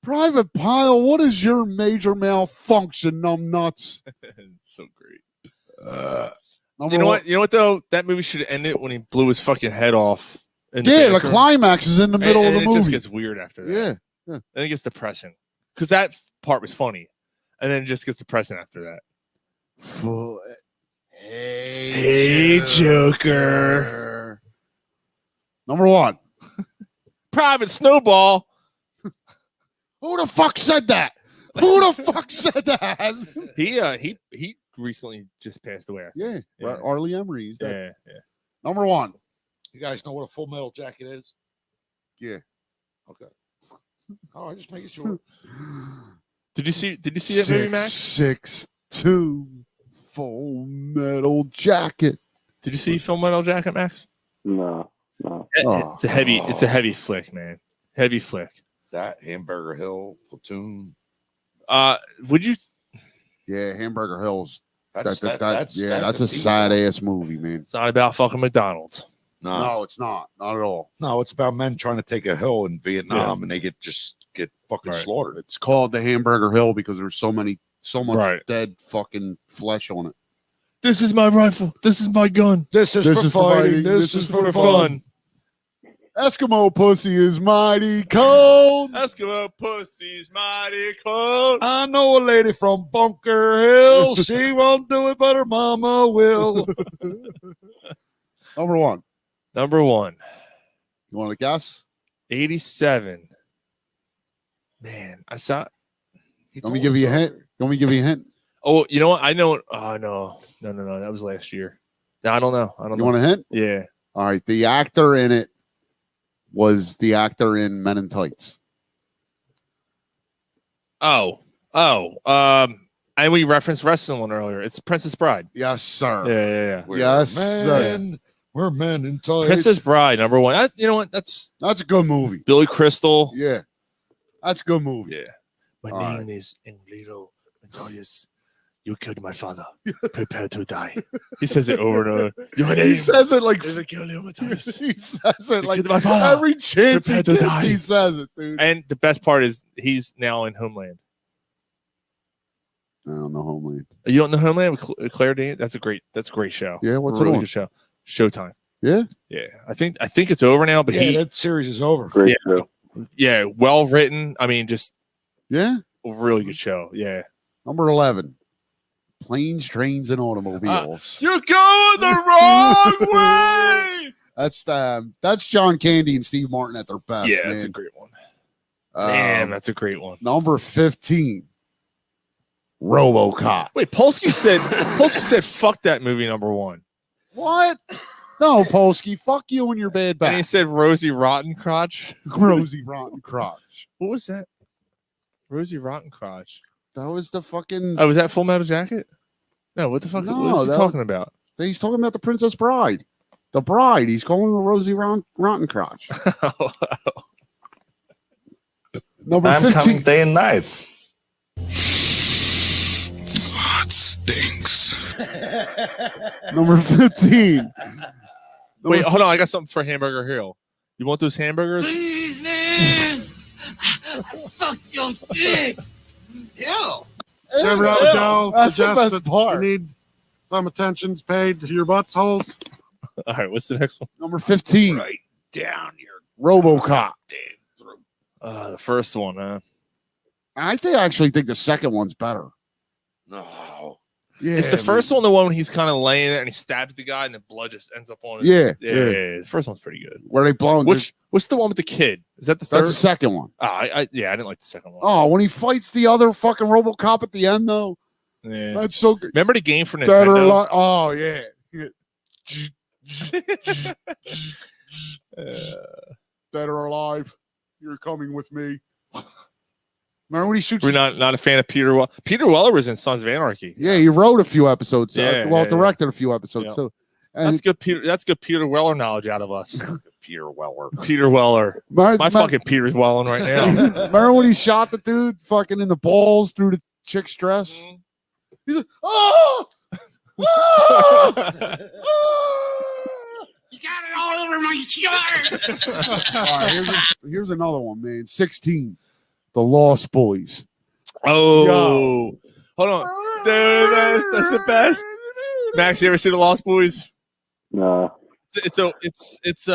Private Pile, what is your major malfunction, numbnuts? So great. Number You know one- what? You know what though? That movie should have ended when he blew his fucking head off. in Yeah, the bathroom. climax is in the middle And of the it movie. just gets weird after that. Yeah. And it gets depressing because that part was funny, and then it just gets depressing after that. Hey, Joker. Number 1. Private Snowball. Who the fuck said that? Who the fuck said that? He recently just passed away. Yeah, Yeah. Arlie Emery. He's dead. Yeah. Number 1. You guys know what a Full Metal Jacket is? Yeah. Okay. Oh, I just making sure. Did you see that movie, Max? 6'2" Full Metal Jacket. Did you see Full Metal Jacket, Max? No. Oh. It's a heavy flick, man. Heavy flick. That Hamburger Hill Platoon. Would you? Yeah, Hamburger Hills. That's That's a deep. sad ass movie, man. It's not about fucking McDonald's. No, it's not. Not at all. No, it's about men trying to take a hill in Vietnam, Yeah. and they get fucking Right. slaughtered. It's called the Hamburger Hill because there's so much Right. dead fucking flesh on it. This is my rifle. This is my gun. This is This for is for fighting. fighting. This is for fun. Eskimo pussy is mighty cold. Eskimo pussy's mighty cold. I know a lady from Bunker Hill. She won't do it, but her mama will. Number 1. Number 1. You want to guess? 87. Man, I saw. Let me give you a hint. Let me give you a hint. Oh, you know what? I know. Oh no. That was last year. No, I don't know. You want a hint? Yeah. All right. The actor in it was the actor in Men in Tights. Oh, And we referenced wrestling one earlier. It's Princess Bride. Yes, sir. Yeah. Yes, sir. We're men in tights. Princess Bride, number one. You know what? That's a good movie. Billy Crystal. Yeah, that's a good movie. Yeah. My All name is Englito Montoyas. You killed my father. Prepare to die. He says it over and over. Your name He says it like is Englito Montoyas. he says it like my father. every chance he Prepare to gets, die. he says it, dude. And the best part is he's now in Homeland. I don't know Homeland. You don't know Homeland with Claire Danes? That's a great show. Yeah, what's a it really on? good show. Showtime. Yeah, Yeah. I think it's over now, but that series is over. Great show. yeah, well written. I mean, just yeah. a really good show. Yeah. Number 11. Planes, Trains, and Automobiles. You're going the wrong way. That's John Candy and Steve Martin at their best. Yeah, man. that's a great one. Damn, that's a great one. Number 15. RoboCop. Wait, Polsky said fuck that movie number one. What? No, Polsky. Fuck you and your bad And he back. said Rosie Rotten Crotch. Rosie Rotten Crotch. What was that? Rosie Rotten Crotch. That was the fucking. Oh, was that Full Metal Jacket? No, what the fuck? No, what is he that- talking about? He's talking about the Princess Bride. The bride. He's calling her Rosie Rotten Crotch. Number 15. day and night. That stinks. Number 15. Wait, hold on. I got something for Hamburger Hill. You want those hamburgers? Please, man. I sucked your dick. Remember how Joe That's the suggested best part. you need some attentions paid to your buttholes? All right, what's the next one? Number 15. Right down your RoboCop. The first one, huh? I actually think the second one's better. No. Yeah, Is the first one the one when he's kind of laying there and he stabs the guy and the blood just ends up on his Yeah, yeah. yeah. The first one's pretty good. where they blow? What's the one with the kid? Is that the third? That's the second one. I didn't like the second one. Oh, when he fights the other fucking RoboCop at the end, though, Yeah. that's so good. Remember the game for Dead or Nintendo? alive. Oh yeah. Dead or alive, you're coming with me. Remember when he shoots? We're not a fan of Peter Weller. Peter Weller was in Sons of Anarchy. Yeah, he wrote a few episodes. Yeah, Directed a few episodes Yeah. too. And That's good. That's good Peter Weller knowledge out of us. Peter Weller. Peter Weller. My fucking Peter's welling right now. Remember when he shot the dude fucking in the balls through the chick's dress? Mm-hmm. He's like, oh! Oh! You got it all over my shirt. All right, here's another one, man. 16. The Lost Boys. Oh, hold on, dude, that's the best. Max, you ever see the Lost Boys? Nah. It's It's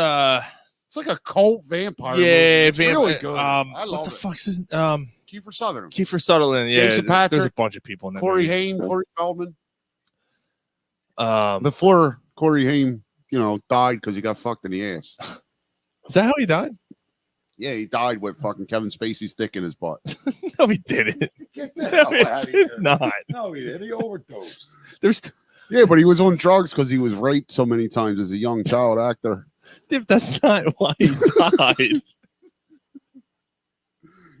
like a cult vampire. yeah, movie. It's really vamp- good. I I love what the it. fuck's his Kiefer Sutherland, Kiefer Sutherland? Yeah, Jason there's a Patrick, bunch of people in that. Corey movie. Haim, Corey Feldman. Um, Before Corey Haim, died because he got fucked in the ass. is that how he died? Yeah, he died with fucking Kevin Spacey's dick in his butt. No, he didn't. Get No, that he hell out of did here. not. No, he did. He overdosed. There's, Yeah, but he was on drugs because he was raped so many times as a young child actor. dude, that's not why he died.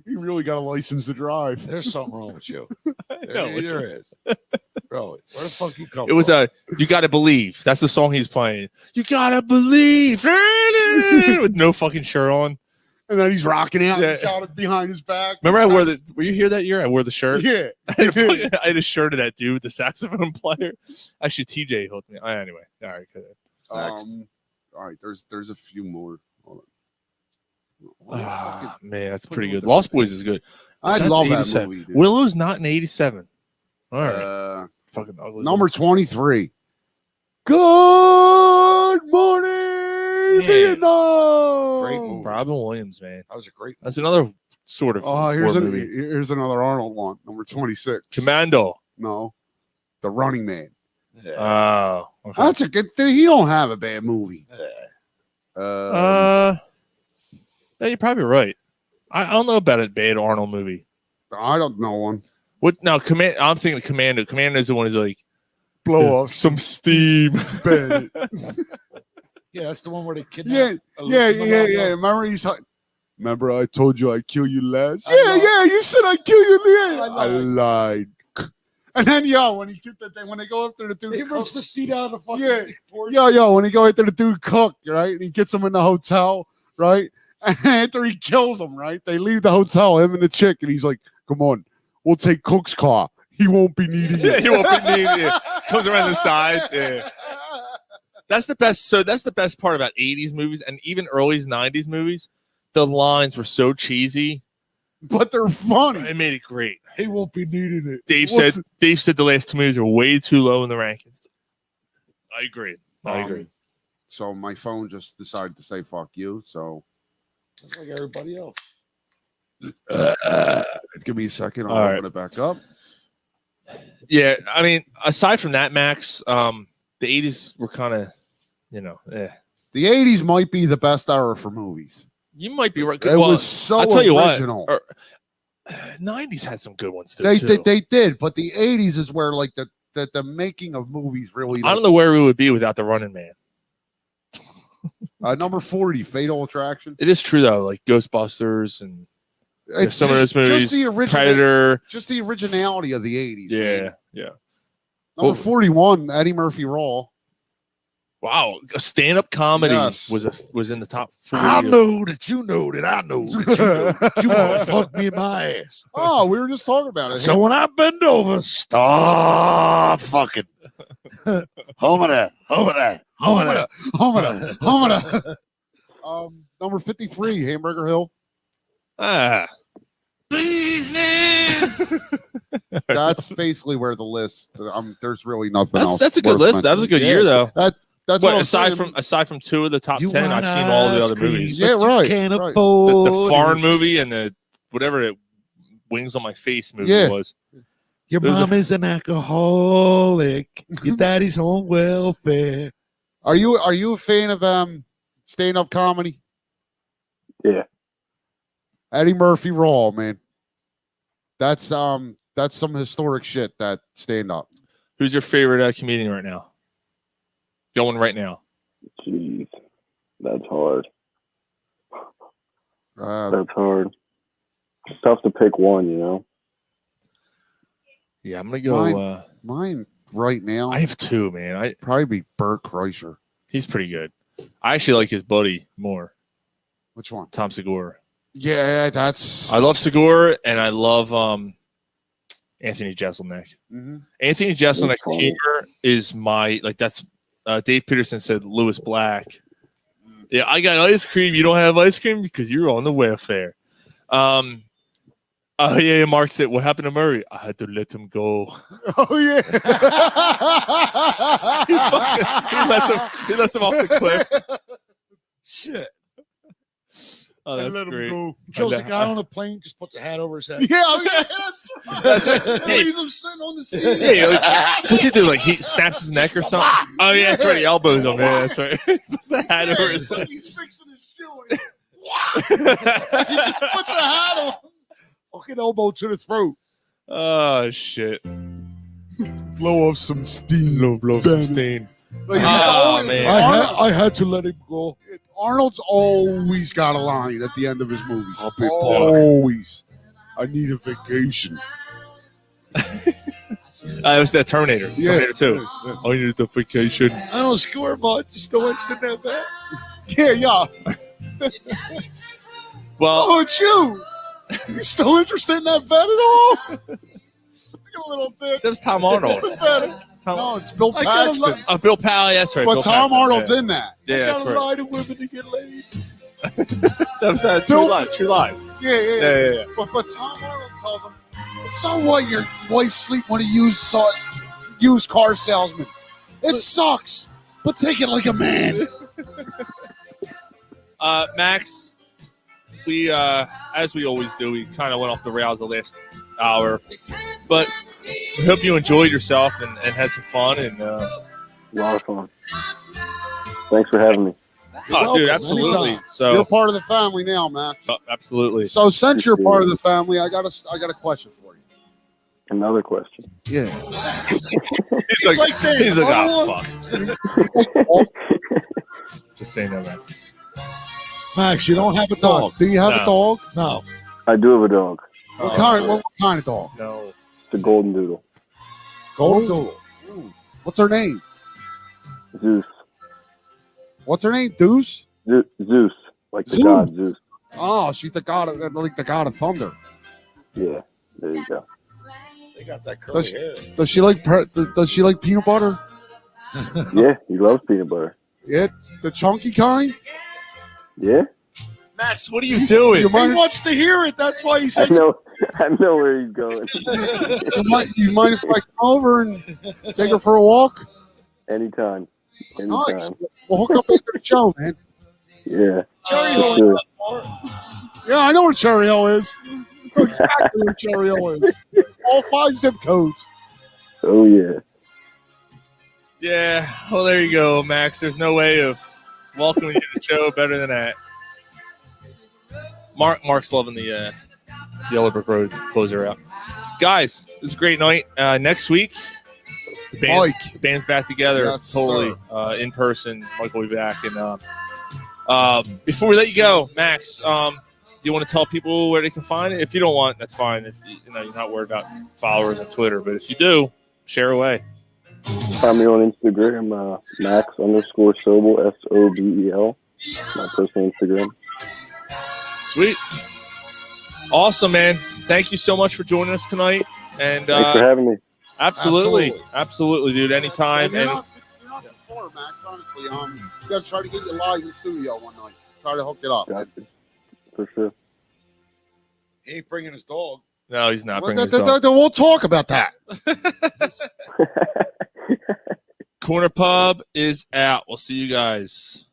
He really got a license to drive. There's something wrong with you. know, There is. Really. Where the fuck you come It was from? You Gotta Believe. That's the song he's playing. You gotta believe with no fucking shirt on. And then he's rocking out. Yeah. He's got it behind his back. Remember were you here that year? I wore the shirt. Yeah. I had a shirt of that dude with the saxophone player. Actually, TJ hooked me. Anyway, all right. Next. All right. There's a few more. Hold on. Man, that's pretty good. Lost Boys is good. I That's love that 87. movie. Dude. Willow's not in 87. All right. Fucking ugly. Number 23. Good morning, Vietnam. Great movie. Robin Williams, man. That was a great That's another sort of Oh, war movie. here's another Arnold one. Number 26. Commando. No, The Running Man. Oh, okay. That's a good thing. He don't have a bad movie. Yeah, you're probably right. I don't know about a bad Arnold movie. I don't know one. What now? I'm thinking of Commando. Commando is the one who's like blow off some steam. Yeah, that's the one where they Yeah, kidnapped. yeah. Remember Remember I told you I'd kill you last? Yeah, you said I'd kill you last. I lied. And then, when he get that, when they go after the dude, He rips the seat out of the fucking porch. when he go after the dude Cook, right? And he gets him in the hotel, right? And after he kills him, right? They leave the hotel, him and the chick, and he's like, "Come on, we'll take Cook's car. He won't be needing it." He won't be needing it. Comes around the side. Yeah. That's the best. So that's the best part about 80s movies and even early 90s movies. The lines were so cheesy, but they're funny. It made it great. He won't be needing it. Dave said the last 2 movies are way too low in the rankings. I agree. So my phone just decided to say "fuck you." So Just like everybody else. give me a second. I'll All open it back up. Yeah, I mean, aside from that, Max, the 80s were kind of, eh. The 80s might be the best era for movies. You might be right. It was so I'll tell you original. what. 90s had some good ones too. They did, but the 80s is where like the making of movies really. I don't know where we would be without the Running Man. Number 40, Fatal Attraction. It is true though, like Ghostbusters and some of those movies. Predator. Just the originality of the 80s. Yeah, man. yeah. Number 41, Eddie Murphy Raw. Wow, a stand-up comedy Yes. was in the top 40. I know that you know that I know that you know that you want to fuck me in my ass. Oh, we were just talking about it. So when I bend over, stop fucking. Home of that. Number 53, Hamburger Hill. Please, man. That's basically where the list. There's really nothing else. That's a good worth list. That was a good mentioning. year though. That's What, what I'm aside saying. from 2 of the top 10, I've seen all the other movies. Yeah, right. Can't right. afford The foreign movie and the whatever the Wings on My Face movie Yeah. was. Your Those mom is an alcoholic. Your daddy's on welfare. Are you a fan of stand-up comedy? Yeah. Eddie Murphy Raw, man. That's some historic shit, that stand-up. Who's your favorite comedian right now? Going right now. Jeez, that's hard. Uh, That's hard. It's tough to pick one, you know. Yeah, I'm gonna go. Mine right now. I have 2, man. Probably be Bert Kreischer. He's pretty good. I actually like his buddy more. Which one? Tom Segura. Yeah, that's. I love Segura and I love Anthony Jeselnik. Mhm. Anthony Jeselnik That's funny. humor is my that's Dave Peterson said Lewis Black. Yeah, I got ice cream. You don't have ice cream because you're on the welfare. Oh yeah, Mark said, what happened to Murray? I had to let him go. Oh yeah. he lets him off the cliff. Shit. Oh, that's Let him great. go. Kills a guy on a plane, just puts a hat over his head. Yeah, That's it. Hey. Leaves him sitting on the seat. Yeah, like, what's he do? Like he snaps his neck or something? Oh yeah, that's right. He elbows him. Yeah, that's right. He puts the hat over his head. He's fixing his shoe. He just puts a hat on. Fucking elbow to the throat. Oh shit. Blow off some steam. Blow some steam. Like, he's Oh, always- man. I had to let him go. Arnold's always got a line at the end of his movies. I'll be back. Always. I need a vacation. It was the Terminator. Yeah. Terminator 2. I needed the vacation. I don't score much. Still interested in that bet. Yeah. Well, Oh, it's you. You still interested in that vet at all? Look at a little dick. that was Tom Arnold. It's pathetic. No, it's Bill Paxton. Bill Powell. That's right. But Bill Tom Paxton, Arnold's yeah. in that. Yeah, that's Gotta right. lie to women to get laid. That was True Bill- Lies. True Lies. Yeah. But Tom Arnold tells him, so what, your wife sleep with a used car salesman? It sucks, but take it like a man. Max, we as we always do, we kind of went off the rails the last hour, but we hope you enjoyed yourself and had some fun. And A lot of fun. Thanks for having me. oh, dude, absolutely. You're So, part of the family now, Max. absolutely. So since you're part of the family, I got a question for you. Another question. Yeah. He's like oh, fuck. Just saying that, Max. Max, you don't have a dog. Do you have No. a dog? No. I do have a dog. What kind of dog? No. It's a golden doodle. Golden Doodle. What's her name? Zeus. What's her name? Deuce? Zeus. Like the Zeus. god Zeus. Oh, she's the god of like the god of thunder. Yeah. There you go. They got that curly hair. Does she like peanut butter? Yeah, he loves peanut butter. Yeah, the chunky kind. Yeah. Max, what are you doing? You He mind, wants to hear it. That's why he I said. know. I know where he's going. you mind if I come over and take her for a walk? Anytime. Nice. We'll hook up after the show, man. Yeah. Cherry For Hill. sure. Yeah, I know where Cherry Hill is. I know exactly where Cherry Hill is. All 5 zip codes. Oh yeah. Yeah. Well, there you go, Max. There's no way of welcoming you to the show better than that. Mark's loving the Yellow Brick Road closer out. Guys, it was a great night. Next week, the band's back together, Yes, totally in person. Mike will be back. And before we let you go, Max, do you want to tell people where they can find it? If you don't want, that's fine. If you're not worried about followers on Twitter, but if you do, share away. Find me on Instagram, Max_Sobel, SOBEL. My personal Instagram. Sweet. Awesome, man. Thank you so much for joining us tonight. And Thanks for having me. Absolutely, dude. Anytime. You're not too far, Max, honestly. You got to try to get you live in the studio one night. Try to hook it up. Gotcha. For sure. He ain't bringing his dog. No, he's not Well, bringing his dog. we'll talk about that. Corner Pub is out. We'll see you guys.